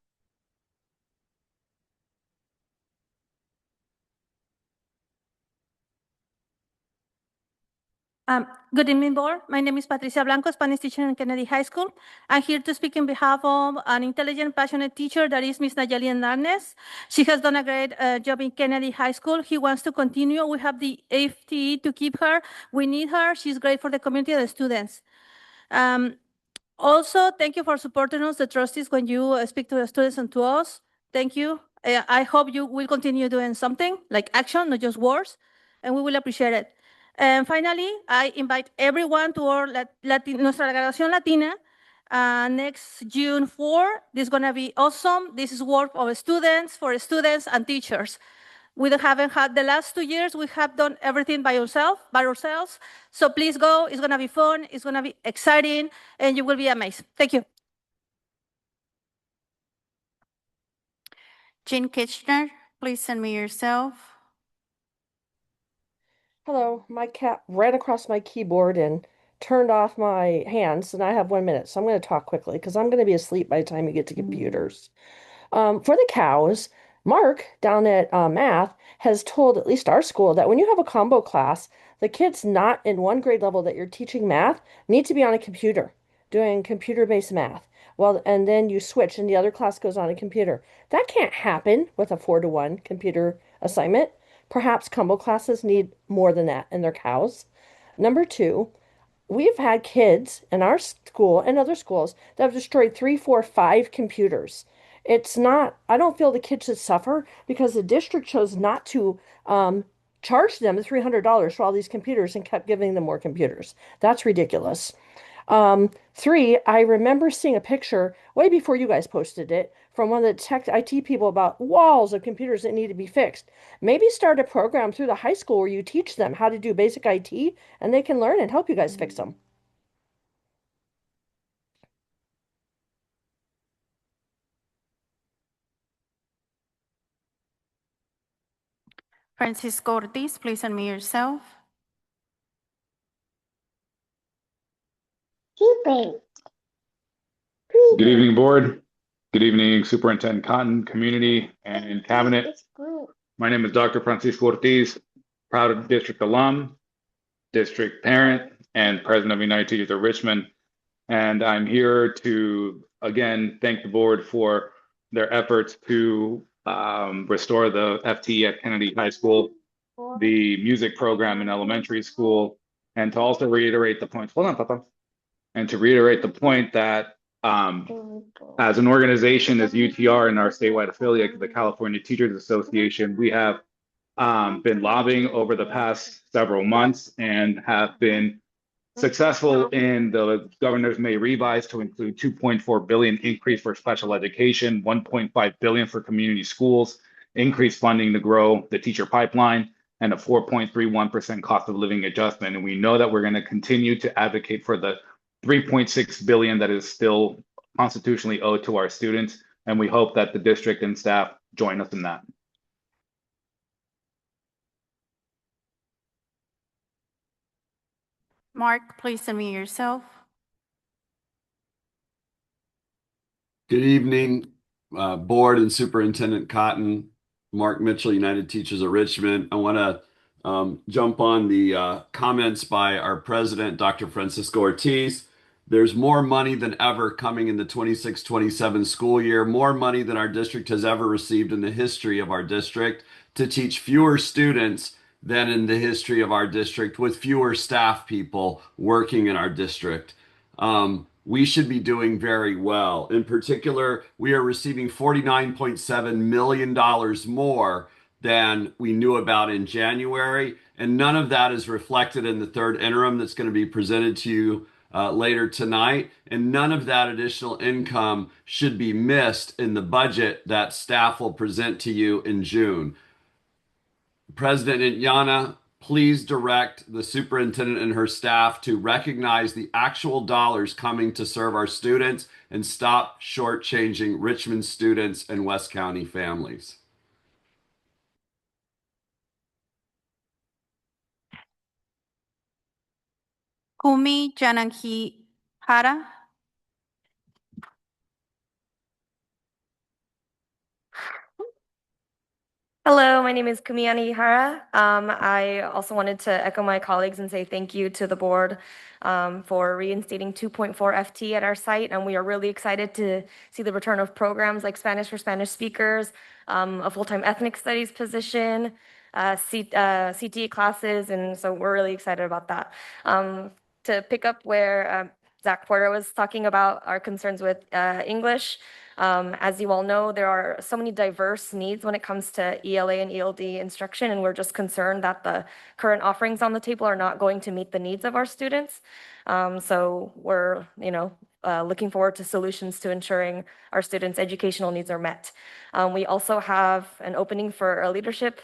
Good evening, board. My name is Patricia Blanco, Spanish teacher in Kennedy High School. I'm here to speak on behalf of an intelligent, passionate teacher that is Miss Nayeli Hernandez. She has done a great job in Kennedy High School. He wants to continue. We have the FTE to keep her. We need her. She's great for the community and the students. Also, thank you for supporting us, the trustees, when you speak to the students and to us. Thank you. I hope you will continue doing something like action, not just words, and we will appreciate it. And finally, I invite everyone to our nuestra graduación latina next June 4. This is going to be awesome. This is work of students, for students and teachers. We haven't had the last 2 years. We have done everything by ourselves. So please go. It's going to be fun. It's going to be exciting, and you will be amazed. Thank you. Jean Kitchener, please send me yourself. Hello, my cat ran across my keyboard and turned off my hands, and I have 1 minute, so I'm going to talk quickly because I'm going to be asleep by the time you get to computers. For the cows, Mark down at math has told at least our school that when you have a combo class, the kids not in one grade level that you're teaching math need to be on a computer doing computer-based math. Well, and then you switch and the other class goes on a computer. That can't happen with a 4-to-1 computer assignment. Perhaps combo classes need more than that in their cows. Number two, we've had kids in our school and other schools that have destroyed 3, 4, 5 computers. It's not, I don't feel the kids should suffer because the district chose not to charge them $300 for all these computers and kept giving them more computers. That's ridiculous. Three, I remember seeing a picture way before you guys posted it from one of the tech IT people about walls of computers that need to be fixed. Maybe start a program through the high school where you teach them how to do basic IT and they can learn and help you guys fix them. Francisco Ortiz, please unmute yourself. Good evening, board. Good evening, Superintendent Cotton, community, and cabinet. My name is Dr. Francisco Ortiz, proud district alum, district parent, and president of United Teachers of Richmond. And I'm here to, again, thank the board for their efforts to restore the FTE at Kennedy High School, the music program in elementary school, and to also reiterate the point, hold on, Papa, and to reiterate the point that as an organization, as UTR and our statewide affiliate, the California Teachers Association, we have been lobbying over the past several months and have been successful in the governor's May revise to include $2.4 billion increase for special education, $1.5 billion for community schools, increased funding to grow the teacher pipeline, and a 4.31% cost of living adjustment. And we know that we're going to continue to advocate for the $3.6 billion that is still constitutionally owed to our students. And we hope that the district and staff join us in that. Mark, please unmute yourself. Good evening, board and Superintendent Cotton. Mark Mitchell, United Teachers of Richmond. I want to jump on the comments by our president, Dr. Francisco Ortiz. There's more money than ever coming in the 26-27 school year, more money than our district has ever received in the history of our district to teach fewer students than in the history of our district with fewer staff people working in our district. We should be doing very well. In particular, we are receiving $49.7 million more than we knew about in January, and none of that is reflected in the third interim that's going to be presented to you later tonight, and none of that additional income should be missed in the budget that staff will present to you in June. President Yana, please direct the superintendent and her staff to recognize the actual dollars coming to serve our students and stop shortchanging Richmond students and West County families. Kumi Jananhihara. Hello, my name is Kumiani Ihara. I also wanted to echo my colleagues and say thank you to the board for reinstating 2.4 FT at our site. And we are really excited to see the return of programs like Spanish for Spanish speakers, a full-time ethnic studies position, CTE classes. And so we're really excited about that. To pick up where Zach Porter was talking about our concerns with English. As you all know, there are so many diverse needs when it comes to ELA and ELD instruction, and we're just concerned that the current offerings on the table are not going to meet the needs of our students. So we're, looking forward to solutions to ensuring our students' educational needs are met. We also have an opening for a leadership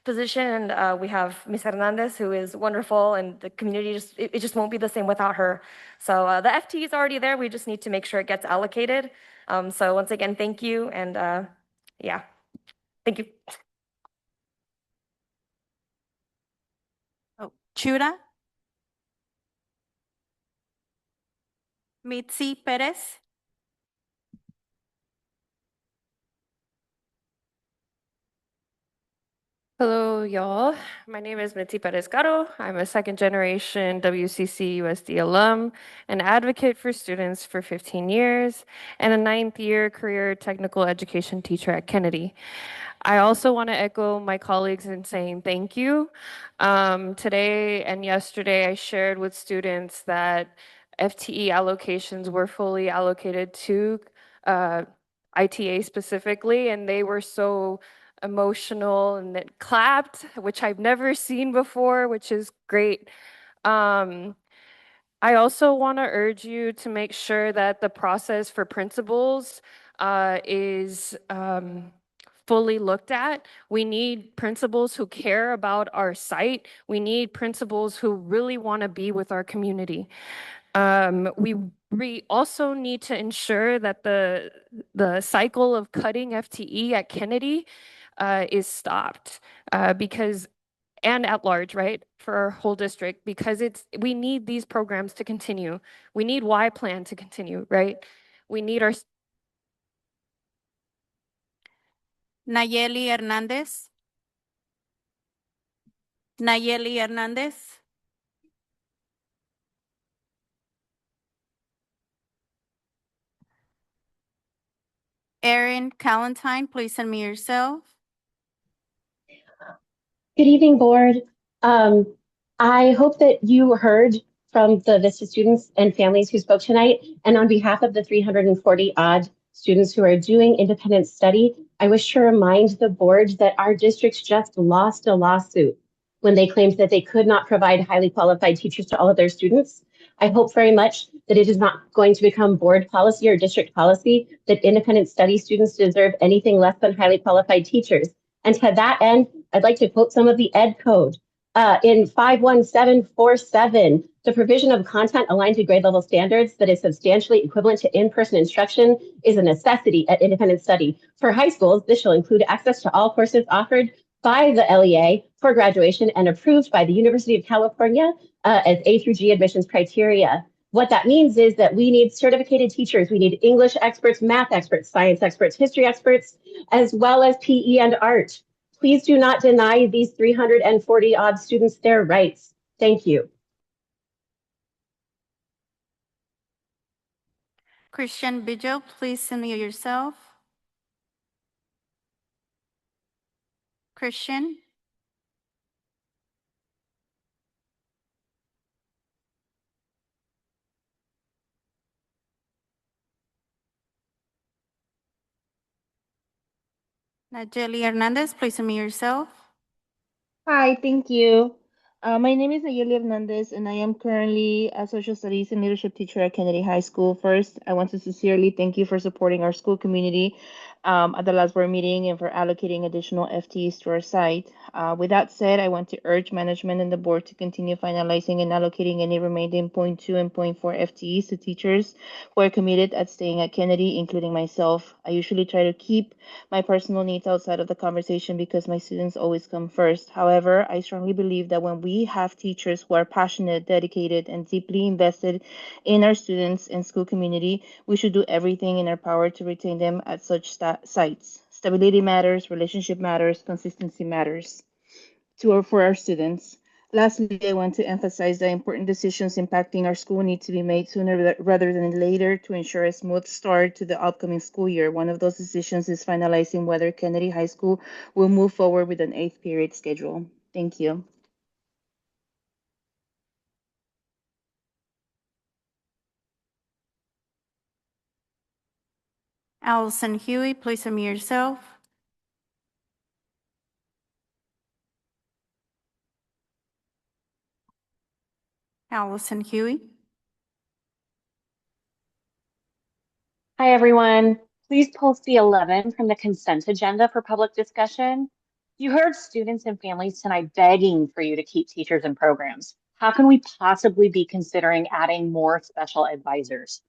position, and we have Ms. Hernandez, who is wonderful, and the community it just won't be the same without her. So the FT is already there. We just need to make sure it gets allocated. So once again, thank you, and yeah, thank you. Oh, Chura. Mitzi Perez. Hello, y'all. My name is Mitzi Perez Caro. I'm a second generation WCC USD alum, an advocate for students for 15 years, and a 9th year career technical education teacher at Kennedy. I also want to echo my colleagues in saying thank you. Today and yesterday, I shared with students that FTE allocations were fully allocated to ITA specifically, and they were so emotional and then clapped, which I've never seen before, which is great. I also want to urge you to make sure that the process for principals is fully looked at. We need principals who care about our site. We need principals who really want to be with our community. We also need to ensure that the cycle of cutting FTE at Kennedy is stopped because and at large, right, for our whole district, because we need these programs to continue. We need Y Plan to continue, right? We need our Nayeli Hernandez. Nayeli Hernandez. Erin Calentine, please unmute yourself. Good evening, board. I hope that you heard from the VISTA students and families who spoke tonight. And on behalf of the 340 odd students who are doing independent study, I wish to remind the board that our district just lost a lawsuit when they claimed that they could not provide highly qualified teachers to all of their students. I hope very much that it is not going to become board policy or district policy that independent study students deserve anything less than highly qualified teachers. And to that end, I'd like to quote some of the ed code. In 51747, the provision of content aligned to grade level standards that is substantially equivalent to in-person instruction is a necessity at independent study. For high schools, this shall include access to all courses offered by the LEA for graduation and approved by the University of California as A through G admissions criteria. What that means is that we need certificated teachers. We need English experts, math experts, science experts, history experts, as well as PE and art. Please do not deny these 340 odd students their rights. Thank you. Christian Vigil, please unmute yourself. Christian. Nayeli Hernandez, please unmute yourself. Hi, thank you. My name is Nayeli Hernandez, and I am currently a social studies and leadership teacher at Kennedy High School. First, I want to sincerely thank you for supporting our school community at the last board meeting and for allocating additional FTEs to our site. With that said, I want to urge management and the board to continue finalizing and allocating any remaining 0.2 and 0.4 FTEs to teachers who are committed at staying at Kennedy, including myself. I usually try to keep my personal needs outside of the conversation because my students always come first. However, I strongly believe that when we have teachers who are passionate, dedicated, and deeply invested in our students and school community, we should do everything in our power to retain them at such sites. Stability matters, relationship matters, consistency matters for our students. Lastly, I want to emphasize that important decisions impacting our school need to be made sooner rather than later to ensure a smooth start to the upcoming school year. One of those decisions is finalizing whether Kennedy High School will move forward with an 8th period schedule. Thank you. Allison Huey, please unmute yourself. Allison Huey. Hi, everyone. Please pull C11 from the consent agenda for public discussion. You heard students and families tonight begging for you to keep teachers and programs. How can we possibly be considering adding more special advisors?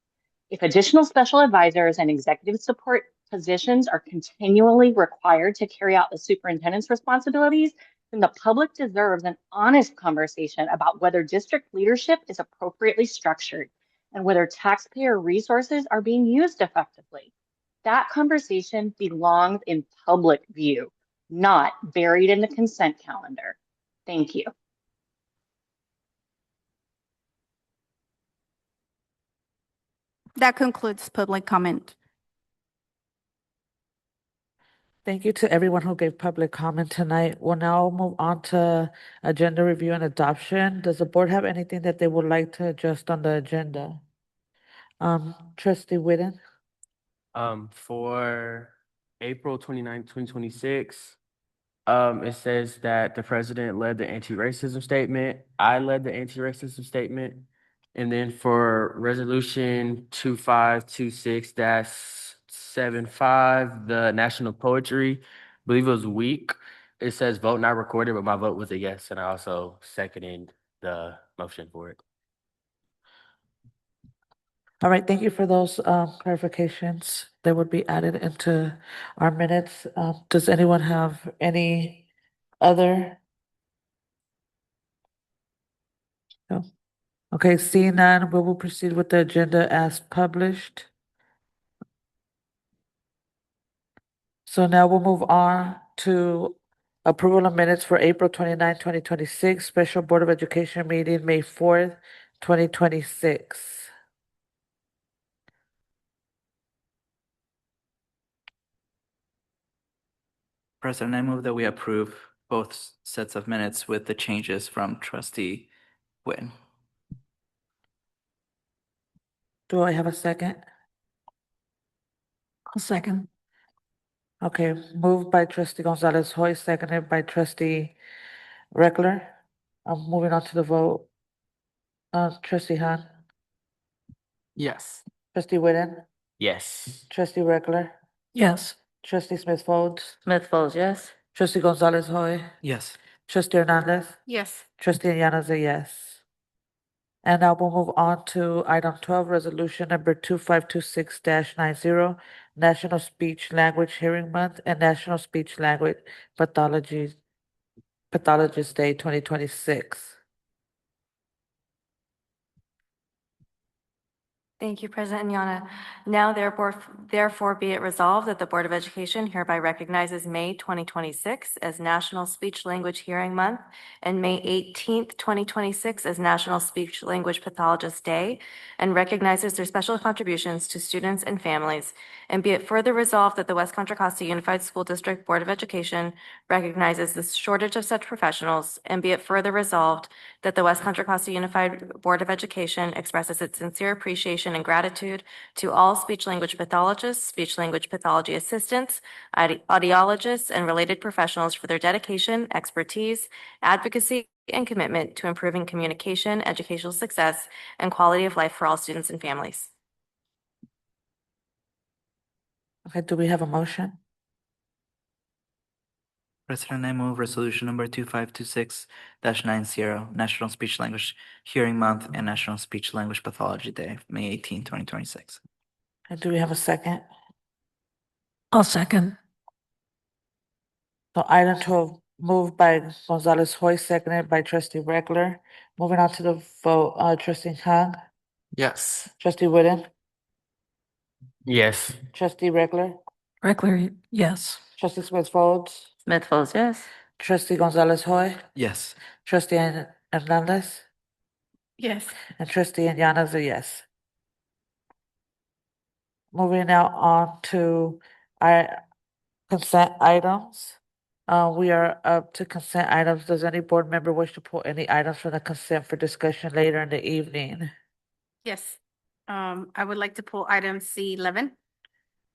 If additional special advisors and executive support positions are continually required to carry out the superintendent's responsibilities, then the public deserves an honest conversation about whether district leadership is appropriately structured and whether taxpayer resources are being used effectively. That conversation belongs in public view, not buried in the consent calendar. Thank you. That concludes public comment. Thank you to everyone who gave public comment tonight. We'll now move on to agenda review and adoption. Does the board have anything that they would like to adjust on the agenda? Trustee Whitten? For April 29th, 2026, it says that the president led the anti-racism statement. I led the anti-racism statement. And then for resolution 2526-75, the National Poetry, I believe it was week. It says vote not recorded, but my vote was a yes, and I also seconded the motion for it. All right, thank you for those clarifications. They would be added into our minutes. Does anyone have any other? No. Okay, seeing none, we will proceed with the agenda as published. So now we'll move on to approval of minutes for April 29, 2026, special Board of Education meeting, May 4th, 2026. President, I move that we approve both sets of minutes with the changes from Trustee Whitten. Do I have a second? I'll second. Okay, moved by Trustee Gonzalez Hoy, seconded by Trustee Reckler. I'm moving on to the vote. Trustee Han, Yes. Trustee Whitten, Yes. Trustee Reckler, Yes. Trustee Smith Folds, Smith Folds, yes. Trustee Gonzalez Hoy, Yes. Trustee Hernandez, Yes. Trustee Llanos, a yes. And now we'll move on to item 12, resolution number 2526-90, National Speech Language Hearing Month and National Speech Language Pathologist Day 2026. Thank you, President Yana. Now therefore be it resolved that the Board of Education hereby recognizes May 2026 as National Speech Language Hearing Month and May 18th, 2026 as National Speech Language Pathologist Day, and recognizes their special contributions to students and families. And be it further resolved that the West Contra Costa Unified School District Board of Education recognizes the shortage of such professionals, and be it further resolved that the West Contra Costa Unified Board of Education expresses its sincere appreciation and gratitude to all speech-language pathologists, speech-language pathology assistants, audiologists, and related professionals for their dedication, expertise, advocacy, and commitment to improving communication, educational success, and quality of life for all students and families. Okay, do we have a motion? President, I move resolution number 2526-90, National Speech Language Hearing Month and National Speech Language Pathology Day, May 18, 2026. And do we have a second? I'll second. So item 12, moved by Gonzalez Hoy, seconded by Trustee Reckler. Moving on to the vote, Trustee Hung, Yes. Trustee Whitten, Yes. Trustee Reckler, Reckler, yes. Trustee Smith Folds, Smith Folds, yes. Trustee Gonzalez Hoy, Yes. Trustee Hernandez, Yes. and Trustee Llanos, a yes. Moving now on to our consent items. We are up to consent items. Does any board member wish to pull any items from the consent for discussion later in the evening? Yes. I would like to pull item C11,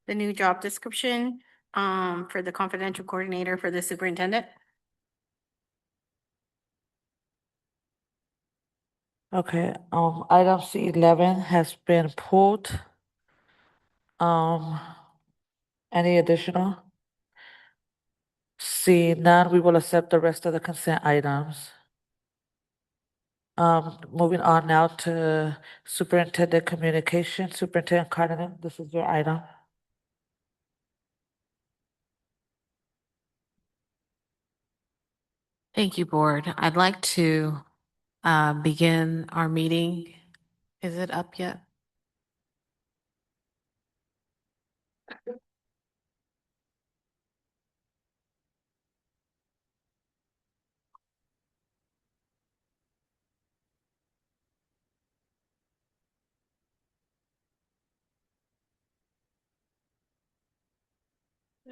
the new job description, for the confidential coordinator for the superintendent. Okay, item C11 has been pulled. Any additional? See none, we will accept the rest of the consent items. Moving on now to Superintendent Communication, Superintendent Cardinal, this is your item. Thank you, Board. I'd like to begin our meeting. Is it up yet?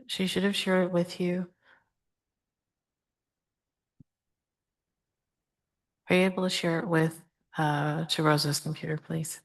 She should have shared it with you. Are you able to share it with to Rosa's computer, please?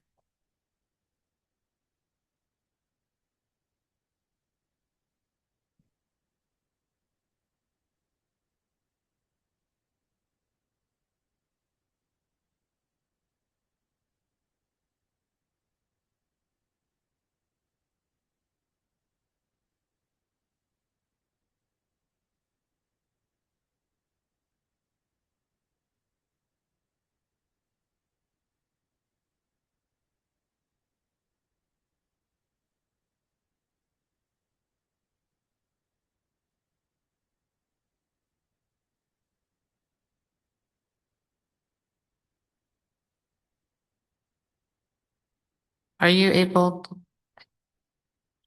Are you able?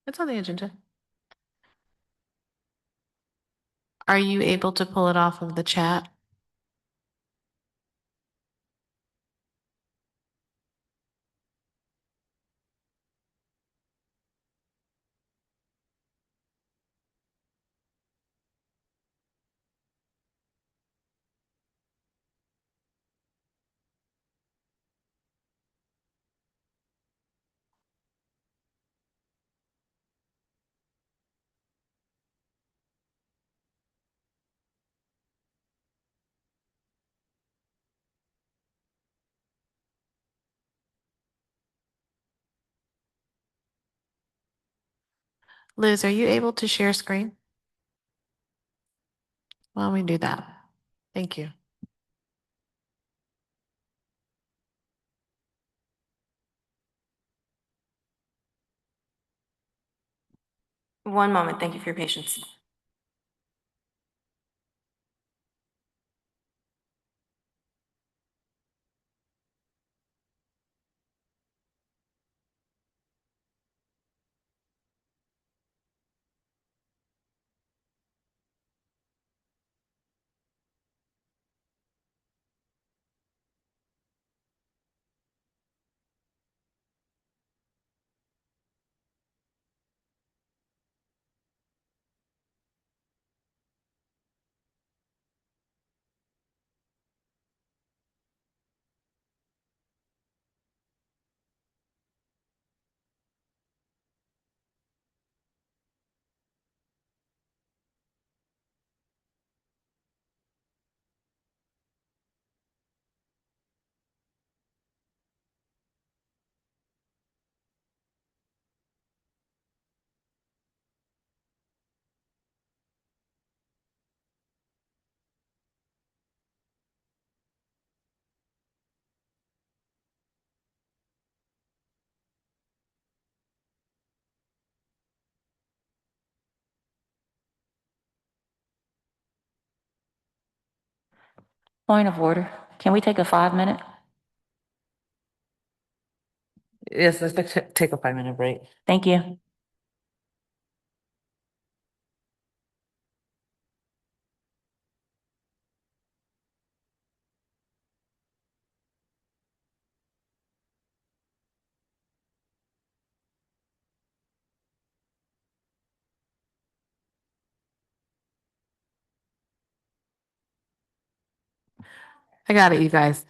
It's on the agenda. Are you able to pull it off of the chat? Liz, are you able to share screen? Why don't we do that? Thank you. One moment. Thank you for your patience. Point of order. Can we take a 5-minute? Yes, let's take a 5-minute break. Thank you. I got it, you guys.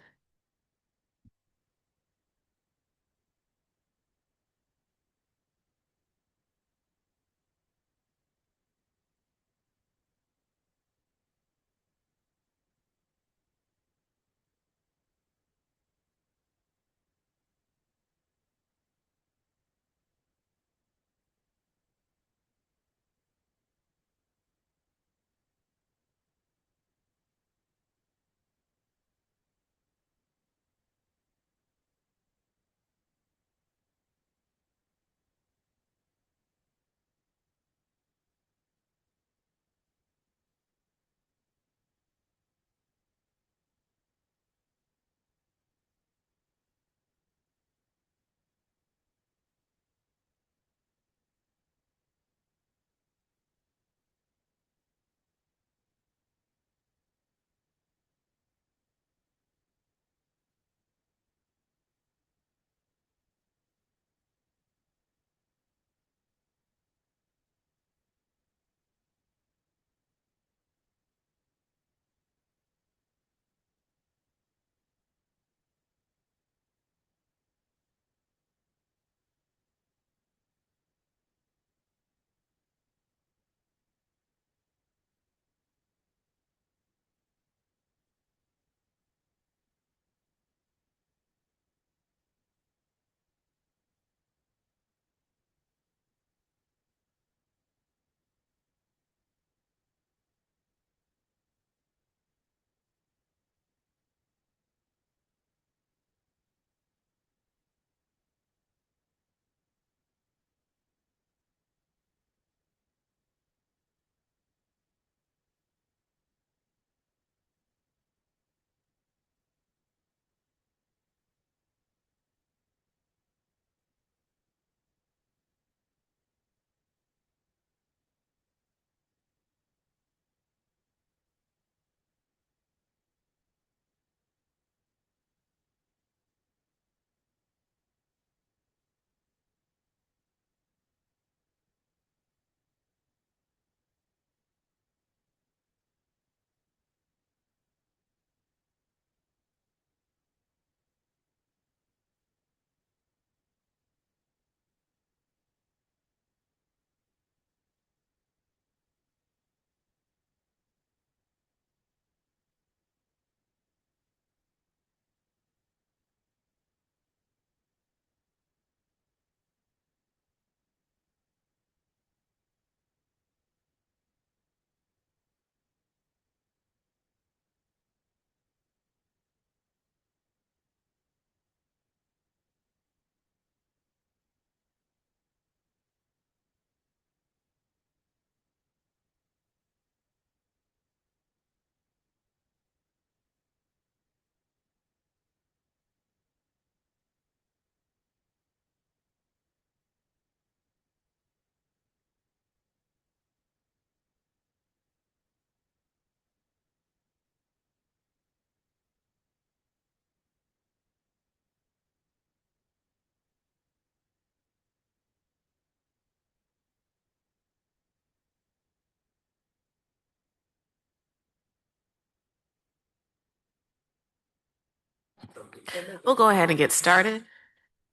We'll go ahead and get started.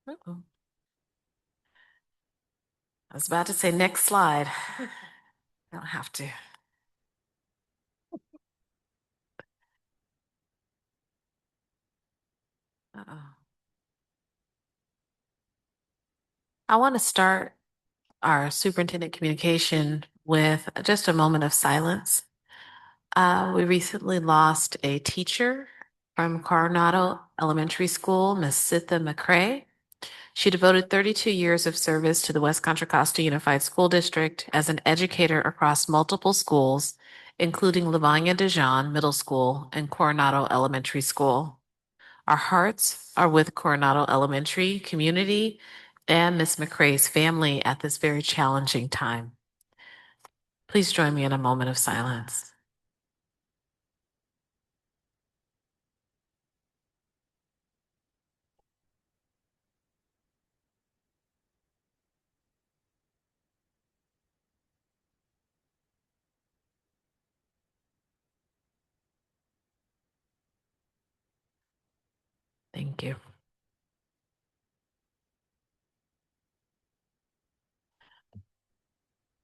Uh-oh. I was about to say next slide. Don't have to. Uh-oh. I want to start our superintendent communication with just a moment of silence. We recently lost a teacher from Coronado Elementary School, Miss Sitha McCrae. She devoted 32 years of service to the West Contra Costa Unified School District as an educator across multiple schools, including Lavanya Dijon Middle School and Coronado Elementary School. Our hearts are with Coronado Elementary community and Miss McCrae's family at this very challenging time. Please join me in a moment of silence. Thank you.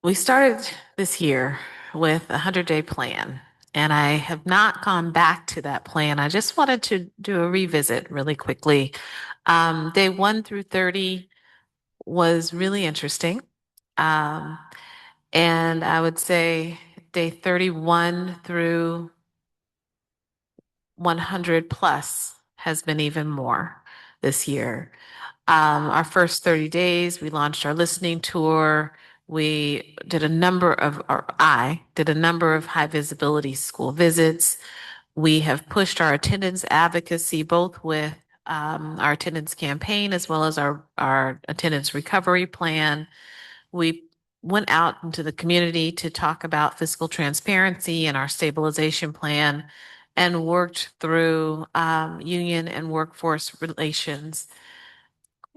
We started this year with a 100-day plan, and I have not gone back to that plan. I just wanted to do a revisit really quickly. Day 1 through 30 was really interesting. And I would say day 31 through 100 plus has been even more this year. Our first 30 days, we launched our listening tour. We did a number of, or I did a number of high visibility school visits. We have pushed our attendance advocacy, both with our attendance campaign as well as our attendance recovery plan. We went out into the community to talk about fiscal transparency and our stabilization plan and worked through union and workforce relations.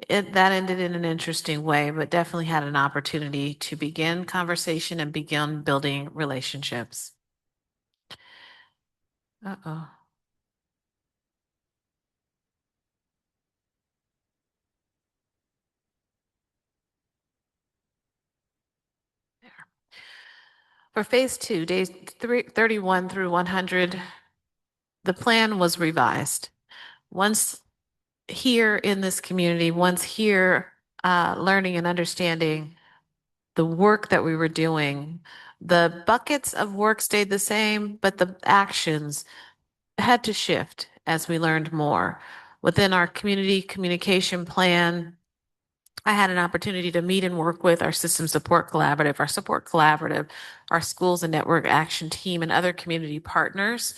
That ended in an interesting way, but definitely had an opportunity to begin conversation and begin building relationships. Uh-oh. There. For phase 2, days 31 through 100, the plan was revised. Once here in this community, once here learning and understanding the work that we were doing, the buckets of work stayed the same, but the actions had to shift as we learned more. Within our community communication plan, I had an opportunity to meet and work with our system support collaborative, our schools and network action team, and other community partners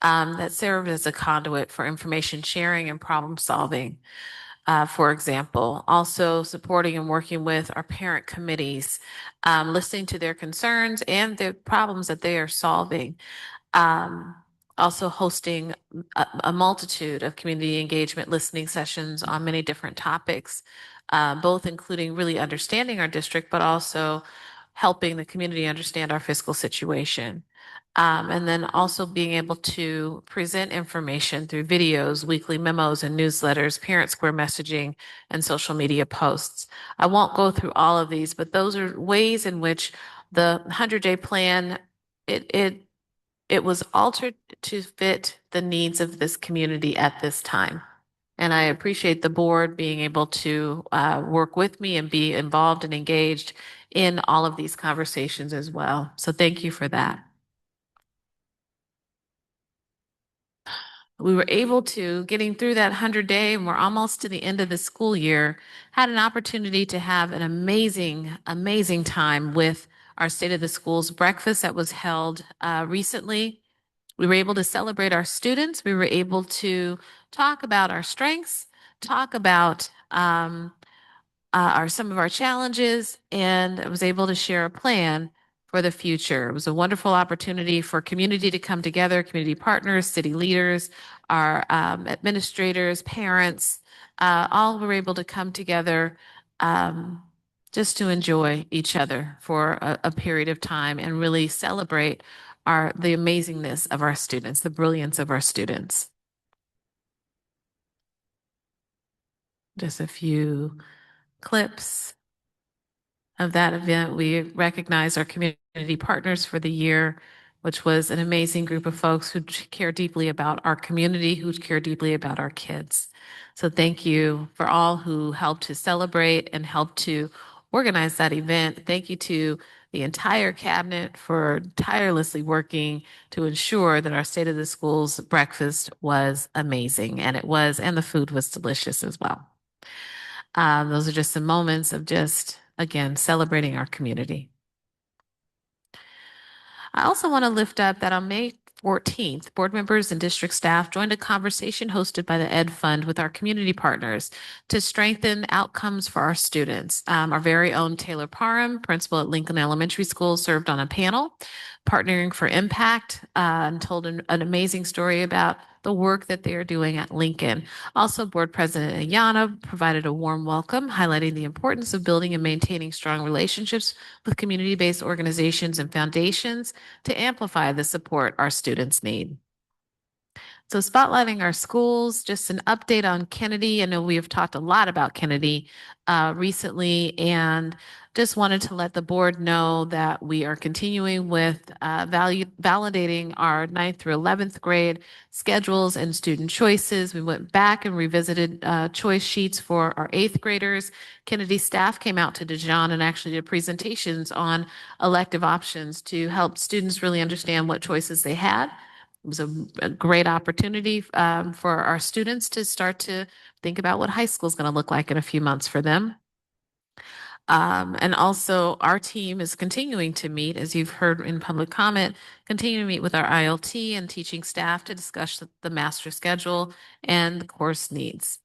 that serve as a conduit for information sharing and problem solving. For example, also supporting and working with our parent committees, listening to their concerns and the problems that they are solving. Also hosting a multitude of community engagement listening sessions on many different topics, both including really understanding our district, but also helping the community understand our fiscal situation. And then also being able to present information through videos, weekly memos and newsletters, parent square messaging, and social media posts. I won't go through all of these, but those are ways in which the 100-day plan, it was altered to fit the needs of this community at this time. And I appreciate the board being able to work with me and be involved and engaged in all of these conversations as well. So thank you for that. We were able to, getting through that 100-day, and we're almost to the end of the school year, had an opportunity to have an amazing time with our State of the Schools breakfast that was held recently. We were able to celebrate our students. We were able to talk about our strengths, talk about some of our challenges, and I was able to share a plan for the future. It was a wonderful opportunity for community to come together, community partners, city leaders, our administrators, parents, all were able to come together just to enjoy each other for a period of time and really celebrate the amazingness of our students, the brilliance of our students. just a few clips of that event. We recognized our community partners for the year, which was an amazing group of folks who care deeply about our community, who care deeply about our kids. So thank you for all who helped to celebrate and helped to organize that event. Thank you to the entire cabinet for tirelessly working to ensure that our State of the Schools breakfast was amazing, and it was, and the food was delicious as well. Those are just some moments of just, again, celebrating our community. I also want to lift up that on May 14th, board members and district staff joined a conversation hosted by the Ed Fund with our community partners to strengthen outcomes for our students. Our very own Taylor Parham, principal at Lincoln Elementary School, served on a panel, Partnering for Impact, and told an amazing story about the work that they are doing at Lincoln. Also, Board President Ayana provided a warm welcome, highlighting the importance of building and maintaining strong relationships with community-based organizations and foundations to amplify the support our students need. So spotlighting our schools, just an update on Kennedy. I know we have talked a lot about Kennedy recently, and just wanted to let the board know that we are continuing with validating our 9th through 11th grade schedules and student choices. We went back and revisited choice sheets for our 8th graders. Kennedy staff came out to Dijon and actually did presentations on elective options to help students really understand what choices they had. It was a great opportunity for our students to start to think about what high school is going to look like in a few months for them. And also our team is continuing to meet, as you've heard in public comment, continue to meet with our ILT and teaching staff to discuss the master schedule and the course needs.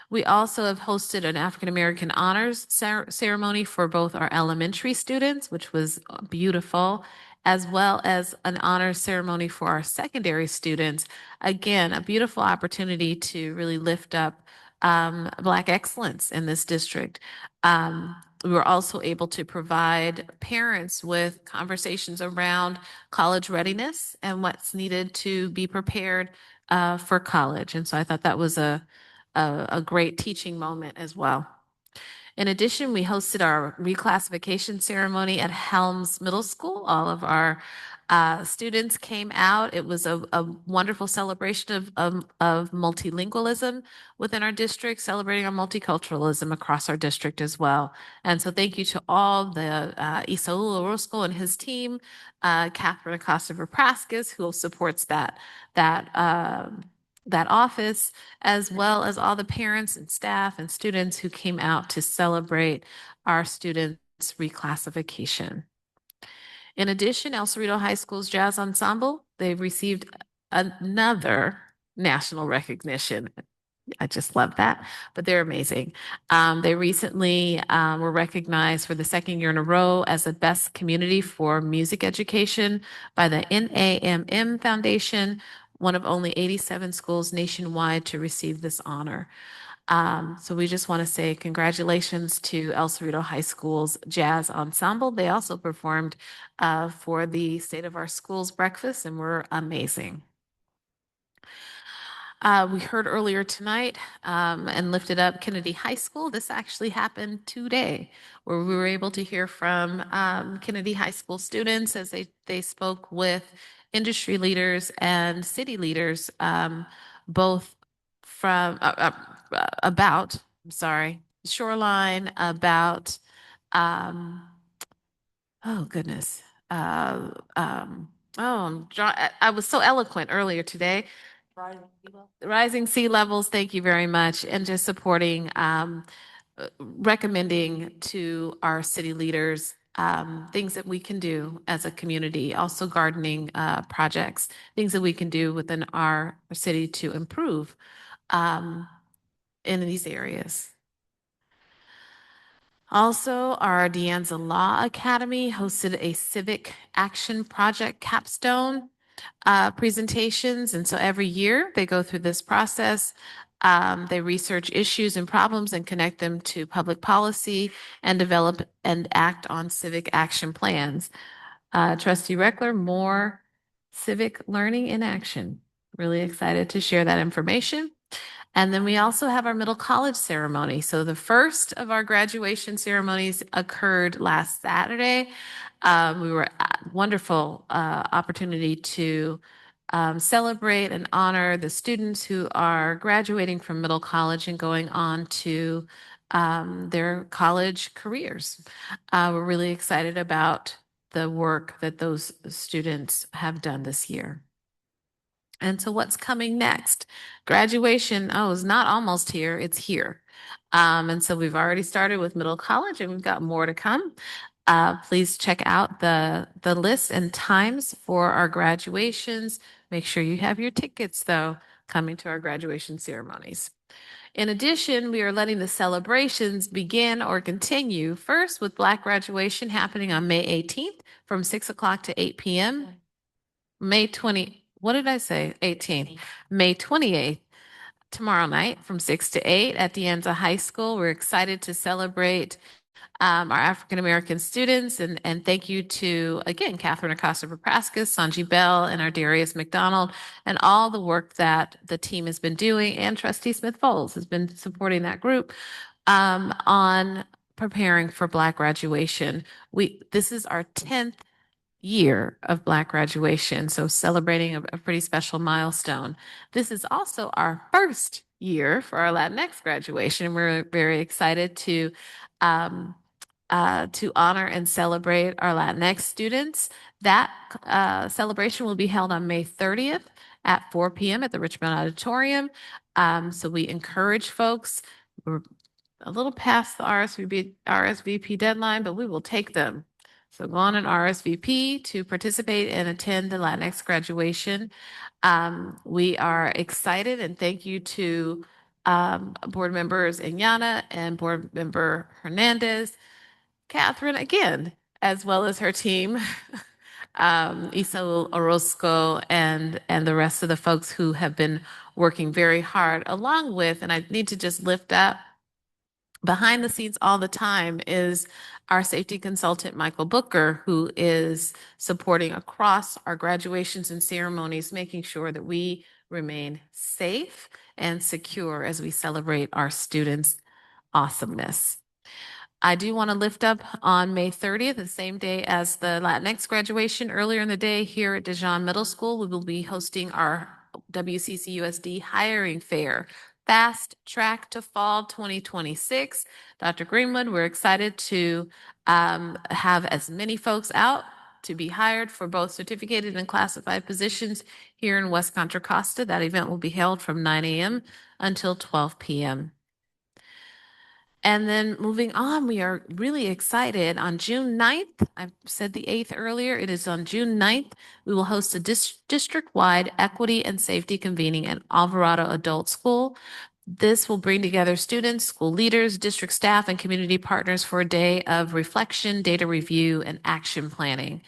We also have hosted an African American honors ceremony for both our elementary students, which was beautiful, as well as an honors ceremony for our secondary students. Again, a beautiful opportunity to really lift up Black excellence in this district. We were also able to provide parents with conversations around college readiness and what's needed to be prepared for college. And so I thought that was a great teaching moment as well. In addition, we hosted our reclassification ceremony at Helms Middle School. All of our students came out. It was a wonderful celebration of multilingualism within our district, celebrating our multiculturalism across our district as well. And so thank you to all the Isaú Orozco and his team, Catherine Acosta-Verpraskis, who supports that office, as well as all the parents and staff and students who came out to celebrate our students' reclassification. In addition, El Cerrito High School's Jazz Ensemble, they've received another national recognition. I just love that, but they're amazing. They recently were recognized for the 2nd year in a row as the best community for music education by the NAMM Foundation, one of only 87 schools nationwide to receive this honor. So we just want to say congratulations to El Cerrito High School's Jazz Ensemble. They also performed for the State of Our Schools breakfast and were amazing. We heard earlier tonight and lifted up Kennedy High School. This actually happened today, where we were able to hear from Kennedy High School students as they spoke with industry leaders and city leaders, both from about Shoreline, about oh goodness, I was so eloquent earlier today. Rising sea levels, thank you very much, and just supporting, recommending to our city leaders things that we can do as a community, also gardening projects, things that we can do within our city to improve in these areas. Also, our De Anza Law Academy hosted a civic action project capstone presentations. And so every year they go through this process. They research issues and problems and connect them to public policy and develop and act on civic action plans. Trustee Reckler, more civic learning in action. Really excited to share that information. And then we also have our middle college ceremony. So the first of our graduation ceremonies occurred last Saturday. We were wonderful opportunity to celebrate and honor the students who are graduating from middle college and going on to their college careers. We're really excited about the work that those students have done this year. And so what's coming next? Graduation, is not almost here, it's here. And so we've already started with middle college and we've got more to come. Please check out the list and times for our graduations. Make sure you have your tickets though, coming to our graduation ceremonies. In addition, we are letting the celebrations begin or continue first with Black graduation happening on May 18th from 6 o'clock to 8 p.m. May 18th. May 28th, tomorrow night from 6 to 8 at De Anza High School. We're excited to celebrate our African-American students and thank you to, again, Catherine Acosta-Papraskas, Sanji Bell, and our Darius McDonald, and all the work that the team has been doing, and Trustee Smith Foles has been supporting that group on preparing for Black graduation. This is our 10th year of Black graduation, so celebrating a pretty special milestone. This is also our first year for our Latinx graduation. We're very excited to honor and celebrate our Latinx students. That celebration will be held on May 30th at 4 p.m. at the Richmond Auditorium. So we encourage folks. We're a little past the RSVP deadline, but we will take them. So go on an RSVP to participate and attend the Latinx graduation. We are excited and thank you to board members Inyana and board member Hernandez, Catherine again, as well as her team, Isabel Orozco and the rest of the folks who have been working very hard, along with, and I need to just lift up, behind the scenes all the time is our safety consultant, Michael Booker, who is supporting across our graduations and ceremonies, making sure that we remain safe and secure as we celebrate our students' awesomeness. I do want to lift up on May 30th, the same day as the Latinx graduation, earlier in the day here at Dijon Middle School, we will be hosting our WCCUSD hiring fair. Fast Track to Fall 2026. Dr. Greenwood, we're excited to have as many folks out to be hired for both certificated and classified positions here in West Contra Costa. That event will be held from 9 a.m. until 12 p.m. And then moving on, we are really excited. On June 9th, I said the 8th earlier, it is on June 9th, we will host a district-wide equity and safety convening at Alvarado Adult School. This will bring together students, school leaders, district staff, and community partners for a day of reflection, data review, and action planning.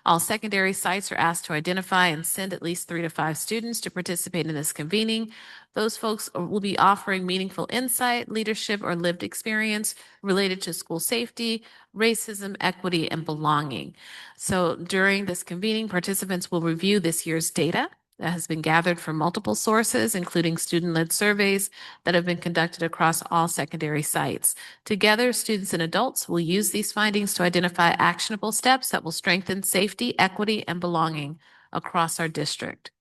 All secondary sites are asked to identify and send at least 3 to 5 students to participate in this convening. Those folks will be offering meaningful insight, leadership, or lived experience related to school safety, racism, equity, and belonging. So during this convening, participants will review this year's data that has been gathered from multiple sources, including student-led surveys that have been conducted across all secondary sites. Together, students and adults will use these findings to identify actionable steps that will strengthen safety, equity, and belonging across our district.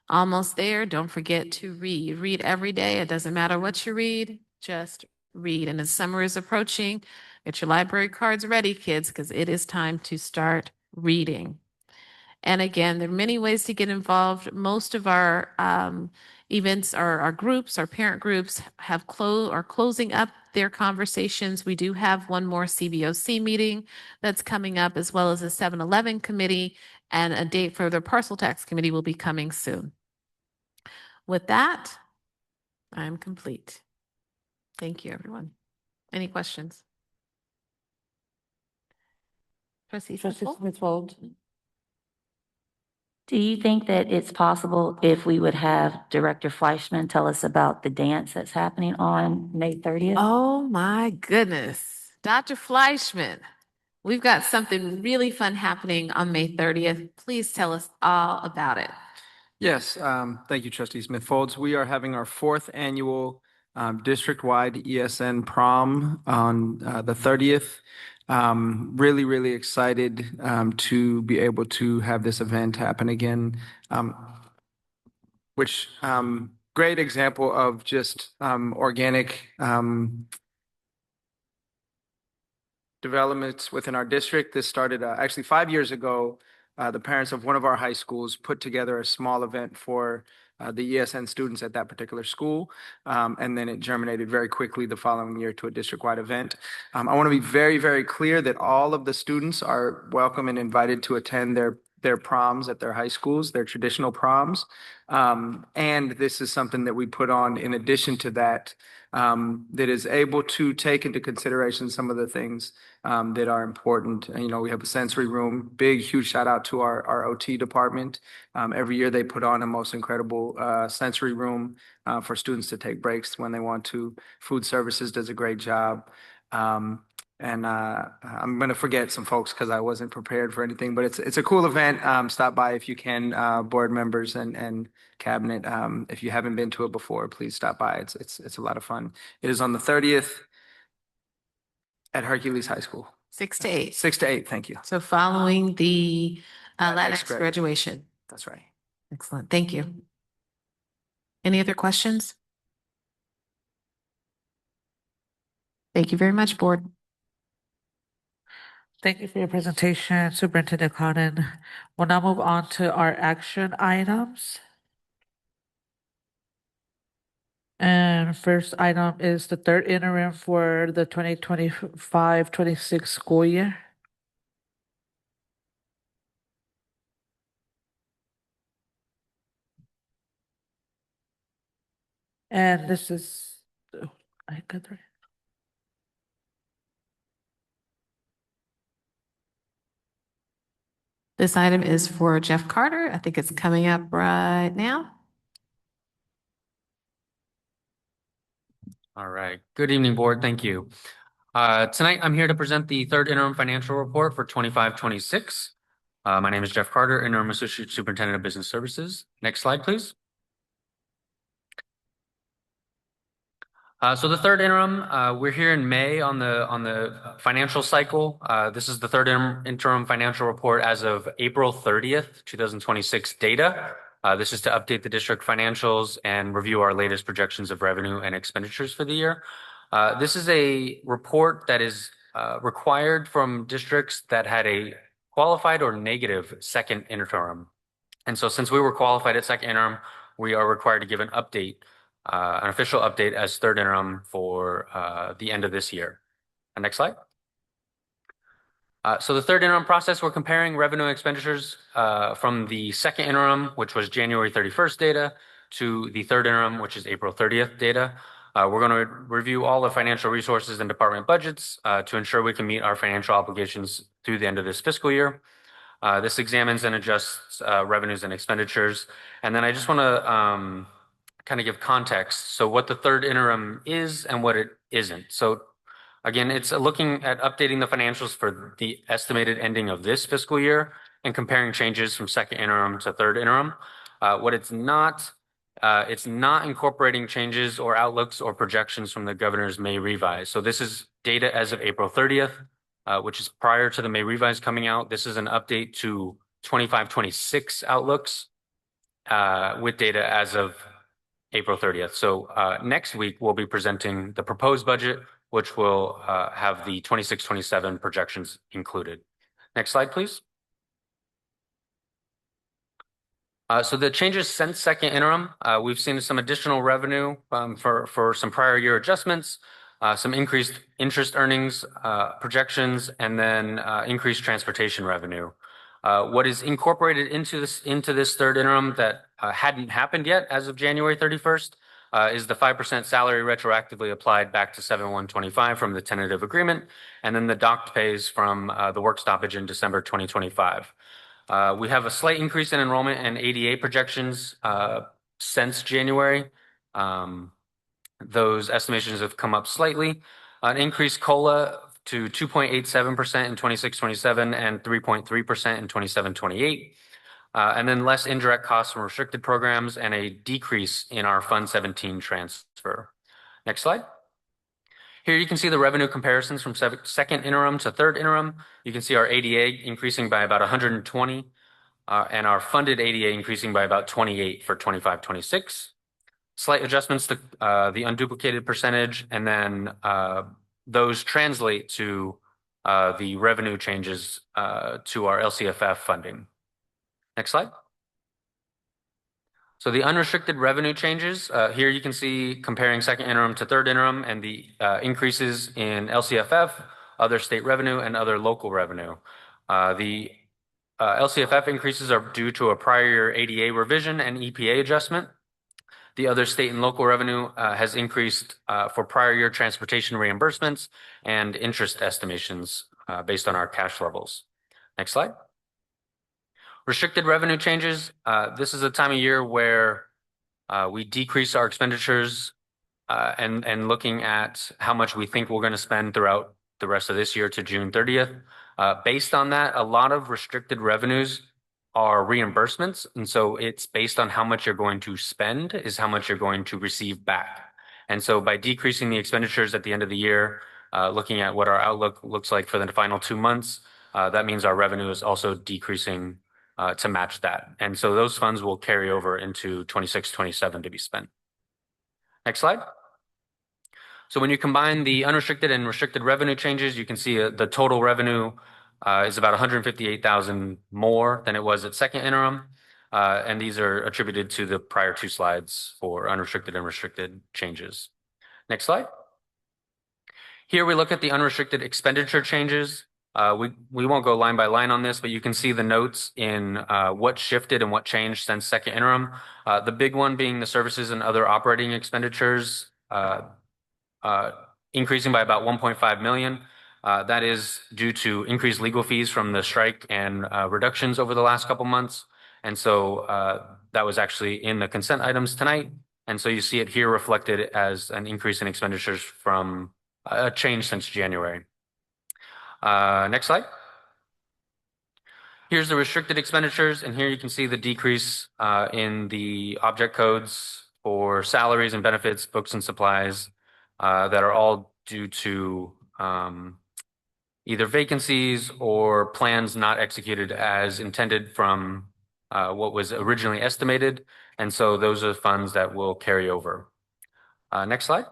Almost there. Don't forget to read. Read every day. It doesn't matter what you read, just read. And as summer is approaching, get your library cards ready, kids, because it is time to start reading. And again, there are many ways to get involved. Most of our events, our groups, our parent groups are closing up their conversations. We do have one more CBOC meeting that's coming up, as well as a 7-Eleven committee, and a date for the parcel tax committee will be coming soon. With that, I'm complete. Thank you, everyone. Any questions? Trustee Smith-Fold? Do you think that it's possible if we would have Director Fleischman tell us about the dance that's happening on May 30th? Oh my goodness. Dr. Fleischman, we've got something really fun happening on May 30th. Please tell us all about it. Yes, thank you, Trustee Smith Folds. We are having our 4th annual district-wide ESN prom on the 30th. Really, really excited to be able to have this event happen again, which great example of just organic developments within our district. This started actually 5 years ago. The parents of one of our high schools put together a small event for the ESN students at that particular school. And then it germinated very quickly the following year to a district-wide event. I want to be very, very clear that all of the students are welcome and invited to attend their proms at their high schools, their traditional proms. And this is something that we put on in addition to that, that is able to take into consideration some of the things that are important. And, you know, we have a sensory room, big, huge shout out to our OT department. Every year they put on a most incredible sensory room for students to take breaks when they want to. Food services does a great job. And I'm going to forget some folks because I wasn't prepared for anything, but it's a cool event. Stop by if you can, board members and cabinet. If you haven't been to it before, please stop by. It's a lot of fun. It is on the 30th at Hercules High School. 6 to 8. 6 to 8, thank you. So following the Latinx grad- graduation. That's right. Excellent. Thank you. Any other questions? Thank you very much, board. Thank you for your presentation, Superintendent Cotton. We'll now move on to our action items. And first item is the third interim for the 2025-26 school year. And this is, I got the This item is for Jeff Carter. I think it's coming up right now. All right. Good evening, board. Thank you. Tonight, I'm here to present the third interim financial report for 25-26. My name is Jeff Carter, Interim Associate Superintendent of Business Services. Next slide, please. So the third interim, we're here in May on the financial cycle. This is the third interim financial report as of April 30th, 2026 data. This is to update the district financials and review our latest projections of revenue and expenditures for the year. This is a report that is required from districts that had a qualified or negative second interim. And so since we were qualified at second interim, we are required to give an update, an official update as third interim for the end of this year. Next slide. So the third interim process, we're comparing revenue and expenditures from the second interim, which was January 31st data, to the third interim, which is April 30th data. We're going to review all the financial resources and department budgets to ensure we can meet our financial obligations through the end of this fiscal year. This examines and adjusts revenues and expenditures. And then I just want to kind of give context. So what the third interim is and what it isn't. So again, it's looking at updating the financials for the estimated ending of this fiscal year and comparing changes from second interim to third interim. What it's not incorporating changes or outlooks or projections from the governor's May revise. So this is data as of April 30th, which is prior to the May revise coming out. This is an update to 25-26 outlooks with data as of April 30th. So next week, we'll be presenting the proposed budget, which will have the 26-27 projections included. Next slide, please. So the changes since second interim, we've seen some additional revenue for some prior year adjustments, some increased interest earnings projections, and then increased transportation revenue. What is incorporated into this third interim that hadn't happened yet as of January 31st is the 5% salary retroactively applied back to 7/1/25 from the tentative agreement, and then the docked pays from the work stoppage in December 2025. We have a slight increase in enrollment and ADA projections since January. Those estimations have come up slightly. An increased COLA to 2.87% in 26-27 and 3.3% in 27-28. and then less indirect costs from restricted programs and a decrease in our Fund 17 transfer. Next slide. Here you can see the revenue comparisons from second interim to third interim. You can see our ADA increasing by about 120 and our funded ADA increasing by about 28 for 25-26. Slight adjustments to the unduplicated percentage, and then those translate to the revenue changes to our LCFF funding. Next slide. So the unrestricted revenue changes, here you can see comparing second interim to third interim and the increases in LCFF, other state revenue, and other local revenue. The LCFF increases are due to a prior year ADA revision and EPA adjustment. The other state and local revenue has increased for prior year transportation reimbursements and interest estimations based on our cash levels. Next slide. Restricted revenue changes. This is a time of year where we decrease our expenditures and looking at how much we think we're going to spend throughout the rest of this year to June 30th. Based on that, a lot of restricted revenues are reimbursements. And so it's based on how much you're going to spend is how much you're going to receive back. And so by decreasing the expenditures at the end of the year, looking at what our outlook looks like for the final 2 months, that means our revenue is also decreasing to match that. And so those funds will carry over into 26-27 to be spent. Next slide. So when you combine the unrestricted and restricted revenue changes, you can see the total revenue is about 158,000 more than it was at second interim. And these are attributed to the prior 2 slides for unrestricted and restricted changes. Next slide. Here we look at the unrestricted expenditure changes. We won't go line by line on this, but you can see the notes in what shifted and what changed since second interim. The big one being the services and other operating expenditures increasing by about 1.5 million. That is due to increased legal fees from the strike and reductions over the last couple months. And so that was actually in the consent items tonight. And so you see it here reflected as an increase in expenditures from a change since January. Next slide. Here's the restricted expenditures, and here you can see the decrease in the object codes for salaries and benefits, books and supplies that are all due to either vacancies or plans not executed as intended from what was originally estimated. And so those are funds that will carry over. Next slide.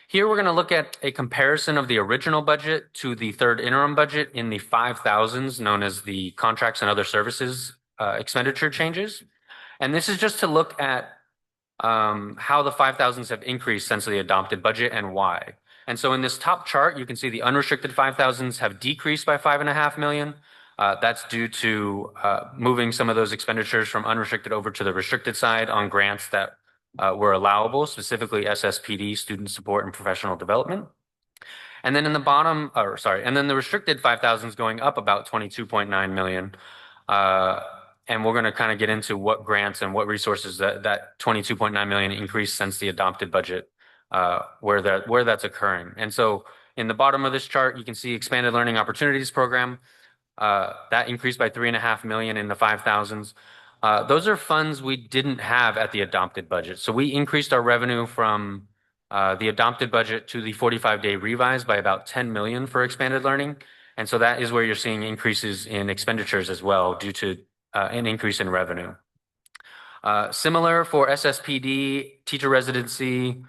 Here we're going to look at a comparison of the original budget to the third interim budget in the 5,000s, known as the contracts and other services expenditure changes. And this is just to look at how the 5,000s have increased since the adopted budget and why. And so in this top chart, you can see the unrestricted 5,000s have decreased by 5.5 million. That's due to moving some of those expenditures from unrestricted over to the restricted side on grants that were allowable, specifically SSPD, student support and professional development. And then in the bottom, and then the restricted 5,000s going up about 22.9 million. And we're going to kind of get into what grants and what resources that 22.9 million increase since the adopted budget, where that's occurring. And so in the bottom of this chart, you can see expanded learning opportunities program that increased by 3.5 million in the 5,000s. Those are funds we didn't have at the adopted budget. So we increased our revenue from the adopted budget to the 45-day revise by about 10 million for expanded learning. And so that is where you're seeing increases in expenditures as well due to an increase in revenue. Similar for SSPD, teacher residency,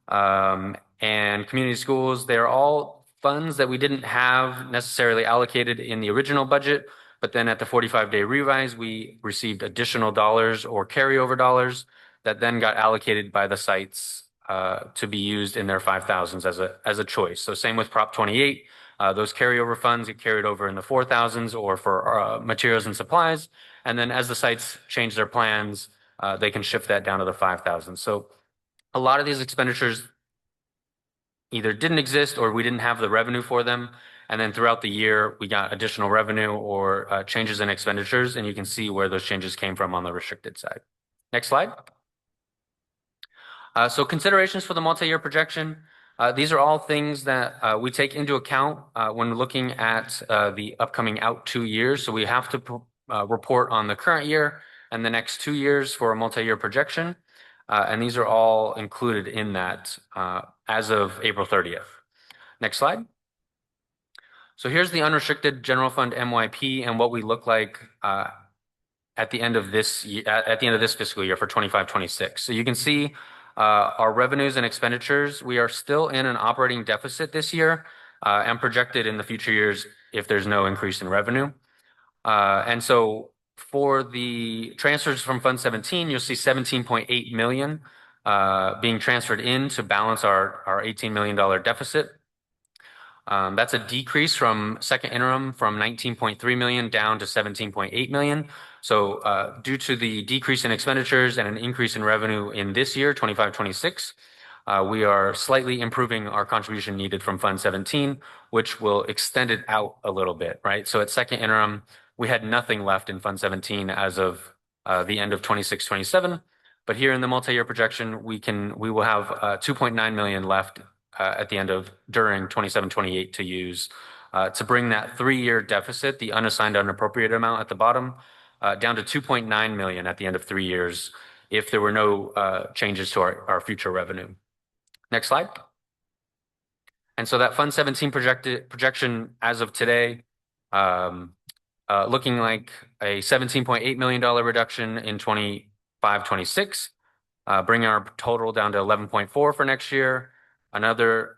and community schools. They're all funds that we didn't have necessarily allocated in the original budget, but then at the 45-day revise, we received additional dollars or carryover dollars that then got allocated by the sites to be used in their 5,000s as a choice. So same with Prop 28, those carryover funds get carried over in the 4,000s or for materials and supplies. And then as the sites change their plans, they can shift that down to the 5,000. So a lot of these expenditures either didn't exist or we didn't have the revenue for them. And then throughout the year, we got additional revenue or changes in expenditures, and you can see where those changes came from on the restricted side. Next slide. So considerations for the multi-year projection. These are all things that we take into account when looking at the upcoming out 2 years. So we have to report on the current year and the next 2 years for a multi-year projection. And these are all included in that as of April 30th. Next slide. So here's the unrestricted general fund MYP and what we look like at the end of this fiscal year for 25-26. So you can see our revenues and expenditures. We are still in an operating deficit this year and projected in the future years if there's no increase in revenue. And so for the transfers from Fund 17, you'll see 17.8 million being transferred in to balance our $18 million deficit. That's a decrease from second interim from 19.3 million down to 17.8 million. So due to the decrease in expenditures and an increase in revenue in this year, 25-26, we are slightly improving our contribution needed from Fund 17, which will extend it out a little bit, right? So at second interim, we had nothing left in Fund 17 as of the end of 26-27. But here in the multi-year projection, we will have 2.9 million left at the end of during 27-28 to use to bring that 3-year deficit, the unassigned unappropriated amount at the bottom, down to 2.9 million at the end of 3 years if there were no changes to our future revenue. Next slide. And so that Fund 17 projection as of today, looking like a $17.8 million reduction in 25-26, bringing our total down to 11.4 for next year. Another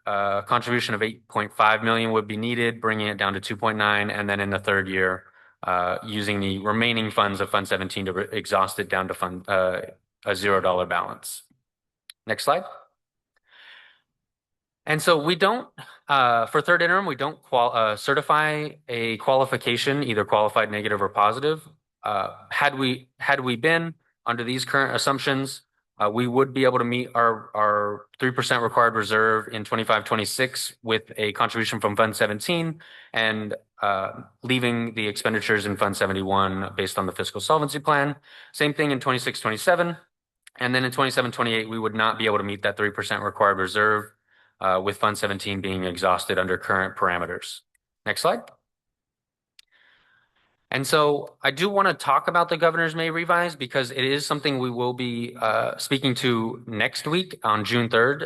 contribution of 8.5 million would be needed, bringing it down to 2.9, and then in the third year, using the remaining funds of Fund 17 to exhaust it down to a $0 balance. Next slide. And so we don't, for third interim, we don't certify a qualification, either qualified, negative, or positive. Had we been under these current assumptions, we would be able to meet our 3% required reserve in 25-26 with a contribution from Fund 17 and leaving the expenditures in Fund 71 based on the fiscal solvency plan. Same thing in 26-27. And then in 27-28, we would not be able to meet that 3% required reserve with Fund 17 being exhausted under current parameters. Next slide. And so I do want to talk about the Governor's May revise because it is something we will be speaking to next week on June 3rd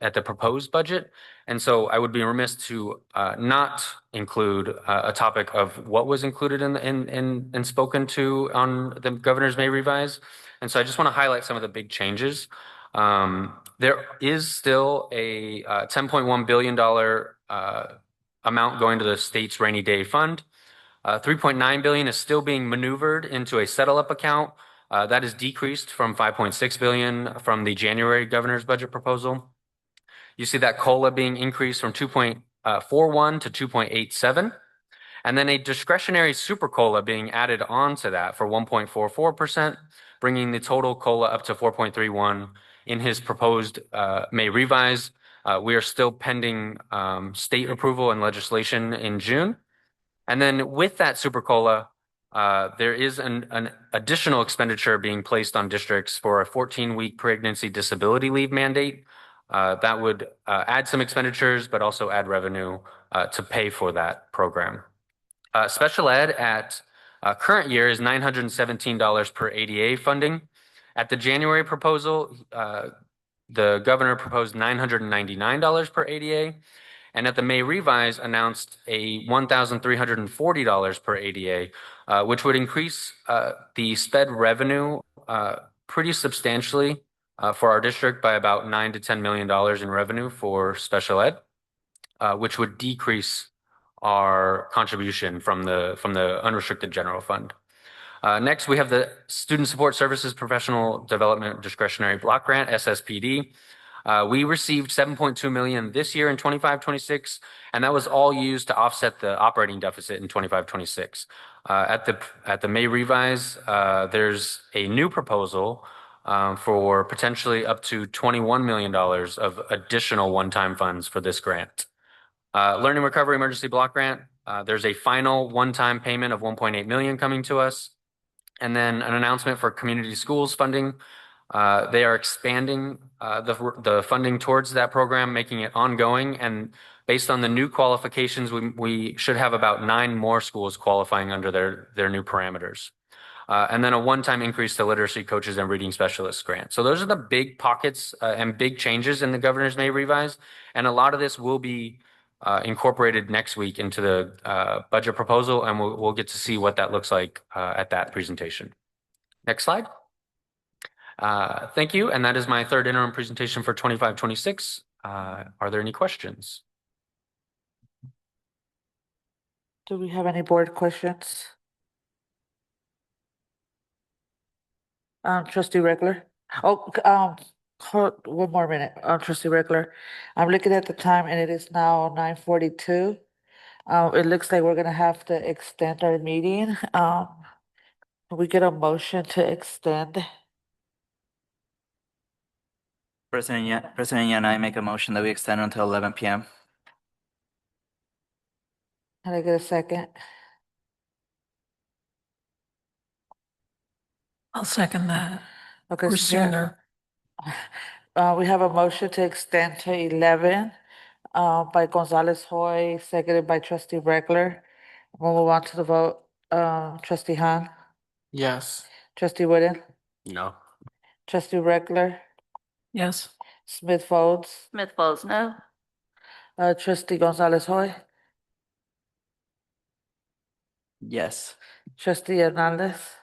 at the proposed budget. And so I would be remiss to not include a topic of what was included and spoken to on the Governor's May revise. And so I just want to highlight some of the big changes. There is still a $10.1 billion amount going to the state's rainy day fund. 3.9 billion is still being maneuvered into a settle up account. That is decreased from 5.6 billion from the January governor's budget proposal. You see that COLA being increased from 2.41 to 2.87. And then a discretionary super COLA being added on to that for 1.44%, bringing the total COLA up to 4.31 in his proposed May revise. We are still pending state approval and legislation in June. And then with that super COLA, there is an additional expenditure being placed on districts for a 14-week pregnancy disability leave mandate. That would add some expenditures, but also add revenue to pay for that program. Special ed at current year is $917 per ADA funding. At the January proposal, the governor proposed $999 per ADA. And at the May revise announced a $1,340 per ADA, which would increase the SPED revenue pretty substantially for our district by about $9 to $10 million in revenue for special ed, which would decrease our contribution from the unrestricted general fund. Next, we have the Student Support Services Professional Development Discretionary Block Grant, SSPD. We received 7.2 million this year in 25-26, and that was all used to offset the operating deficit in 25-26. At the May revise, there's a new proposal for potentially up to $21 million of additional one-time funds for this grant. Learning Recovery Emergency Block Grant, there's a final one-time payment of 1.8 million coming to us. And then an announcement for community schools funding. They are expanding the funding towards that program, making it ongoing. And based on the new qualifications, we should have about 9 more schools qualifying under their new parameters. And then a one-time increase to literacy coaches and reading specialists grant. So those are the big pockets and big changes in the governor's May revise. And a lot of this will be incorporated next week into the budget proposal, and we'll get to see what that looks like at that presentation. Next slide. Thank you. And that is my third interim presentation for 25-26. Are there any questions? Do we have any board questions? Trustee Reckler? Oh, hold one more minute, Trustee Reckler. I'm looking at the time and it is now 9:42. It looks like we're gonna have to extend our meeting. Can we get a motion to extend? President Yana, I make a motion that we extend until 11 p.m. Can I get a second? I'll second that. Okay. Or so we have- sooner. We have a motion to extend to 11, by Gonzalez Hoy, seconded by Trustee Reckler. We'll move on to the vote. Trustee Han, Yes. Trustee Whitten, No. Trustee Reckler, Yes. Smith Folds, Smith Folds, no. Trustee Gonzalez Hoy, Yes. Trustee Hernandez,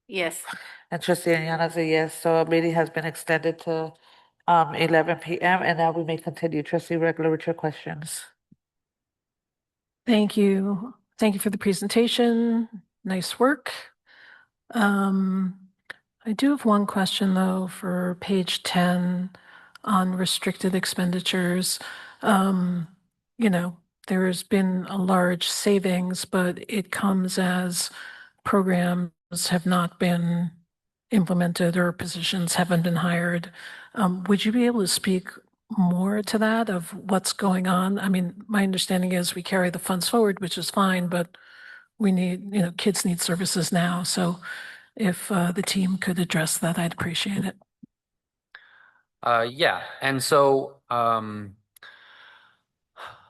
Yes. and Trustee Anyana is a yes. So our meeting has been extended to 11 p.m. and now we may continue. Trustee Reckler with your questions. Thank you. Thank you for the presentation. Nice work. I do have one question though for page 10 on restricted expenditures. You know, there's been a large savings, but it comes as programs have not been implemented or positions haven't been hired. Would you be able to speak more to that of what's going on? I mean, my understanding is we carry the funds forward, which is fine, but we need, you know, kids need services now. So if the team could address that, I'd appreciate it. Yeah, and so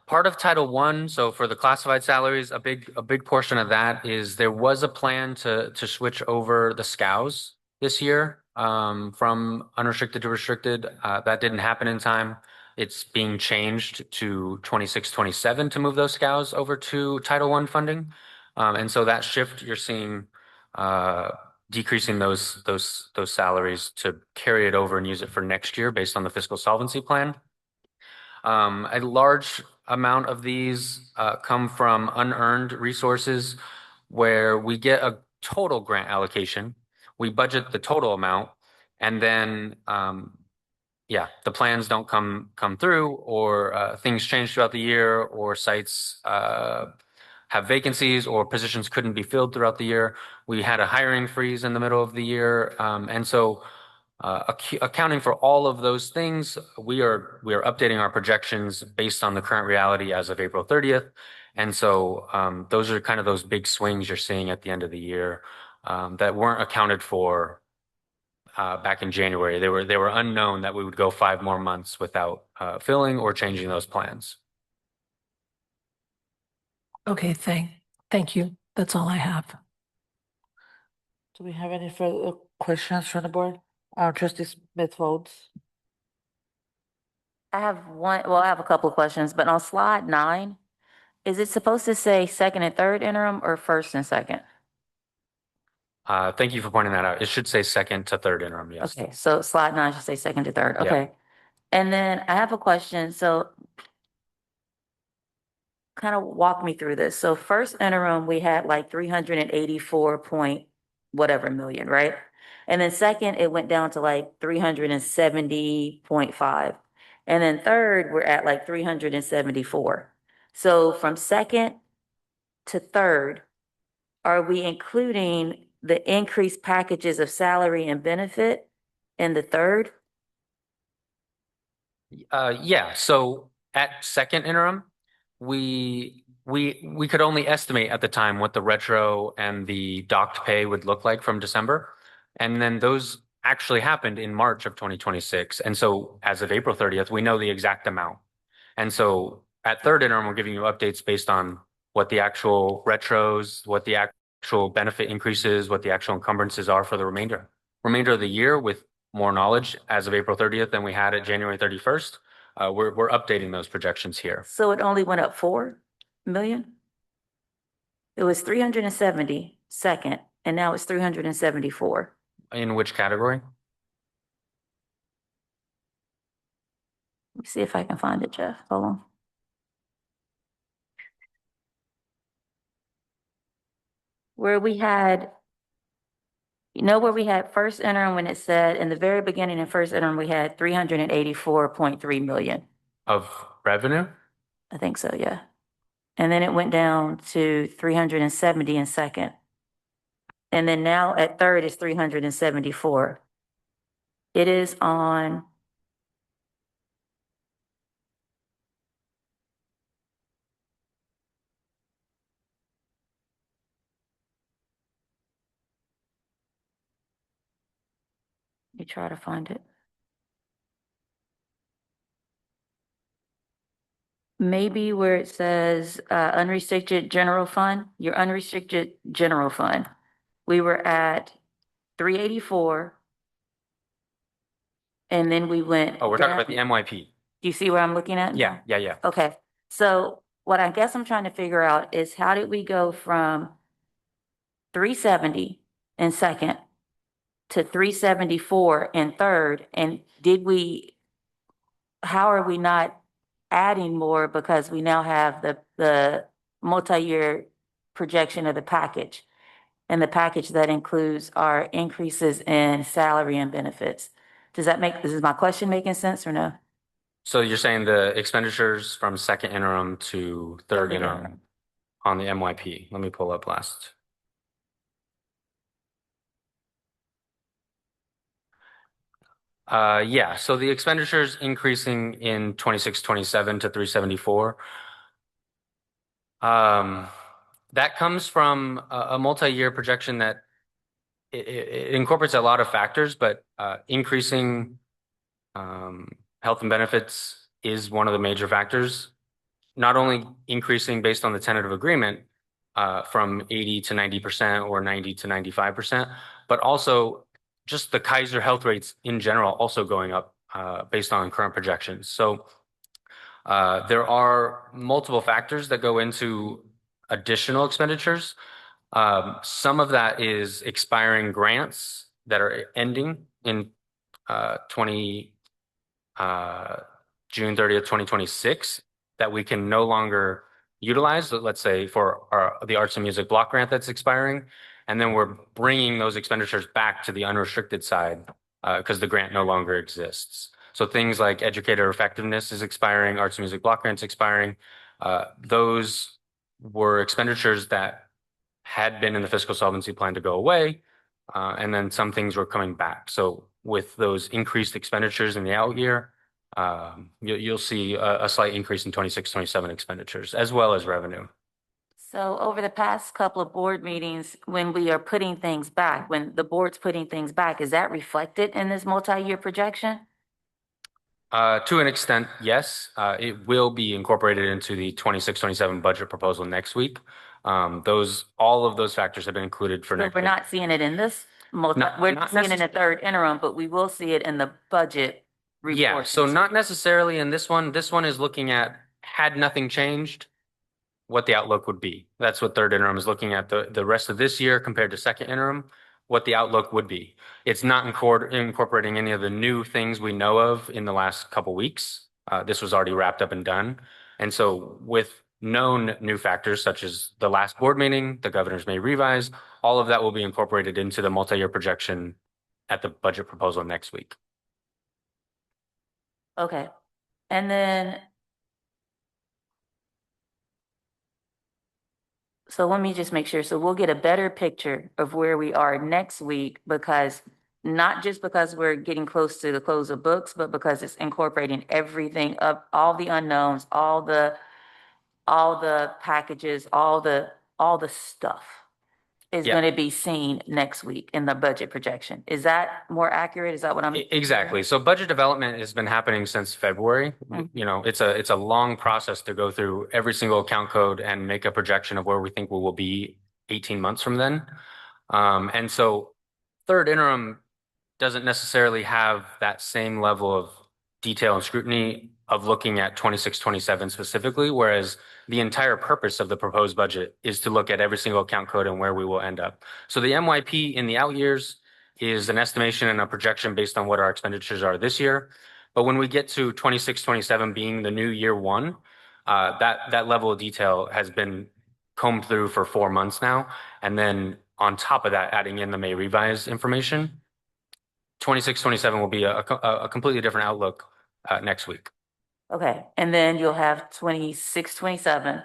part of Title I, so for the classified salaries, a big portion of that is there was a plan to switch over the SCOWs this year from unrestricted to restricted. That didn't happen in time. It's being changed to 26-27 to move those SCOWs over to Title I funding. And so that shift you're seeing decreasing those salaries to carry it over and use it for next year based on the fiscal solvency plan. A large amount of these come from unearned resources where we get a total grant allocation. We budget the total amount, and then the plans don't come through, or things change throughout the year, or sites have vacancies, or positions couldn't be filled throughout the year. We had a hiring freeze in the middle of the year, and so accounting for all of those things, we are updating our projections based on the current reality as of April 30th. And so those are kind of those big swings you're seeing at the end of the year that weren't accounted for back in January. They were unknown that we would go 5 more months without filling or changing those plans. Okay, thank you. That's all I have. Do we have any further questions from the board? Trustee Smith Folds. I have a couple of questions, but on slide 9, is it supposed to say second and third interim or first and second? Thank you for pointing that out. It should say second to third interim, yes. Okay, so slide 9 should say second to third. Yeah. Okay. And then I have a question. So kind of walk me through this. So first interim, we had like 384 point whatever million, right? And then second, it went down to like 370.5. And then third, we're at like 374. So from second to third, are we including the increased packages of salary and benefit in the third? Yeah. So at second interim, we could only estimate at the time what the retro and the docked pay would look like from December. And then those actually happened in March of 2026. And so as of April 30th, we know the exact amount. And so at third interim, we're giving you updates based on what the actual retros, what the actual benefit increases, what the actual encumbrances are for the remainder of the year with more knowledge as of April 30th than we had at January 31st. We're updating those projections here. So it only went up 4 million? It was 370 second, and now it's 374. In which category? Let me see if I can find it, Jeff. Hold on. Where we had, where we had first interim when it said in the very beginning in first interim, we had 384.3 million. Of revenue? I think so, yeah. And then it went down to 370 in second. And then now at third is 374. It is on. Let me try to find it. Maybe where it says unrestricted general fund, your unrestricted general fund. We were at 384. And then we went. Oh, we're talking about the MYP. Do you see where I'm looking at? Yeah. Okay. So what I guess I'm trying to figure out is how did we go from 370 in second to 374 in third? And how are we not adding more because we now have the multi-year projection of the package, and the package that includes our increases in salary and benefits? Is my question making sense or no? So you're saying the expenditures from second interim to third interim on the MYP. Let me pull up last. Yeah, so the expenditures increasing in 26-27 to 374. That comes from a multi-year projection that it incorporates a lot of factors, but increasing health and benefits is one of the major factors. Not only increasing based on the tentative agreement from 80 to 90% or 90 to 95%, but also just the Kaiser health rates in general also going up based on current projections. So there are multiple factors that go into additional expenditures. Some of that is expiring grants that are ending in June 30th, 2026, that we can no longer utilize, let's say for the arts and music block grant that's expiring. And then we're bringing those expenditures back to the unrestricted side because the grant no longer exists. So things like educator effectiveness is expiring, arts and music block grants expiring. Those were expenditures that had been in the fiscal solvency plan to go away. And then some things were coming back. So with those increased expenditures in the out year, you'll see a slight increase in 26-27 expenditures as well as revenue. So over the past couple of board meetings, when we are putting things back, when the board's putting things back, is that reflected in this multi-year projection? To an extent, yes. It will be incorporated into the 26-27 budget proposal next week. All of those factors have been included for next week. We're not seeing it in this we're not seeing it in the third interim, but we will see it in the budget report. Yeah, so not necessarily in this one. This one is looking at, had nothing changed, what the outlook would be. That's what third interim is looking at, the rest of this year compared to second interim, what the outlook would be. It's not incorporating any of the new things we know of in the last couple weeks. This was already wrapped up and done. And so with known new factors such as the last board meeting, the governors may revise, all of that will be incorporated into the multi-year projection at the budget proposal next week. Okay. And then, so let me just make sure. So we'll get a better picture of where we are next week, because not just because we're getting close to the close of books, but because it's incorporating everything up, all the unknowns, all the packages, all the stuff. is Yeah. going to be seen next week in the budget projection. Is that more accurate? Is that what I'm? Exactly. So budget development has been happening since February. You know, it's a long process to go through every single account code and make a projection of where we think we will be 18 months from then. And so third interim doesn't necessarily have that same level of detail and scrutiny of looking at 26, 27 specifically, whereas the entire purpose of the proposed budget is to look at every single account code and where we will end up. So the MYP in the out years is an estimation and a projection based on what our expenditures are this year. But when we get to 26, 27 being the new year one, that level of detail has been combed through for 4 months now. And then on top of that, adding in the May revised information, 26, 27 will be a completely different outlook next week. Okay, and then you'll have 26, 27,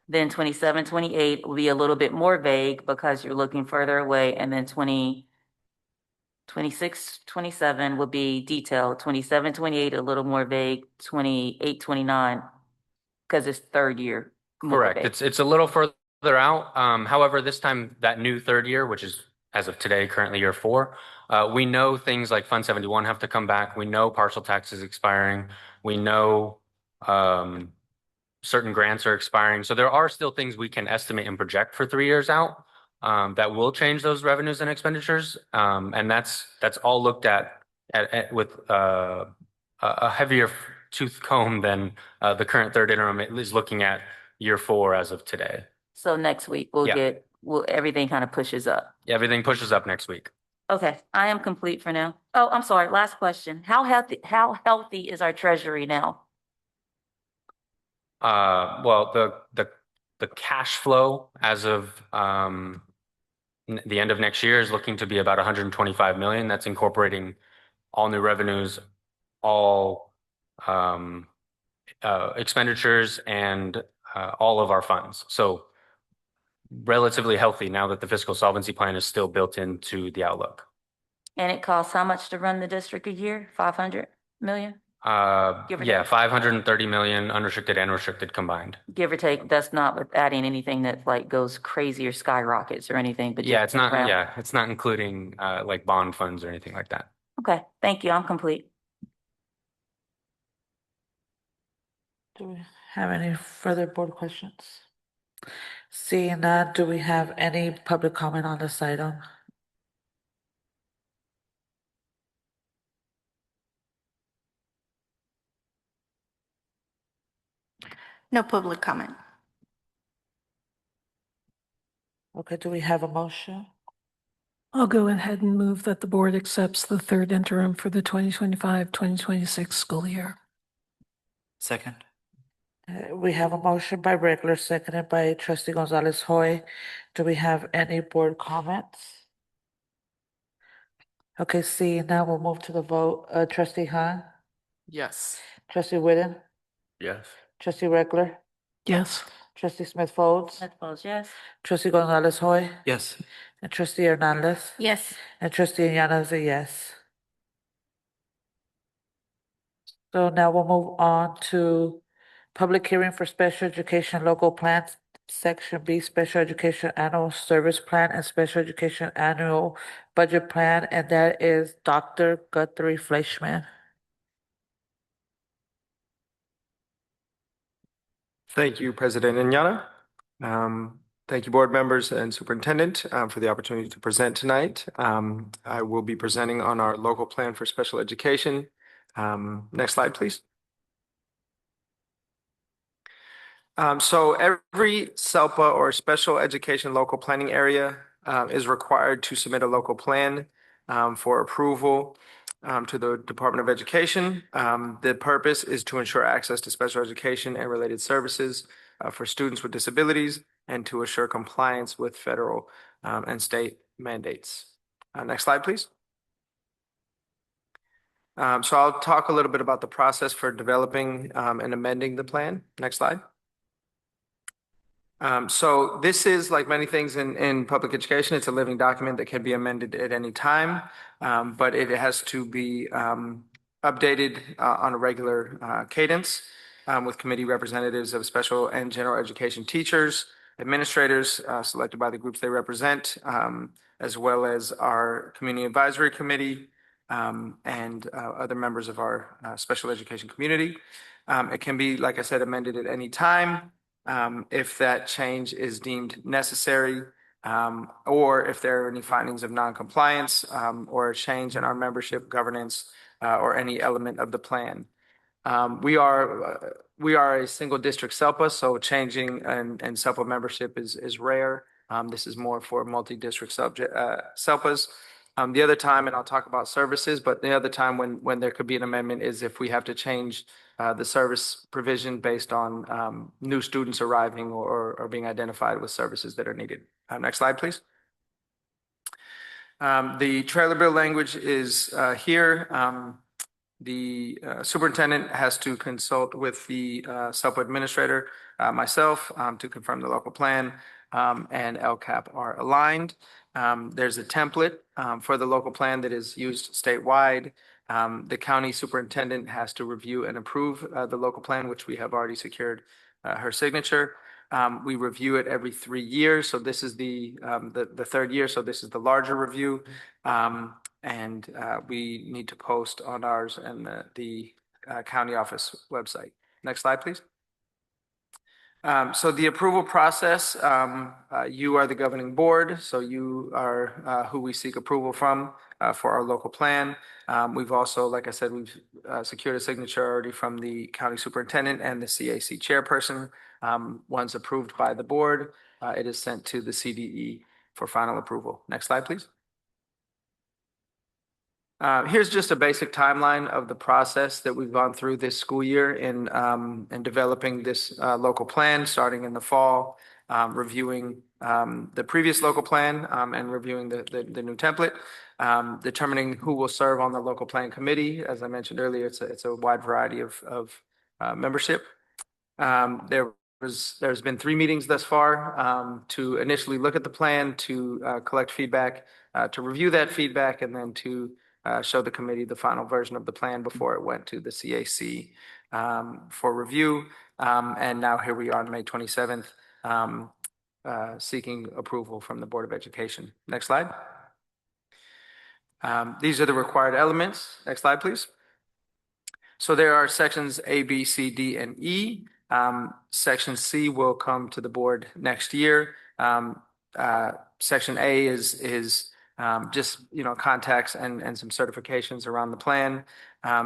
then 27, 28 will be a little bit more vague because you're looking further away, and then 26, 27 will be detailed, 27, 28 a little more vague, 28, 29 because it's third year. more Correct. vague. It's a little further out. However, this time that new third year, which is as of today, currently year 4, we know things like Fund 71 have to come back. We know partial tax is expiring. We know certain grants are expiring. So there are still things we can estimate and project for 3 years out that will change those revenues and expenditures. And that's all looked at with a heavier tooth comb than the current third interim is looking at year 4 as of today. So next week Yeah. everything kind of pushes up. Everything pushes up next week. Okay, I am complete for now. Oh, I'm sorry, last question. How healthy is our treasury now? Well, the cash flow as of the end of next year is looking to be about 125 million. That's incorporating all new revenues, all expenditures, and all of our funds. So relatively healthy now that the fiscal solvency plan is still built into the outlook. And it costs how much to run the district a year? 500 million? Give or Yeah, take. 530 million unrestricted and restricted combined. Give or take, that's not with adding anything that like goes crazy or skyrockets or anything, but Yeah, just it's not. around. Yeah, it's not including like bond funds or anything like that. Okay, thank you, I'm complete. Do we have any further board questions? Seeing none, do we have any public comment on this item? No public comment. Okay, do we have a motion? I'll go ahead and move that the board accepts the third interim for the 2025-2026 school year. Second. We have a motion by Regular, seconded by Trustee Gonzalez Hoy. Do we have any board comments? Okay, seeing none, we'll move to the vote. Trustee Han, Yes. Trustee Whitten, Yes. Trustee Regular, Yes. Trustee Smith Folds, Smith Folds, yes. Trustee Gonzalez Hoy, Yes. and Trustee Hernandez, Yes. and Trustee Yana is a yes. So now we'll move on to public hearing for special education local plan, Section B, special education annual service plan and special education annual budget plan, and that is Dr. Guthrie Fleischman. Thank you, President Inyana. Thank you, board members and superintendent, for the opportunity to present tonight. I will be presenting on our local plan for special education. Next slide, please. So every SELPA or special education local planning area is required to submit a local plan for approval to the Department of Education. The purpose is to ensure access to special education and related services for students with disabilities and to assure compliance with federal and state mandates. Next slide, please. So I'll talk a little bit about the process for developing and amending the plan. Next slide. So this is like many things in public education, it's a living document that can be amended at any time, but it has to be updated on a regular cadence with committee representatives of special and general education teachers administrators selected by the groups they represent, as well as our Community Advisory Committee and other members of our special education community. It can be, like I said, amended at any time if that change is deemed necessary, or if there are any findings of noncompliance or a change in our membership governance or any element of the plan. We are a single district SELPA, so changing and SELPA membership is rare. This is more for multi-district SELPAs. The other time, and I'll talk about services, but the other time when there could be an amendment is if we have to change the service provision based on new students arriving or being identified with services that are needed. Next slide, please. The trailer bill language is here. The superintendent has to consult with the SELPA administrator, myself, to confirm the local plan, and LCAP are aligned. There's a template for the local plan that is used statewide. The county superintendent has to review and approve the local plan, which we have already secured her signature. We review it every 3 years, so this is the third year, so this is the larger review. And we need to post on ours and the county office website. Next slide, please. So the approval process, you are the governing board, so you are who we seek approval from for our local plan. We've also, like I said, we've secured a signature already from the county superintendent and the CAC chairperson. Once approved by the board, it is sent to the CDE for final approval. Next slide, please. Here's just a basic timeline of the process that we've gone through this school year in developing this local plan, starting in the fall, reviewing the previous local plan and reviewing the new template, determining who will serve on the local plan committee. As I mentioned earlier, it's a wide variety of membership. There's been 3 meetings thus far to initially look at the plan, to collect feedback, to review that feedback, and then to show the committee the final version of the plan before it went to the CAC for review. And now here we are on May 27th, seeking approval from the Board of Education. Next slide. These are the required elements. Next slide, please. So there are sections A, B, C, D, and E. Section C will come to the board next year. Section A is just, contacts and some certifications around the plan.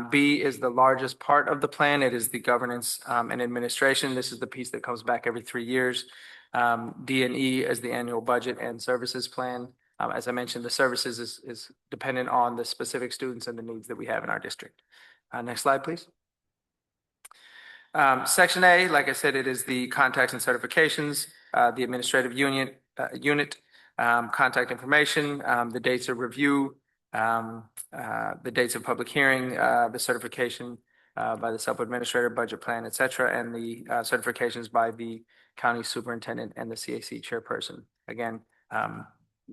B is the largest part of the plan. It is the governance and administration. This is the piece that comes back every 3 years. D and E is the annual budget and services plan. As I mentioned, the services is dependent on the specific students and the needs that we have in our district. Next slide, please. Section A, like I said, it is the contacts and certifications, the administrative unit, contact information, the dates of review, the dates of public hearing, the certification by the self-administrator, budget plan, et cetera, and the certifications by the county superintendent and the CAC chairperson. Again,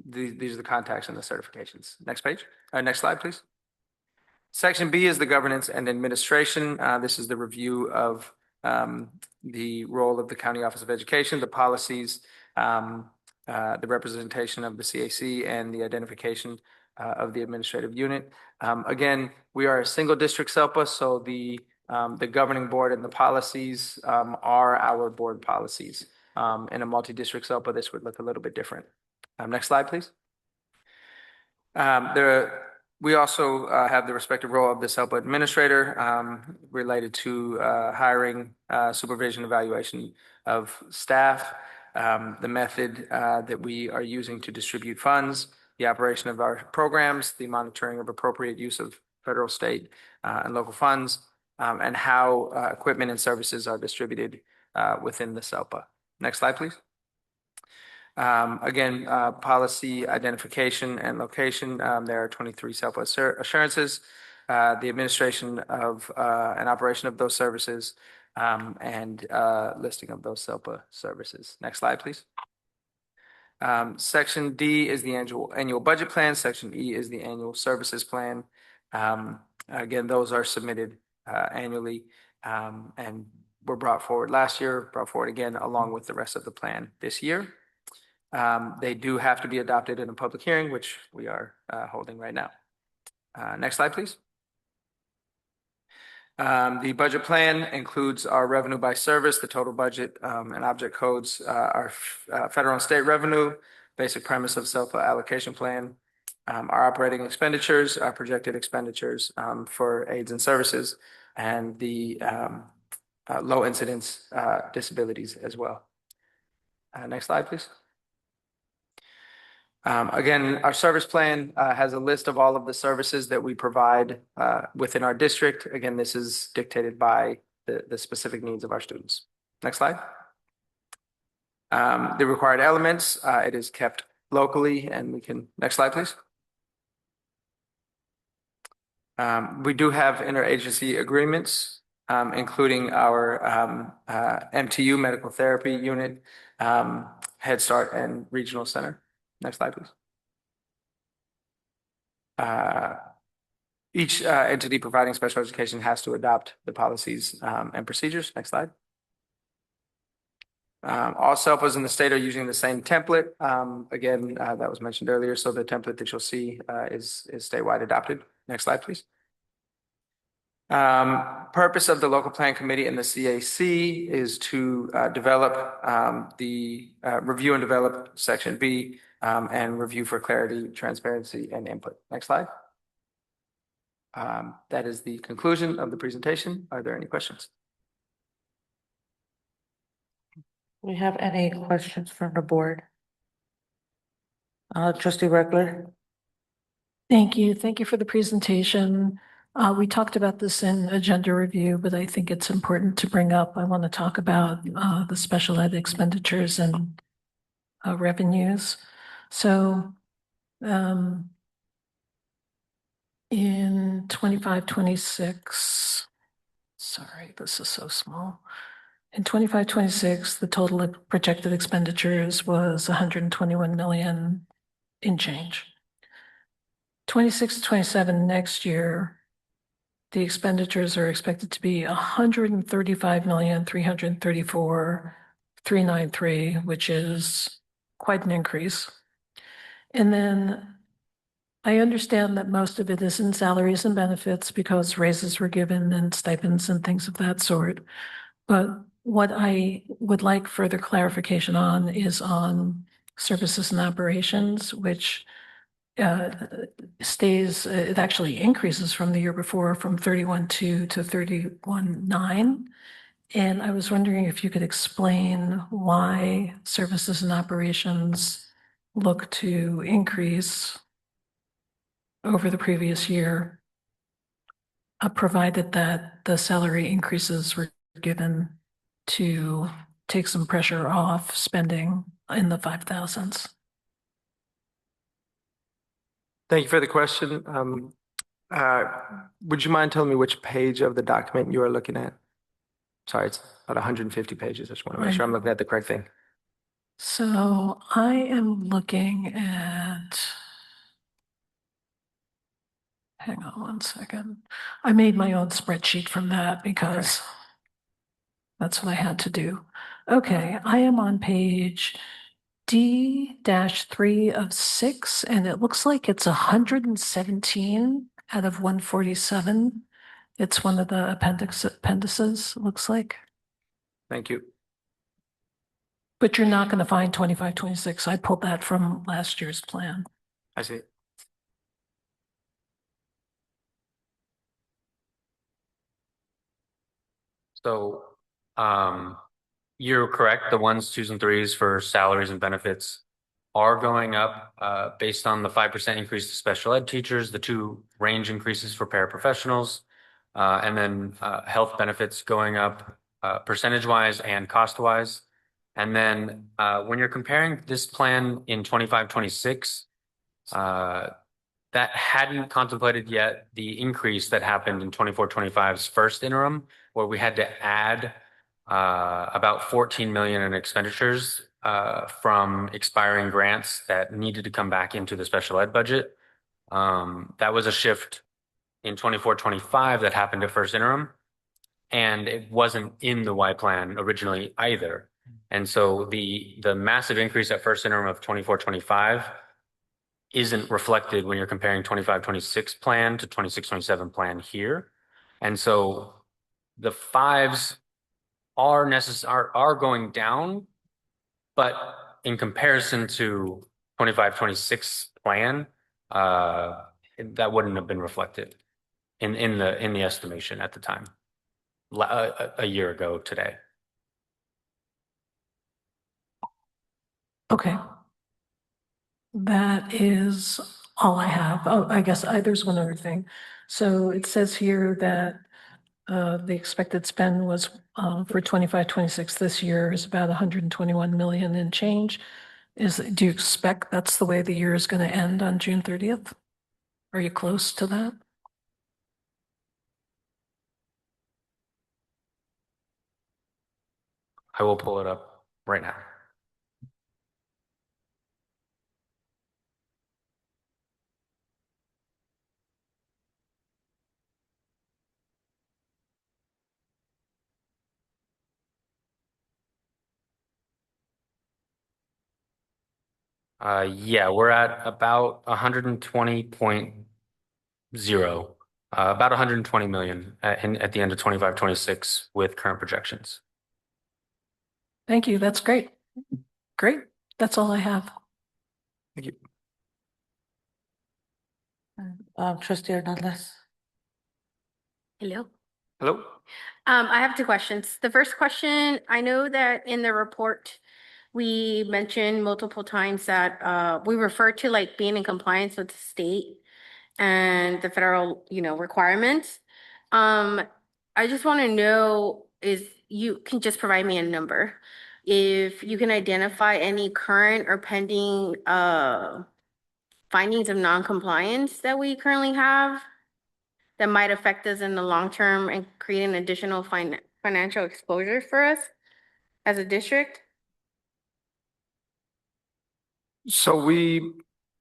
these are the contacts and the certifications. Next page, next slide, please. Section B is the governance and administration. This is the review of the role of the County Office of Education, the policies, the representation of the CAC, and the identification of the administrative unit. Again, we are a single district SELPA, so the governing board and the policies are our board policies. In a multi-district SELPA, this would look a little bit different. Next slide, please. We also have the respective role of the SELPA administrator related to hiring, supervision, evaluation of staff, the method that we are using to distribute funds, the operation of our programs, the monitoring of appropriate use of federal, state, and local funds, and how equipment and services are distributed within the SELPA. Next slide, please. Again, policy identification and location. There are 23 SELPA assurances, the administration of and operation of those services, and listing of those SELPA services. Next slide, please. Section D is the annual budget plan. Section E is the annual services plan. Again, those are submitted annually, and were brought forward last year, brought forward again along with the rest of the plan this year. They do have to be adopted in a public hearing, which we are holding right now. Next slide, please. The budget plan includes our revenue by service, the total budget and object codes, our federal and state revenue, basic premise of self-allocation plan, our operating expenditures, our projected expenditures for aids and services, and the low incidence disabilities as well. Next slide, please. Again, our service plan has a list of all of the services that we provide within our district. Again, this is dictated by the specific needs of our students. Next slide. The required elements, it is kept locally, and we can, next slide, please. We do have interagency agreements, including our MTU, Medical Therapy Unit, Head Start, and Regional Center. Next slide, please. Each entity providing special education has to adopt the policies and procedures. Next slide. All SELPAs in the state are using the same template. Again, that was mentioned earlier. So the template that you'll see is statewide adopted. Next slide, please. Purpose of the local plan committee and the CAC is to develop review and develop section B and review for clarity, transparency, and input. Next slide. That is the conclusion of the presentation. Are there any questions? We have any questions from the board? Trustee Reckler? Thank you. Thank you for the presentation. We talked about this in agenda review, but I think it's important to bring up. I want to talk about the special ed expenditures and revenues. So in 25-26, sorry, this is so small. In 25-26, the total projected expenditures was 121 million in change. 26-27 next year, the expenditures are expected to be 135,334,393, which is quite an increase. And then I understand that most of it is in salaries and benefits because raises were given and stipends and things of that sort. But what I would like further clarification on is on services and operations, which it actually increases from the year before from 31.2 to 31.9. And I was wondering if you could explain why services and operations look to increase over the previous year, provided that the salary increases were given to take some pressure off spending in the 5,000s. Thank you for the question. Would you mind telling me which page of the document you are looking at? Sorry, it's about 150 pages. I just want to make sure I'm looking at the correct thing. So I am looking at, hang on one second. I made my own spreadsheet from that because that's what I had to do. Okay, I am on page D-3 of 6, and it looks like it's 117 out of 147. It's one of the appendices, looks like. Thank you. But you're not going to find 25-26. I pulled that from last year's plan. I see. So you're correct. The 1s, 2s, and 3s for salaries and benefits are going up based on the 5% increase to special ed teachers, the 2 range increases for paraprofessionals, and then health benefits going up percentage-wise and cost-wise. And then when you're comparing this plan in 25-26, that hadn't contemplated yet the increase that happened in 24-25's first interim, where we had to add about 14 million in expenditures from expiring grants that needed to come back into the special ed budget. That was a shift in 24-25 that happened at first interim. And it wasn't in the Y plan originally either. And so the massive increase at first interim of 24-25 isn't reflected when you're comparing 25-26 plan to 26-27 plan here. And so the fives are going down, but in comparison to 25-26 plan, that wouldn't have been reflected in the estimation at the time, a year ago today. Okay. That is all I have. Oh, I guess there's one other thing. So it says here that the expected spend was for 25-26 this year is about 121 million and change. Do you expect that's the way the year is going to end on June 30th? Are you close to that? I will pull it up right now. Yeah, we're at about 120.0, about 120 million at the end of 25-26 with current projections. Thank you. That's great. Great. That's all I have. Thank you. Trustee Hernandez. Hello. Hello. I have two questions. The first question, I know that in the report, we mentioned multiple times that we refer to like being in compliance with the state and the federal, requirements. I just want to know if you can just provide me a number. If you can identify any current or pending findings of non-compliance that we currently have that might affect us in the long term and create an additional financial exposure for us as a district? So we,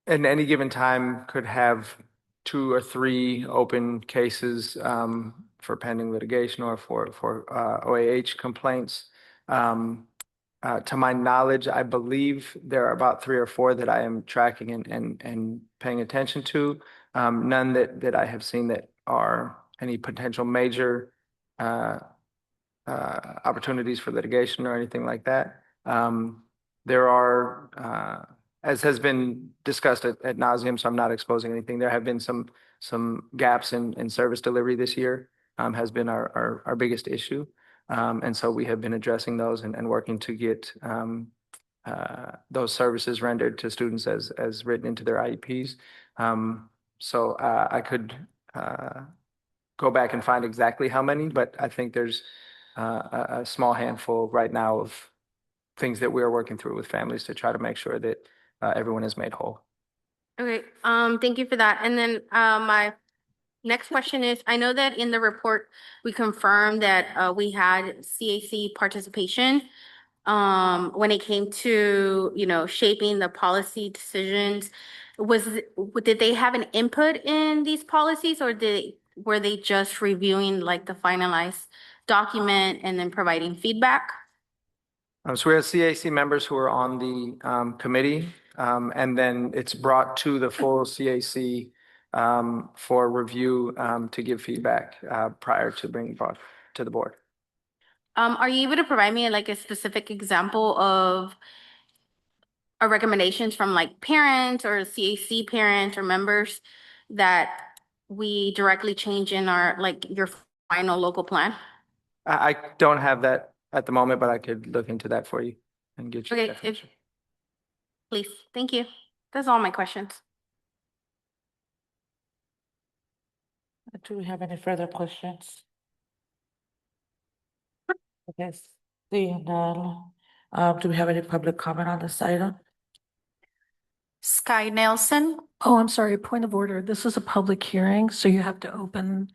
in any given time, could have 2 or 3 open cases for pending litigation or for OAH complaints. To my knowledge, I believe there are about 3 or 4 that I am tracking and paying attention to. None that I have seen that are any potential major opportunities for litigation or anything like that. There are, as has been discussed ad nauseum, so I'm not exposing anything. There have been some gaps in service delivery this year, has been our biggest issue. And so we have been addressing those and working to get those services rendered to students as written into their IEPs. So I could go back and find exactly how many, but I think there's a small handful right now of things that we're working through with families to try to make sure that everyone is made whole. Okay, thank you for that. And then my next question is, I know that in the report, we confirmed that we had CAC participation when it came to, shaping the policy decisions. Did they have an input in these policies, or were they just reviewing like the finalized document and then providing feedback? So we have CAC members who are on the committee, and then it's brought to the full CAC for review to give feedback prior to being brought to the board. Are you able to provide me like a specific example of recommendations from like parents or CAC parents or members that we directly change in our, like your final local plan? I don't have that at the moment, but I could look into that for you and get you. Okay, please, thank you. That's all my questions. Do we have any further questions? Okay, seeing none. Do we have any public comment on this item? Sky Nelson. Oh, I'm sorry, point of order. This is a public hearing, so you have to open,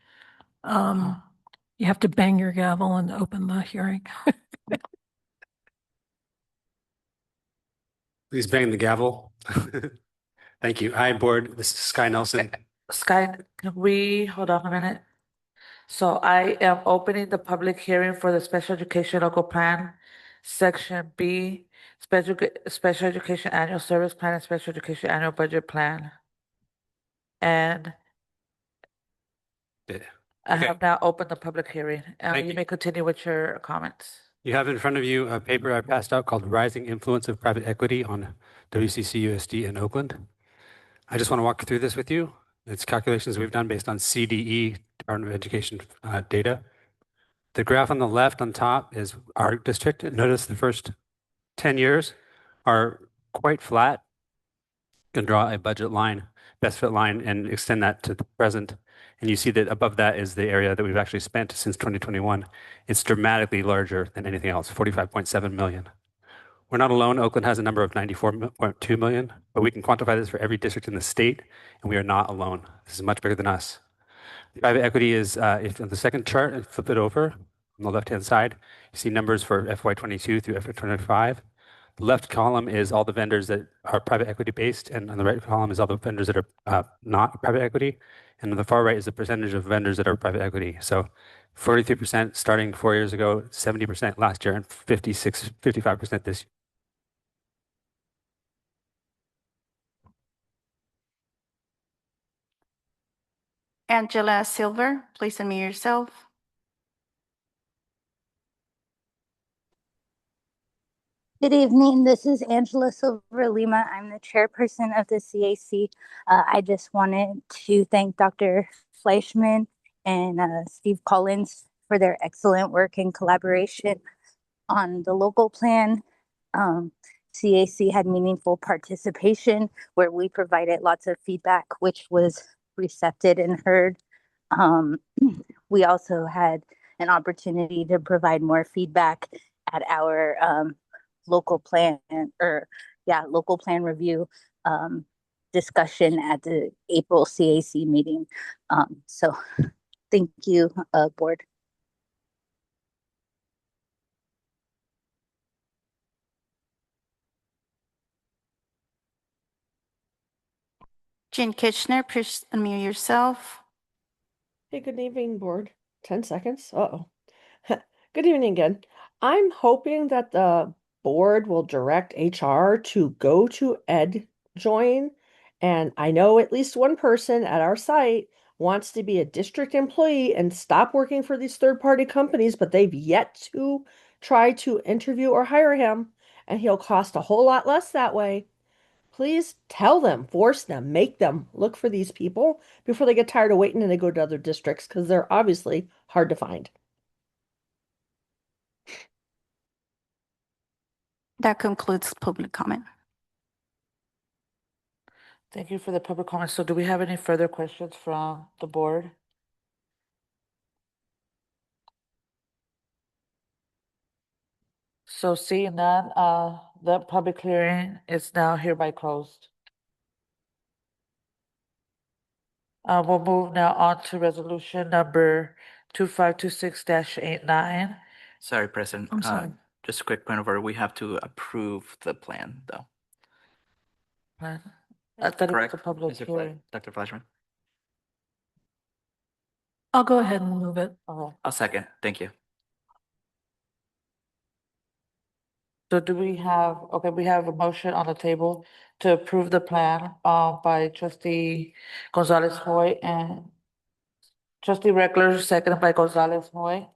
you have to bang your gavel and open the hearing. Please bang the gavel. Thank you. Hi, board. This is Sky Nelson. Sky, can we hold on a minute? So I am opening the public hearing for the Special Education Local Plan, Section B, Special Education Annual Service Plan and Special Education Annual Budget Plan. And Yeah. I Okay. have now opened the public hearing. Thank You you. may continue with your comments. You have in front of you a paper I passed out called Rising Influence of Private Equity on WCCUSD in Oakland. I just want to walk through this with you. It's calculations we've done based on CDE, Department of Education data. The graph on the left on top is our district. Notice the first 10 years are quite flat. You can draw a budget line, best fit line, and extend that to the present. And you see that above that is the area that we've actually spent since 2021. It's dramatically larger than anything else, 45.7 million. We're not alone. Oakland has a number of 94.2 million, but we can quantify this for every district in the state, and we are not alone. This is much bigger than us. Private equity is, if on the second chart, and flip it over on the left-hand side, you see numbers for FY22 through FY25. The left column is all the vendors that are private equity based, and on the right column is all the vendors that are not private equity. And on the far right is the percentage of vendors that are private equity. So 43% starting 4 years ago, 70% last year, and 55% this year. Angela Silver, please unmute yourself. Good evening. This is Angela Silver Lima. I'm the chairperson of the CAC. I just wanted to thank Dr. Fleischman and Steve Collins for their excellent work and collaboration on the local plan. CAC had meaningful participation where we provided lots of feedback, which was recepted and heard. We also had an opportunity to provide more feedback at our local plan review discussion at the April CAC meeting. So thank you, board. Jen Kitchener, please unmute yourself. Hey, good evening, board. 10 seconds. Uh-oh. Good evening again. I'm hoping that the board will direct HR to go to EdJoin. And I know at least one person at our site wants to be a district employee and stop working for these third-party companies, but they've yet to try to interview or hire him, and he'll cost a whole lot less that way. Please tell them, force them, make them look for these people before they get tired of waiting and they go to other districts because they're obviously hard to find. That concludes public comment. Thank you for the public comments. So do we have any further questions from the board? So seeing none, the public hearing is now hereby closed. We'll move now on to resolution number 2526-89. Sorry, President. I'm sorry. Just a quick point of order. We have to approve the plan, though. Plan. I thought it was Correct? a public Mr. hearing. Dr. Fleischman? I'll go ahead and move it. Okay. I'll second. Thank you. So do we have, okay, we have a motion on the table to approve the plan by trustee Gonzalez Hoy and trustee Reckler, seconded by Gonzalez Hoy.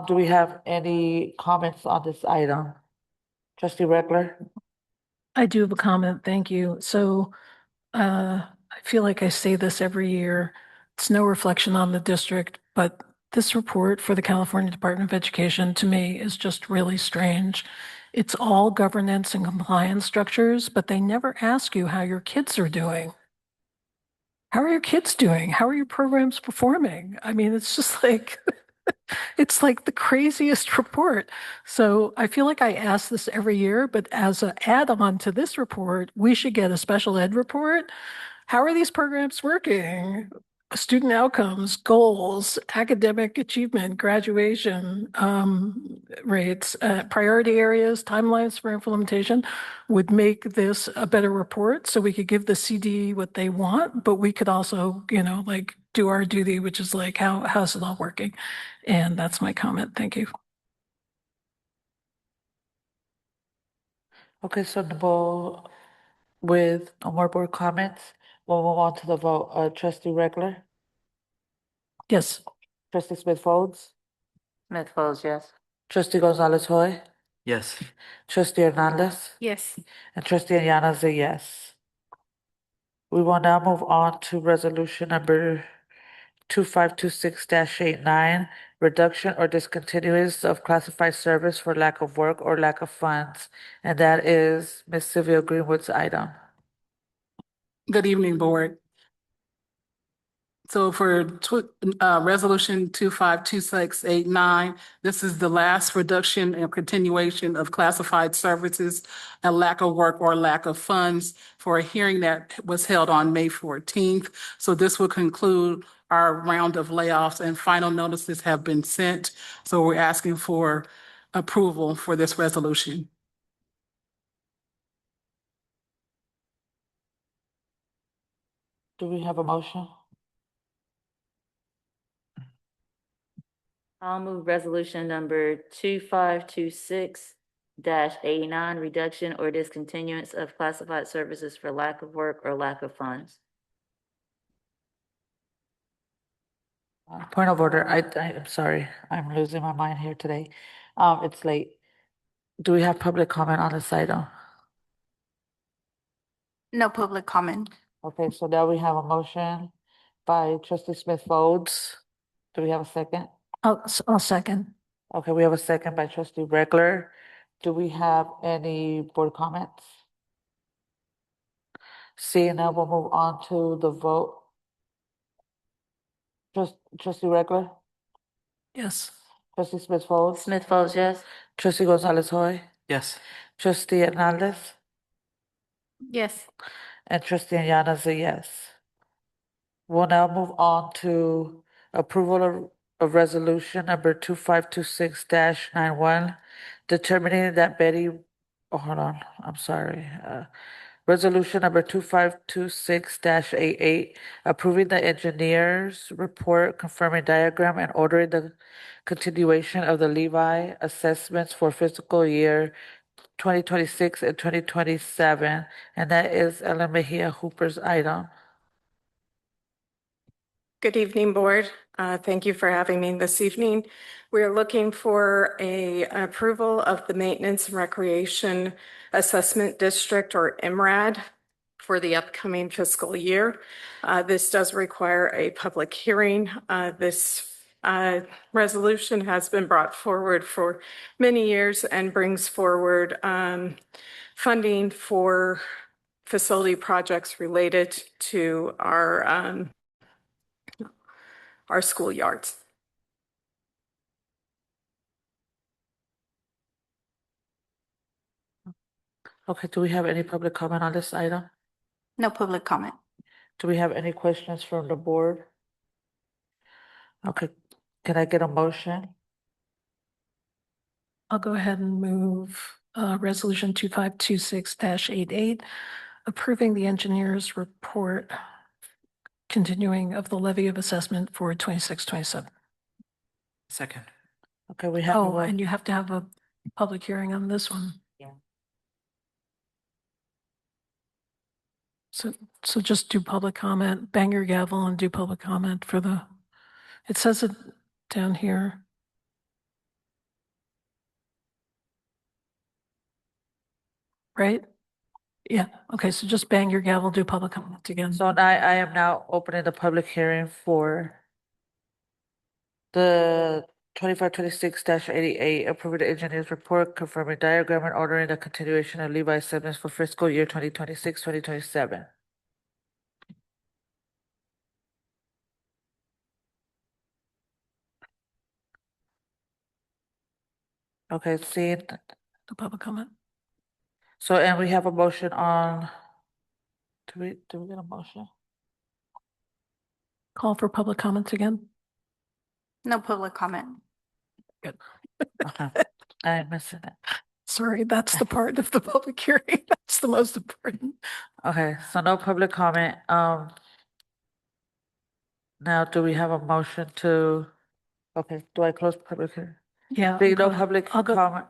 Do we have any comments on this item? Trustee Reckler? I do have a comment. Thank you. So I feel like I say this every year. It's no reflection on the district, but this report for the California Department of Education to me is just really strange. It's all governance and compliance structures, but they never ask you how your kids are doing. How are your kids doing? How are your programs performing? I mean, it's just like, it's like the craziest report. So I feel like I ask this every year, but as an add-on to this report, we should get a special ed report. How are these programs working? student outcomes, goals, academic achievement, graduation rates, priority areas, timelines for implementation would make this a better report. So we could give the CD what they want, but we could also, like do our duty, which is like, how's it all working? And that's my comment. Thank you. Okay, so with no more board comments, we'll move on to the vote. Trustee Reckler, Yes. trustee Smith Folds, Smith Folds, yes. trustee Gonzalez Hoy, Yes. trustee Hernandez, Yes. and trustee Ayana is a yes. We will now move on to resolution number 2526-89, reduction or discontinuance of classified service for lack of work or lack of funds. And that is Ms. Sylvia Greenwood's item. Good evening, Board. So for Resolution 252689, this is the last reduction and continuation of classified services and lack of work or lack of funds for a hearing that was held on May 14th. So this will conclude our round of layoffs and final notices have been sent. So we're asking for approval for this resolution. Do we have a motion? I'll move resolution number 2526-89, reduction or discontinuance of classified services for lack of work or lack of funds. Point of order, I'm sorry, I'm losing my mind here today. It's late. Do we have public comment on this item? No public comment. Okay, so now we have a motion by trustee Smith Folds. Do we have a second? I'll second. Okay, we have a second by trustee Reckler. Do we have any board comments? Seeing none, we'll move on to the vote. Trustee Reckler, Yes. trustee Smith Folds, Smith Folds, yes. trustee Gonzalez Hoy, Yes. trustee Hernandez, Yes. and trustee Ayana is a yes. We'll now move on to approval of resolution number 2526-91, determining that hold on, I'm sorry. Resolution number 2526-88, approving the engineer's report, confirming diagram, and ordering the continuation of the Levi assessments for fiscal year 2026 and 2027, and that is Ellen Mejia Hooper's item. Good evening, Board. Thank you for having me this evening. We are looking for an approval of the Maintenance and Recreation Assessment District, or MRAD, for the upcoming fiscal year. This does require a public hearing. This resolution has been brought forward for many years and brings forward funding for facility projects related to our schoolyards. Okay, do we have any public comment on this item? No public comment. Do we have any questions from the board? Okay, can I get a motion? I'll go ahead and move resolution 2526-88, approving the engineer's report continuing of the levy of assessment for 26-27. Second. Okay, we have. Oh, and you have to have a public hearing on this one. Yeah. So just do public comment, bang your gavel and do public comment for it says it down here. Right? Yeah, okay, so just bang your gavel, do public comment again. So I am now opening the public hearing for the 2526-88, approving the engineer's report, confirming diagram, and ordering the continuation of Levi assessments for fiscal year 2026, 2027. Okay, seeing, The public comment. so, and we have a motion on, do we get a motion? call for public comments again? No public comment. Good. Okay. I'm missing it. Sorry, that's the part of the public hearing. That's the most important. Okay, so no public comment. Now do we have a motion to, okay, do I close public hearing? Yeah. Being go no ahead. public I'll go. comment,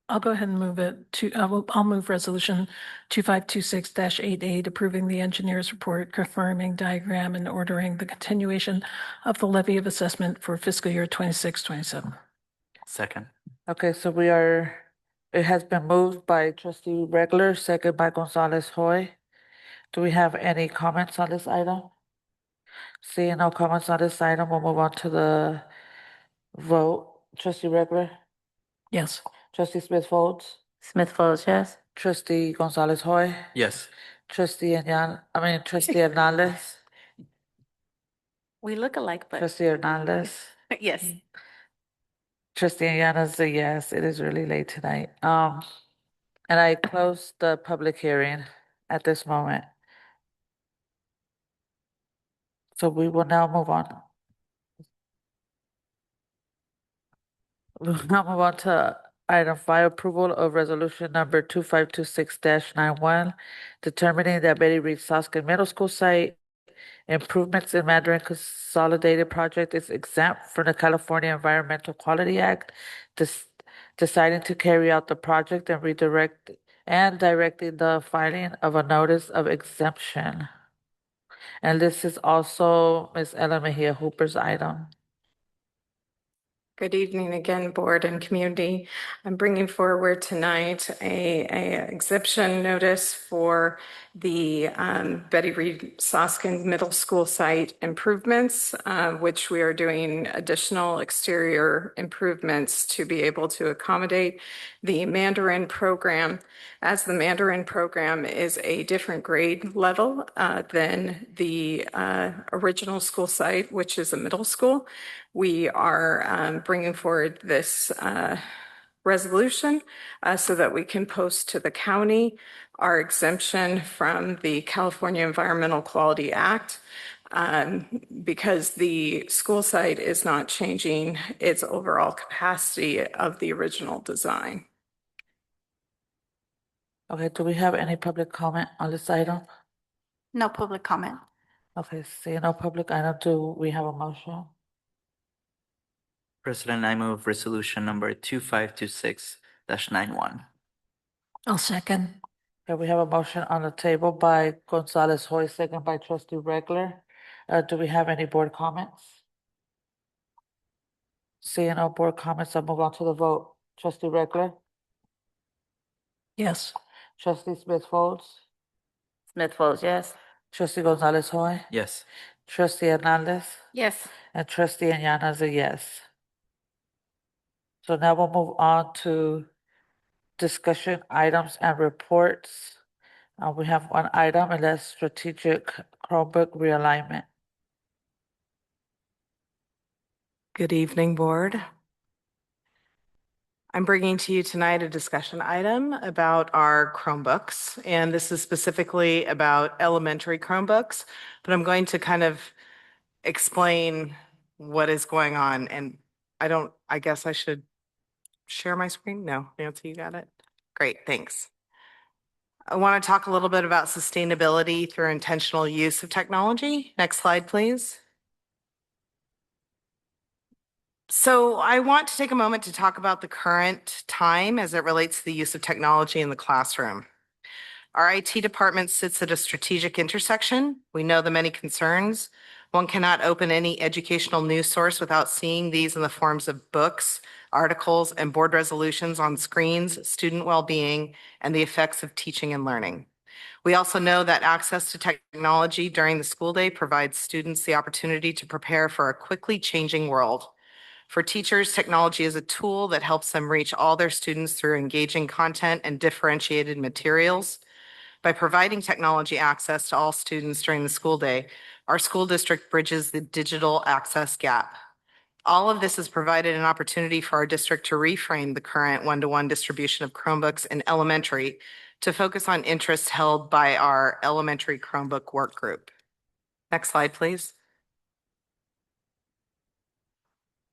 I'll go ahead and move it to, I'll move resolution 2526-88, approving the engineer's report, confirming diagram and ordering the continuation of the levy of assessment for fiscal year 26-27. Second. okay, so it has been moved by trustee Regular, second by Gonzalez Hoy. Do we have any comments on this item? Seeing no comments on this item, we'll move on to the vote. Trustee Regular, Yes. trustee Smith Folds, Smith Folds, yes. trustee Gonzalez Hoy, Yes. trustee trustee Hernandez, We look alike, but trustee Hernandez, yes. trustee Yana is a yes. It is really late tonight. And I close the public hearing at this moment. So we will now move on. We'll now move on to item 5, approval of resolution number 2526-91, determining that Betty Reed Soskin Middle School site improvements in Mandarin Consolidated Project is exempt from the California Environmental Quality Act, deciding to carry out the project and directing the filing of a notice of exemption. And this is also Ms. Ella Mejia Hooper's item. Good evening again, board and community. I'm bringing forward tonight a exemption notice for the Betty Reed Soskin Middle School site improvements, which we are doing additional exterior improvements to be able to accommodate the Mandarin program, as the Mandarin program is a different grade level than the original school site, which is a middle school. We are bringing forward this resolution so that we can post to the county our exemption from the California Environmental Quality Act because the school site is not changing its overall capacity of the original design. Okay, do we have any public comment on this item? No public comment. Okay, seeing no public item, do we have a motion? President, I move resolution number 2526-91. I'll second. Okay, we have a motion on the table by Gonzalez Hoy, second by trustee Regler. Do we have any board comments? Seeing no board comments, I'll move on to the vote. Trustee Regler, Yes. trustee Smith Folds, Smith Folds, yes. trustee Gonzalez Hoy, Yes. trustee Hernandez, Yes. and trustee Anyana is a yes. So now we'll move on to discussion items and reports. We have one item, and that's strategic Chromebook realignment. Good evening, board. I'm bringing to you tonight a discussion item about our Chromebooks, and this is specifically about elementary Chromebooks, but I'm going to kind of explain what is going on, and I guess I should share my screen? No, Nancy, you got it? Great, thanks. I want to talk a little bit about sustainability through intentional use of technology. Next slide, please. So I want to take a moment to talk about the current time as it relates to the use of technology in the classroom. Our IT department sits at a strategic intersection. We know the many concerns. One cannot open any educational news source without seeing these in the forms of books, articles, and board resolutions on screens, student well-being, and the effects of teaching and learning. We also know that access to technology during the school day provides students the opportunity to prepare for a quickly changing world. For teachers, technology is a tool that helps them reach all their students through engaging content and differentiated materials. By providing technology access to all students during the school day, our school district bridges the digital access gap. All of this has provided an opportunity for our district to reframe the current one-to-one distribution of Chromebooks in elementary to focus on interests held by our elementary Chromebook work group. Next slide, please.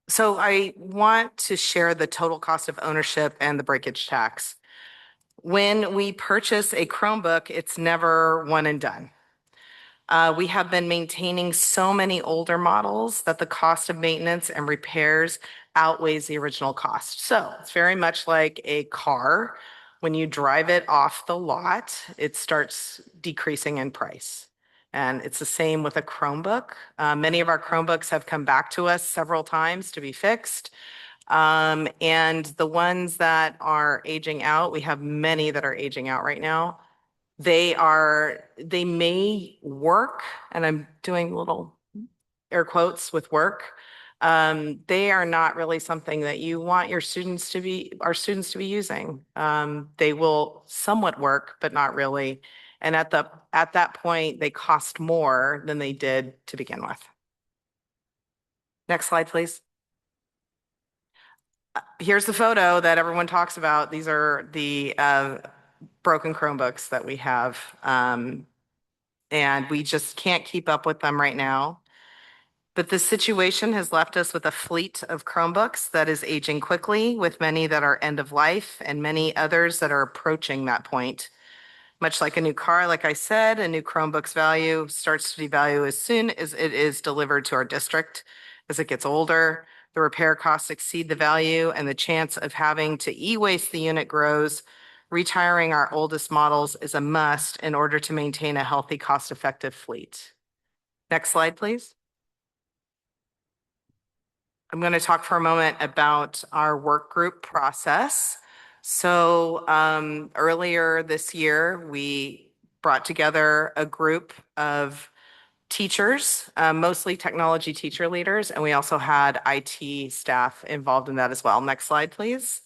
So I want to share the total cost of ownership and the breakage tax. When we purchase a Chromebook, it's never one and done. We have been maintaining so many older models that the cost of maintenance and repairs outweighs the original cost. So it's very much like a car. When you drive it off the lot, it starts decreasing in price. And it's the same with a Chromebook. Many of our Chromebooks have come back to us several times to be fixed. And the ones that are aging out, we have many that are aging out right now. They may work, and I'm doing little air quotes with work. They are not really something that you want our students to be using. They will somewhat work, but not really. And at that point, they cost more than they did to begin with. Next slide, please. Here's the photo that everyone talks about. These are the broken Chromebooks that we have. And we just can't keep up with them right now. But this situation has left us with a fleet of Chromebooks that is aging quickly, with many that are end of life and many others that are approaching that point. Much like a new car, like I said, a new Chromebook's value starts to devalue as soon as it is delivered to our district. As it gets older, the repair costs exceed the value, and the chance of having to e-waste the unit grows. Retiring our oldest models is a must in order to maintain a healthy, cost-effective fleet. Next slide, please. I'm going to talk for a moment about our work group process. So earlier this year, we brought together a group of teachers, mostly technology teacher leaders, and we also had IT staff involved in that as well. Next slide, please.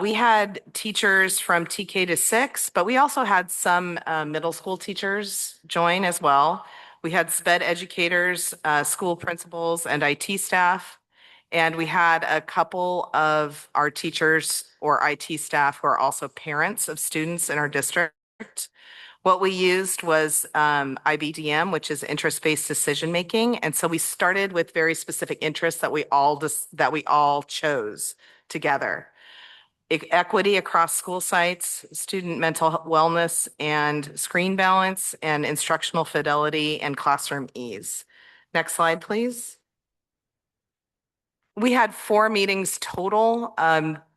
We had teachers from TK to 6, but we also had some middle school teachers join as well. We had SPED educators, school principals, and IT staff. And we had a couple of our teachers or IT staff who are also parents of students in our district. What we used was IBDM, which is interest-based decision-making. And so we started with very specific interests that we all chose together. Equity across school sites, student mental wellness and screen balance, and instructional fidelity and classroom ease. Next slide, please. We had 4 meetings total.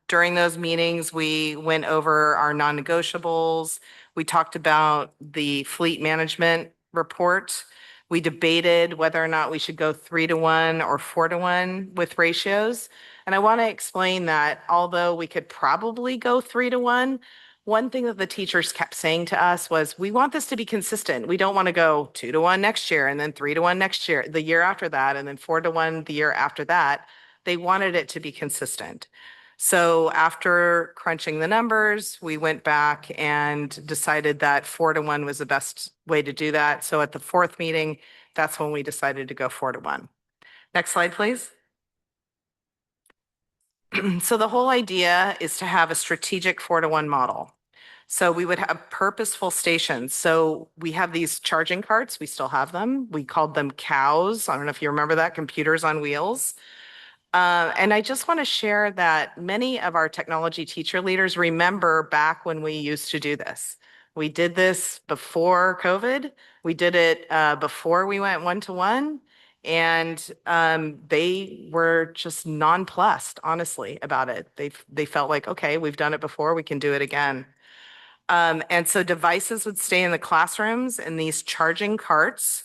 During those meetings, we went over our non-negotiables. We talked about the fleet management report. We debated whether or not we should go 3-to-1 or 4-to-1 with ratios. And I want to explain that although we could probably go 3-to-1, one thing that the teachers kept saying to us was, we want this to be consistent. We don't want to go 2-to-1 next year and then 3-to-1 next year, the year after that, and then 4-to-1 the year after that. They wanted it to be consistent. So after crunching the numbers, we went back and decided that 4-to-1 was the best way to do that. So at the 4th meeting, that's when we decided to go 4-to-1. Next slide, please. So the whole idea is to have a strategic 4-to-1 model. So we would have purposeful stations. So we have these charging carts. We still have them. We called them COWs. I don't know if you remember that, computers on wheels. And I just want to share that many of our technology teacher leaders remember back when we used to do this. We did this before COVID. We did it before we went 1-to-1. And they were just nonplussed, honestly, about it. They felt like, okay, we've done it before, we can do it again. And so devices would stay in the classrooms in these charging carts.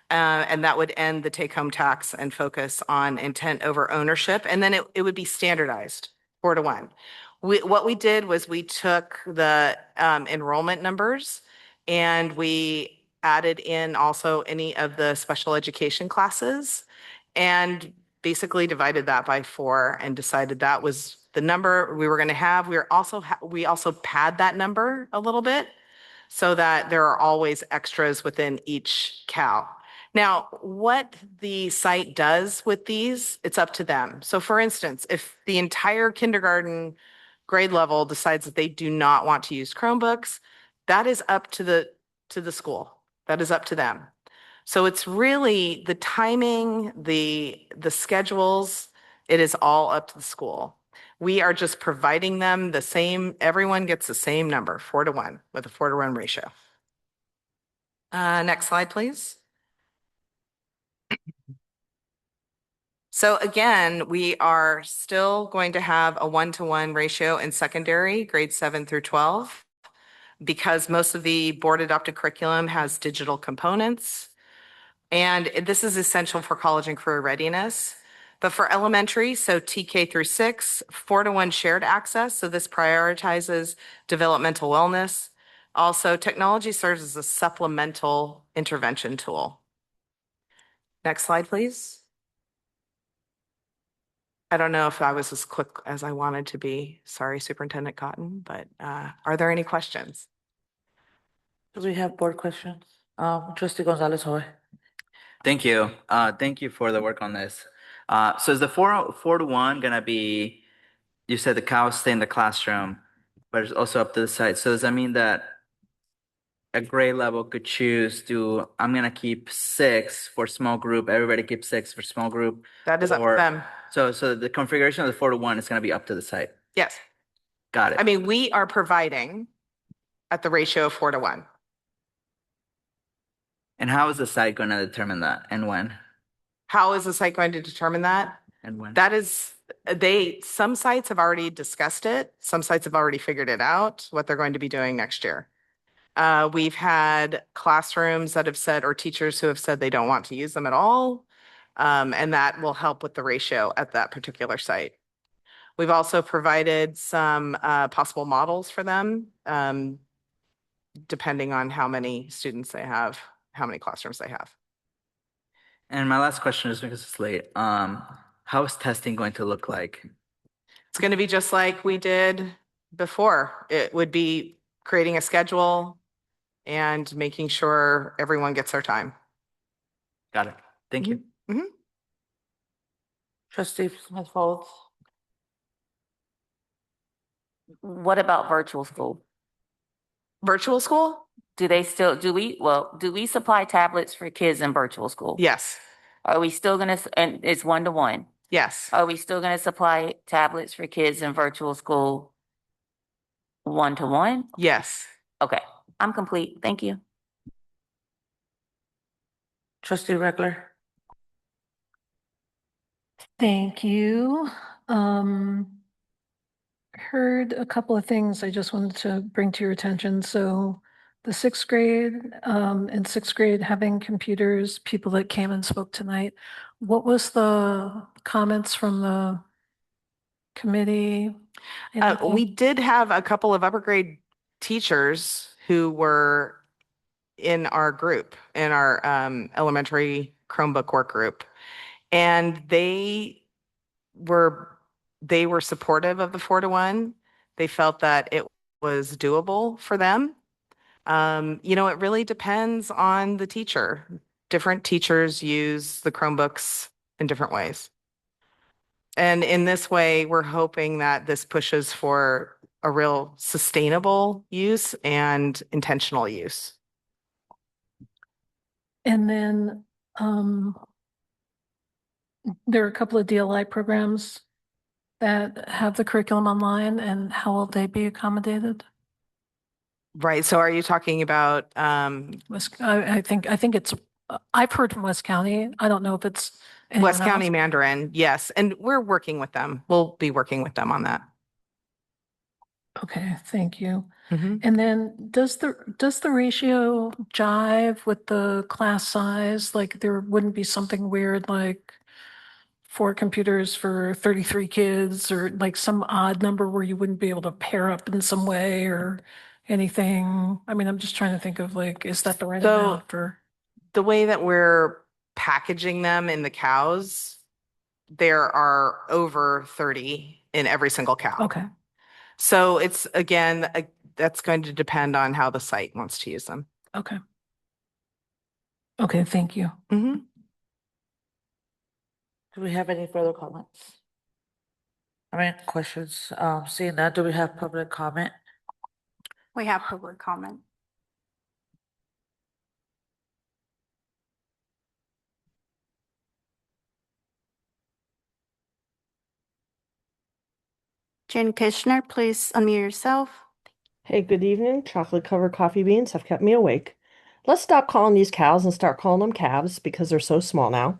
And that would end the take-home tax and focus on intent over ownership. And then it would be standardized 4-to-1. What we did was we took the enrollment numbers and we added in also any of the special education classes and basically divided that by 4 and decided that was the number we were going to have. We also pad that number a little bit so that there are always extras within each COW. Now, what the site does with these, it's up to them. So for instance, if the entire kindergarten grade level decides that they do not want to use Chromebooks, that is up to the school. That is up to them. So it's really the timing, the schedules, it is all up to the school. We are just providing them the same, everyone gets the same number, 4-to-1, with a 4-to-1 ratio. Next slide, please. So again, we are still going to have a 1-to-1 ratio in secondary, grades 7 through 12, because most of the board adopted curriculum has digital components. And this is essential for college and career readiness. But for elementary, so TK through 6, 4-to-1 shared access. So this prioritizes developmental wellness. Also, technology serves as a supplemental intervention tool. Next slide, please. I don't know if I was as quick as I wanted to be. Sorry, Superintendent Cotton, but are there any questions? Do we have board questions? Trustee Gonzalez Hoy. Thank you. Thank you for the work on this. So is the 4-to-1 gonna be, you said the cows stay in the classroom, but it's also up to the site. So does that mean that a grade level could choose to, I'm gonna keep 6 for small group, everybody keeps 6 for small group? That is up to Or- them. So the configuration of the 4-to-1 is gonna be up to the site. Yes. Got it. I mean, we are providing at the ratio of 4-to-1. And how is the site gonna determine that and when? How is the site going to determine that? And when? That is, some sites have already discussed it. Some sites have already figured it out, what they're going to be doing next year. We've had classrooms that have said, or teachers who have said they don't want to use them at all. And that will help with the ratio at that particular site. We've also provided some possible models for them, depending on how many students they have, how many classrooms they have. And my last question is, because it's late, how is testing going to look like? It's going to be just like we did before. It would be creating a schedule and making sure everyone gets their time. Got it. Thank you. Mhm. Trustee Smith Folds. What about virtual school? Virtual school? Do we supply tablets for kids in virtual school? Yes. Are we still gonna, and it's 1-to-1? Yes. Are we still gonna supply tablets for kids in virtual school 1-to-1? Yes. Okay, I'm complete. Thank you. Trustee Reckler. Thank you. Heard a couple of things I just wanted to bring to your attention. So the sixth grade, in sixth grade, having computers, people that came and spoke tonight. What was the comments from the committee? We did have a couple of upper grade teachers who were in our group, in our elementary Chromebook work group. And they were supportive of the 4-to-1. They felt that it was doable for them. It really depends on the teacher. Different teachers use the Chromebooks in different ways. And in this way, we're hoping that this pushes for a real sustainable use and intentional use. And then there are a couple of DLI programs that have the curriculum online, and how will they be accommodated? Right. So are you talking about I think it's, I've heard from West County. I don't know if it's anyone West County else. Mandarin? Yes. And we're working with them. We'll be working with them on that. Okay, thank you. And then does the ratio jive with the class size? Like there wouldn't be something weird like 4 computers for 33 kids, or like some odd number where you wouldn't be able to pair up in some way or anything? I mean, I'm just trying to think of like, is that the right So amount or? the way that we're packaging them in the cows, there are over 30 in every single cow. Okay. So it's, again, that's going to depend on how the site wants to use them. Okay. Okay, thank you. Mm-hmm. Do we have any further comments? Questions? Seeing none, do we have public comment? We have public comment. Jen Kishner, please unmute yourself. Hey, good evening. Chocolate covered coffee beans have kept me awake. Let's stop calling these cows and start calling them calves because they're so small now.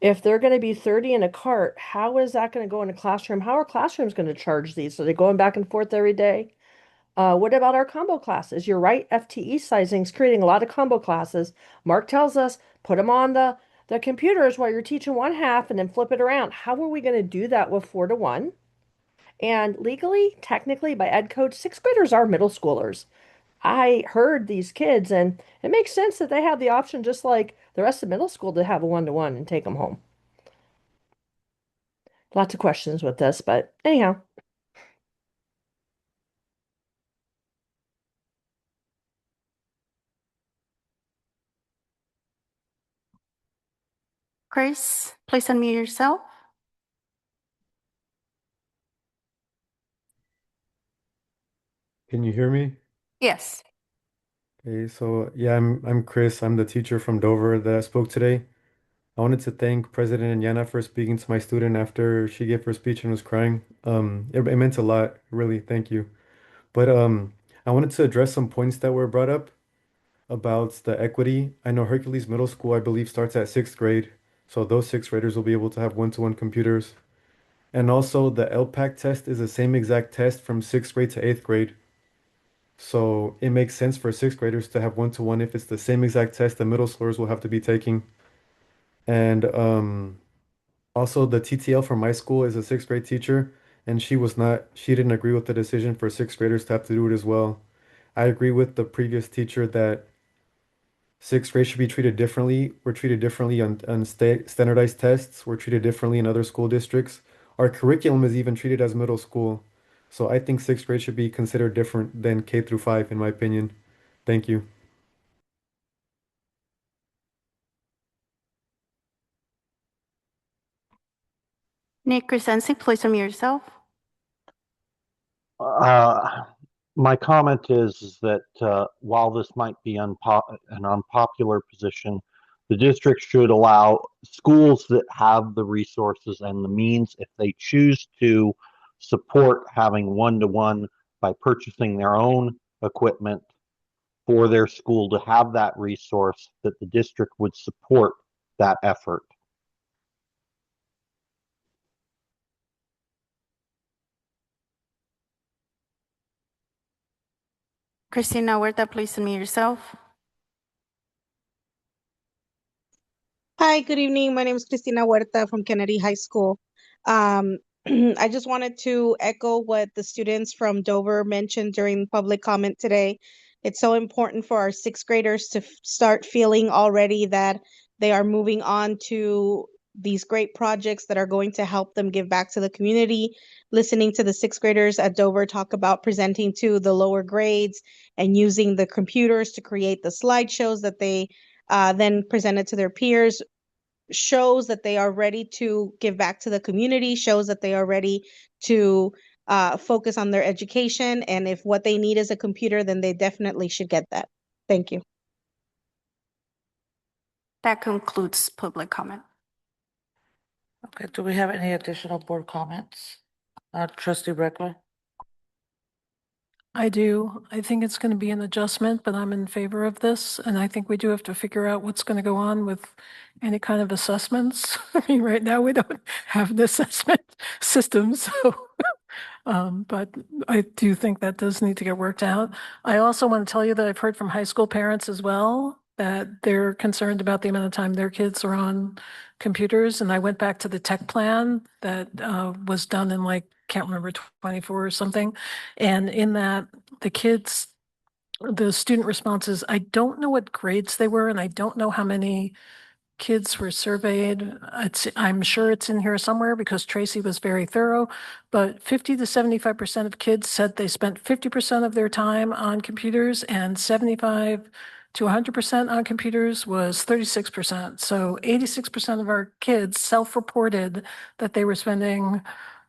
If they're going to be 30 in a cart, how is that going to go in a classroom? How are classrooms going to charge these? Are they going back and forth every day? What about our combo classes? You're right, FTE sizing is creating a lot of combo classes. Mark tells us put them on the computers while you're teaching one half and then flip it around. How are we going to do that with 4-to-1? And legally, technically, by ed code, sixth graders are middle schoolers. I heard these kids, and it makes sense that they have the option, just like the rest of middle school, to have a 1-to-1 and take them home. Lots of questions with this, but anyhow. Chris, please unmute yourself. Can you hear me? Yes. Okay, so yeah, I'm Chris. I'm the teacher from Dover that spoke today. I wanted to thank President Yana for speaking to my student after she gave her speech and was crying. It meant a lot, really. Thank you. But I wanted to address some points that were brought up about the equity. I know Hercules Middle School, I believe, starts at sixth grade, so those sixth graders will be able to have 1-to-1 computers. And also, the LPAC test is the same exact test from sixth grade to eighth grade. So it makes sense for sixth graders to have 1-to-1 if it's the same exact test the middle schoolers will have to be taking. And also the TTL from my school is a sixth grade teacher, and she didn't agree with the decision for sixth graders to have to do it as well. I agree with the previous teacher that sixth grade should be treated differently. We're treated differently on standardized tests. We're treated differently in other school districts. Our curriculum is even treated as middle school. So I think sixth grade should be considered different than K through 5, in my opinion. Thank you. Nick Crescenzi, please unmute yourself. My comment is that while this might be an unpopular position, the district should allow schools that have the resources and the means, if they choose to, support having 1-to-1 by purchasing their own equipment for their school to have that resource, that the district would support that effort. Christina Huerta, please unmute yourself. Hi, good evening. My name is Cristina Huerta from Kennedy High School. I just wanted to echo what the students from Dover mentioned during public comment today. It's so important for our sixth graders to start feeling already that they are moving on to these great projects that are going to help them give back to the community. Listening to the sixth graders at Dover talk about presenting to the lower grades and using the computers to create the slideshows that they then presented to their peers shows that they are ready to give back to the community, shows that they are ready to focus on their education. And if what they need is a computer, then they definitely should get that. Thank you. That concludes public comment. Okay, do we have any additional board comments? Trustee Reckler? I do. I think it's going to be an adjustment, but I'm in favor of this. And I think we do have to figure out what's going to go on with any kind of assessments. I mean, right now we don't have an assessment system, so. But I do think that does need to get worked out. I also want to tell you that I've heard from high school parents as well that they're concerned about the amount of time their kids are on computers. And I went back to the tech plan that was done in can't remember, 24 or something. And in that, the student responses, I don't know what grades they were, and I don't know how many kids were surveyed. I'm sure it's in here somewhere because Tracy was very thorough, but 50 to 75% of kids said they spent 50% of their time on computers, and 75 to 100% on computers was 36%. So 86% of our kids self-reported that they were spending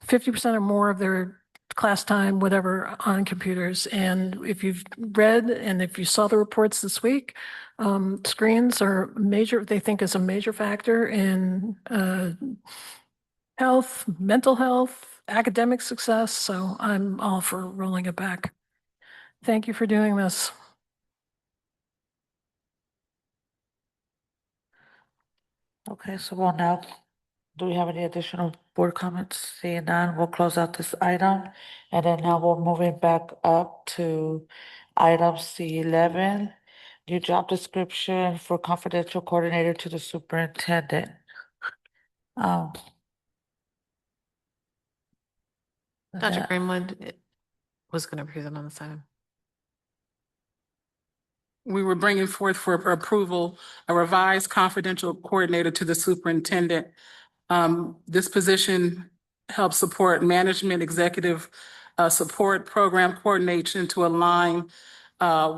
50% or more of their class time, whatever, on computers. And if you've read and if you saw the reports this week, screens are they think is a major factor in health, mental health, academic success, so I'm all for rolling it back. Thank you for doing this. Okay, so we'll now, do we have any additional board comments? Seeing none, we'll close out this item. And then now we're moving back up to item C11, new job description for confidential coordinator to the superintendent. Um, Dr. that- Greenwood was going to present on this item. We were bringing forth for approval a revised confidential coordinator to the superintendent. This position helps support management, executive support, program coordination to align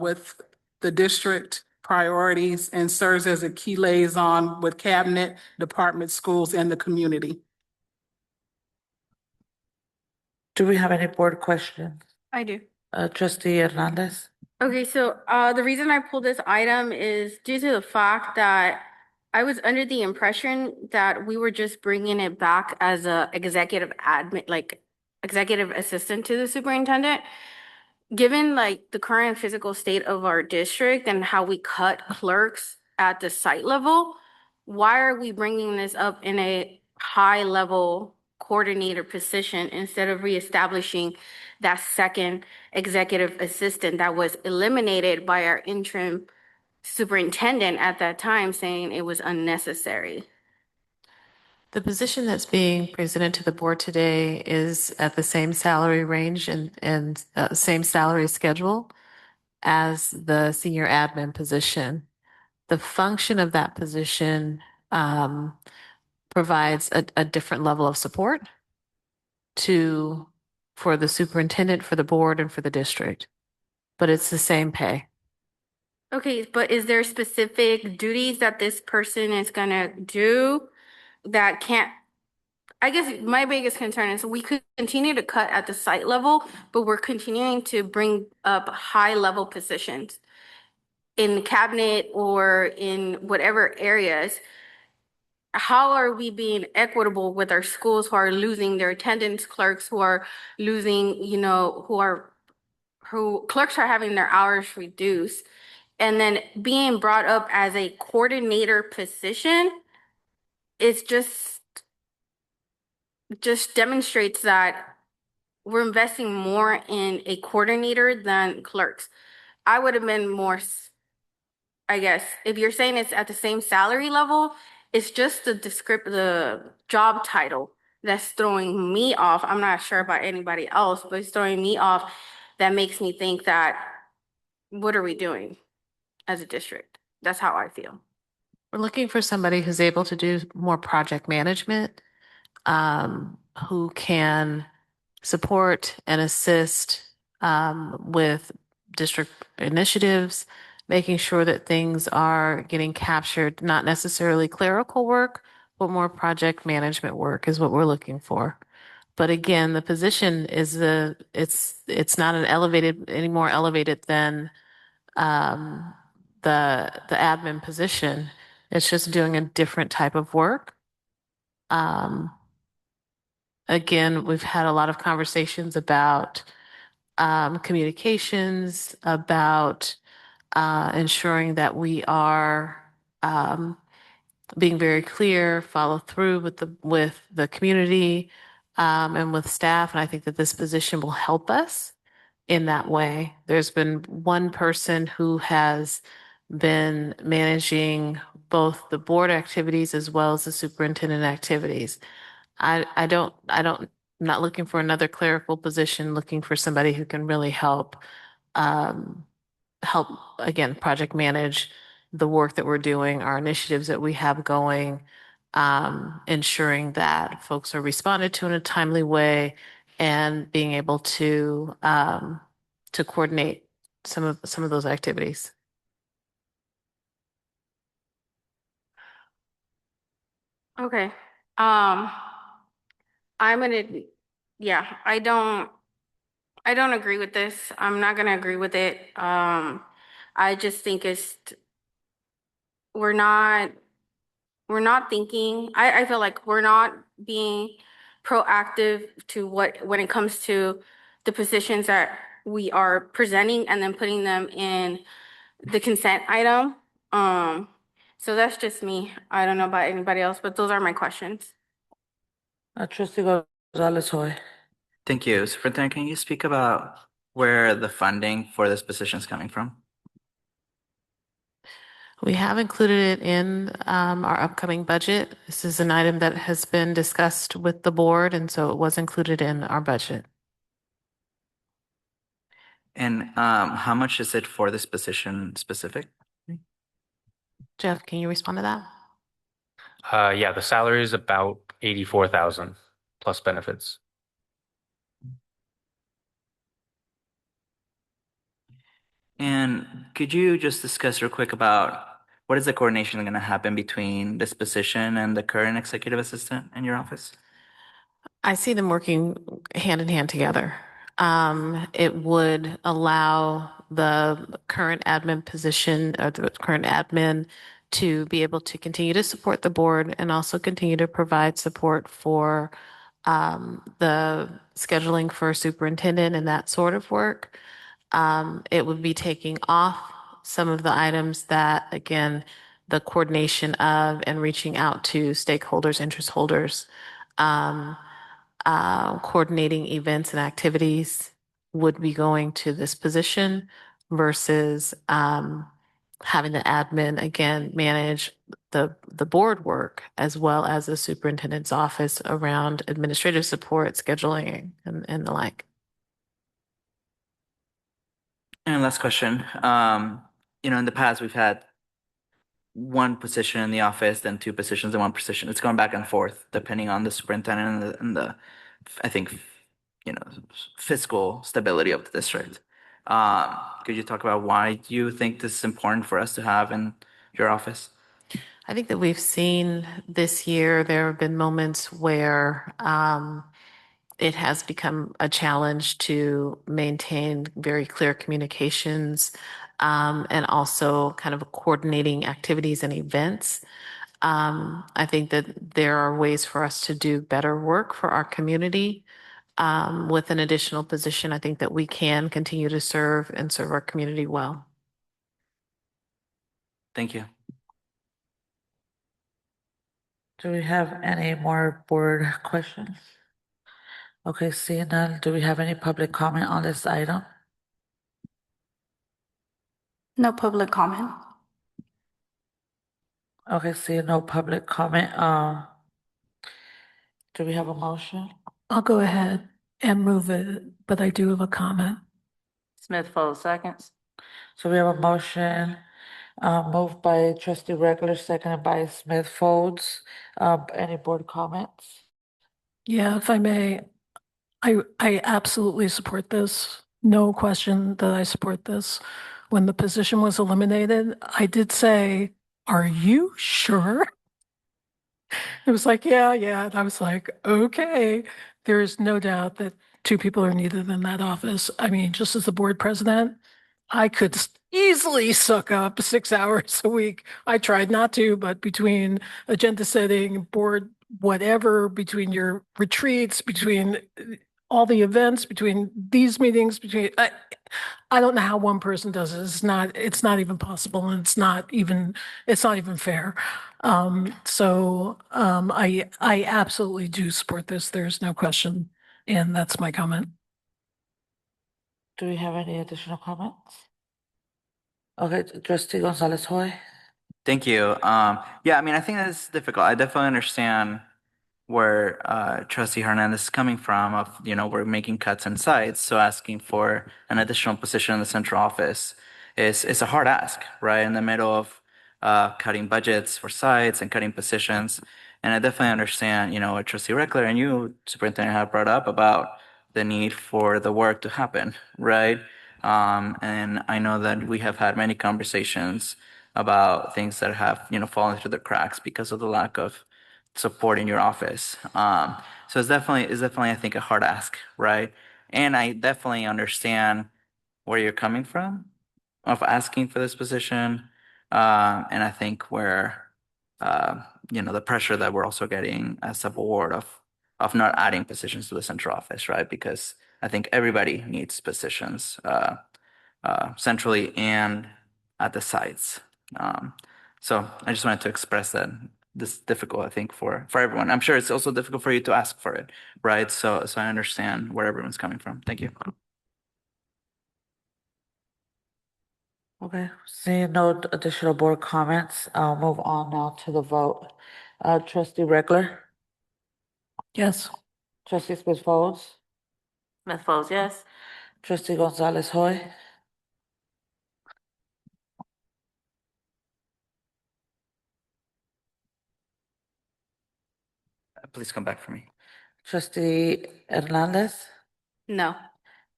with the district priorities and serves as a key liaison with cabinet, department, schools, and the community. Do we have any board questions? I do. Trustee Hernandez? Okay, so the reason I pulled this item is due to the fact that I was under the impression that we were just bringing it back as a executive admin, like executive assistant to the superintendent. Given like the current physical state of our district and how we cut clerks at the site level, why are we bringing this up in a high level coordinator position instead of reestablishing that second executive assistant that was eliminated by our interim superintendent at that time, saying it was unnecessary? The position that's being presented to the board today is at the same salary range and same salary schedule as the senior admin position. The function of that position provides a different level of support for the superintendent, for the board, and for the district, but it's the same pay. Okay, but is there specific duties that this person is gonna do that can't? I guess my biggest concern is we could continue to cut at the site level, but we're continuing to bring up high level positions in the cabinet or in whatever areas. How are we being equitable with our schools who are losing their attendance clerks, who are losing, who clerks are having their hours reduced, and then being brought up as a coordinator position? It's just demonstrates that we're investing more in a coordinator than clerks. I would have been more, I guess, if you're saying it's at the same salary level, it's just the job title that's throwing me off. I'm not sure about anybody else, but it's throwing me off. That makes me think that, what are we doing as a district? That's how I feel. We're looking for somebody who's able to do more project management, who can support and assist with district initiatives, making sure that things are getting captured, not necessarily clerical work, but more project management work is what we're looking for. But again, the position is it's not any more elevated than the admin position. It's just doing a different type of work. Again, we've had a lot of conversations about communications, about ensuring that we are being very clear, follow through with the community and with staff. And I think that this position will help us in that way. There's been one person who has been managing both the board activities as well as the superintendent activities. I'm not looking for another clerical position, looking for somebody who can really help again, project manage the work that we're doing, our initiatives that we have going, ensuring that folks are responded to in a timely way and being able to coordinate some of those activities. Okay. I don't agree with this. I'm not gonna agree with it. I just think we're not thinking, I feel like we're not being proactive to when it comes to the positions that we are presenting and then putting them in the consent item. So that's just me. I don't know about anybody else, but those are my questions. Trustee Gonzalez Hoy. Thank you. Superintendent, can you speak about where the funding for this position is coming from? We have included it in our upcoming budget. This is an item that has been discussed with the board, and so it was included in our budget. And how much is it for this position specific? Jeff, can you respond to that? Yeah, the salary is about 84,000 plus benefits. And could you just discuss real quick about what is the coordination going to happen between this position and the current executive assistant in your office? I see them working hand in hand together. It would allow the current admin position or the current admin to be able to continue to support the board and also continue to provide support for the scheduling for superintendent and that sort of work. It would be taking off some of the items that, again, the coordination of and reaching out to stakeholders, interest holders, coordinating events and activities would be going to this position versus having the admin again manage the board work as well as the superintendent's office around administrative support, scheduling, and the like. And last question. In the past, we've had one position in the office, then two positions and one position. It's going back and forth depending on the superintendent and the I think, fiscal stability of the district. Could you talk about why you think this is important for us to have in your office? I think that we've seen this year, there have been moments where it has become a challenge to maintain very clear communications and also kind of coordinating activities and events. I think that there are ways for us to do better work for our community. With an additional position, I think that we can continue to serve our community well. Thank you. Do we have any more board questions? Okay, seeing none, do we have any public comment on this item? No public comment. Okay, seeing no public comment, do we have a motion? I'll go ahead and move it, but I do have a comment. Smith Folds, seconds. So we have a motion, moved by trustee Regular, seconded by Smith Folds. Any board comments? Yeah, if I may, I absolutely support this. No question that I support this. When the position was eliminated, I did say, "Are you sure?" It was like, yeah. And I was like, okay, there is no doubt that two people are needed in that office. I mean, just as the board president, I could easily suck up 6 hours a week. I tried not to, but between agenda setting, board, whatever, between your retreats, between all the events, between these meetings, I don't know how one person does it. It's not even possible, and it's not even fair. I absolutely do support this. There's no question, and that's my comment. Do we have any additional comments? Okay, trustee Gonzalez Hoy. Thank you. I think that's difficult. I definitely understand where trustee Hernandez is coming from of, we're making cuts in sites. So asking for an additional position in the central office is a hard ask, right? In the middle of cutting budgets for sites and cutting positions. And I definitely understand, what trustee Reckler and you, superintendent, have brought up about the need for the work to happen, right? And I know that we have had many conversations about things that have, fallen through the cracks because of the lack of support in your office. So it's definitely, I think, a hard ask, right? And I definitely understand where you're coming from of asking for this position. And I think where, the pressure that we're also getting as a board of of not adding positions to the central office, right? Because I think everybody needs positions centrally and at the sites. So I just wanted to express that this is difficult, I think, for everyone. I'm sure it's also difficult for you to ask for it, right? So I understand where everyone's coming from. Thank you. Okay, seeing no additional board comments, I'll move on now to the vote. Trustee Reckler, Yes. trustee Smith Folds, Smith Folds, yes. trustee Gonzalez Hoy, Please come back for me. trustee Hernandez, No.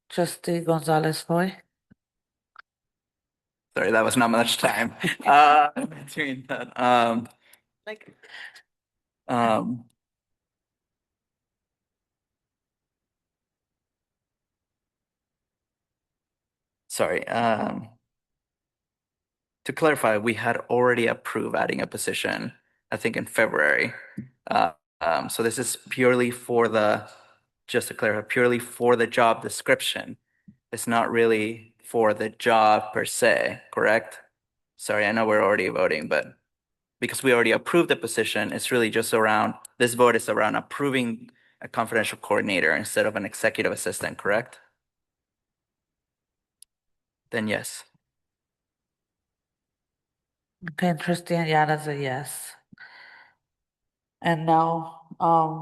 trustee Gonzalez Hoy, Sorry, that was not much time. Between that, um, sorry. To clarify, we had already approved adding a position, I think in February. So this is purely for just to clarify, purely for the job description. It's not really for the job per se, correct? Sorry, I know we're already voting, but because we already approved the position, it's really just around, this vote is around approving a confidential coordinator instead of an executive assistant, correct? Then yes. okay, and trustee Ayala's a yes. And now,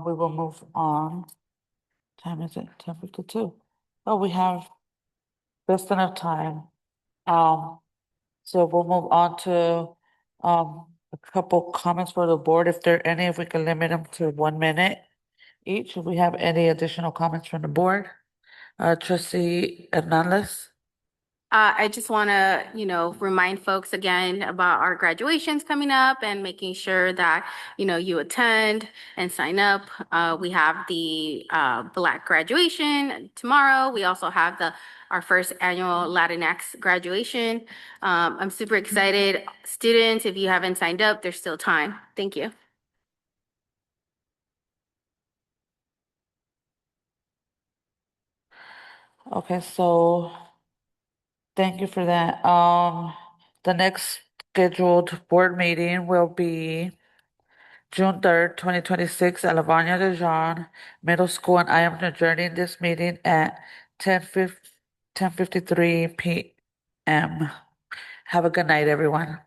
we will move on. Time is it? 10:52. Oh, we have just enough time. So we'll move on to, a couple comments for the board, if there are any, if we can limit them to 1 minute each. If we have any additional comments from the board, trustee Hernandez. I just want to, remind folks again about our graduations coming up and making sure that, you attend and sign up. We have the Black graduation tomorrow. We also have our first annual Latinx graduation. I'm super excited. Students, if you haven't signed up, there's still time. Thank you. Okay, so thank you for that. The next scheduled board meeting will be June 3rd, 2026 at Lavanya de Jean Middle School, and I am adjourning this meeting at 10:53 p.m. Have a good night, everyone.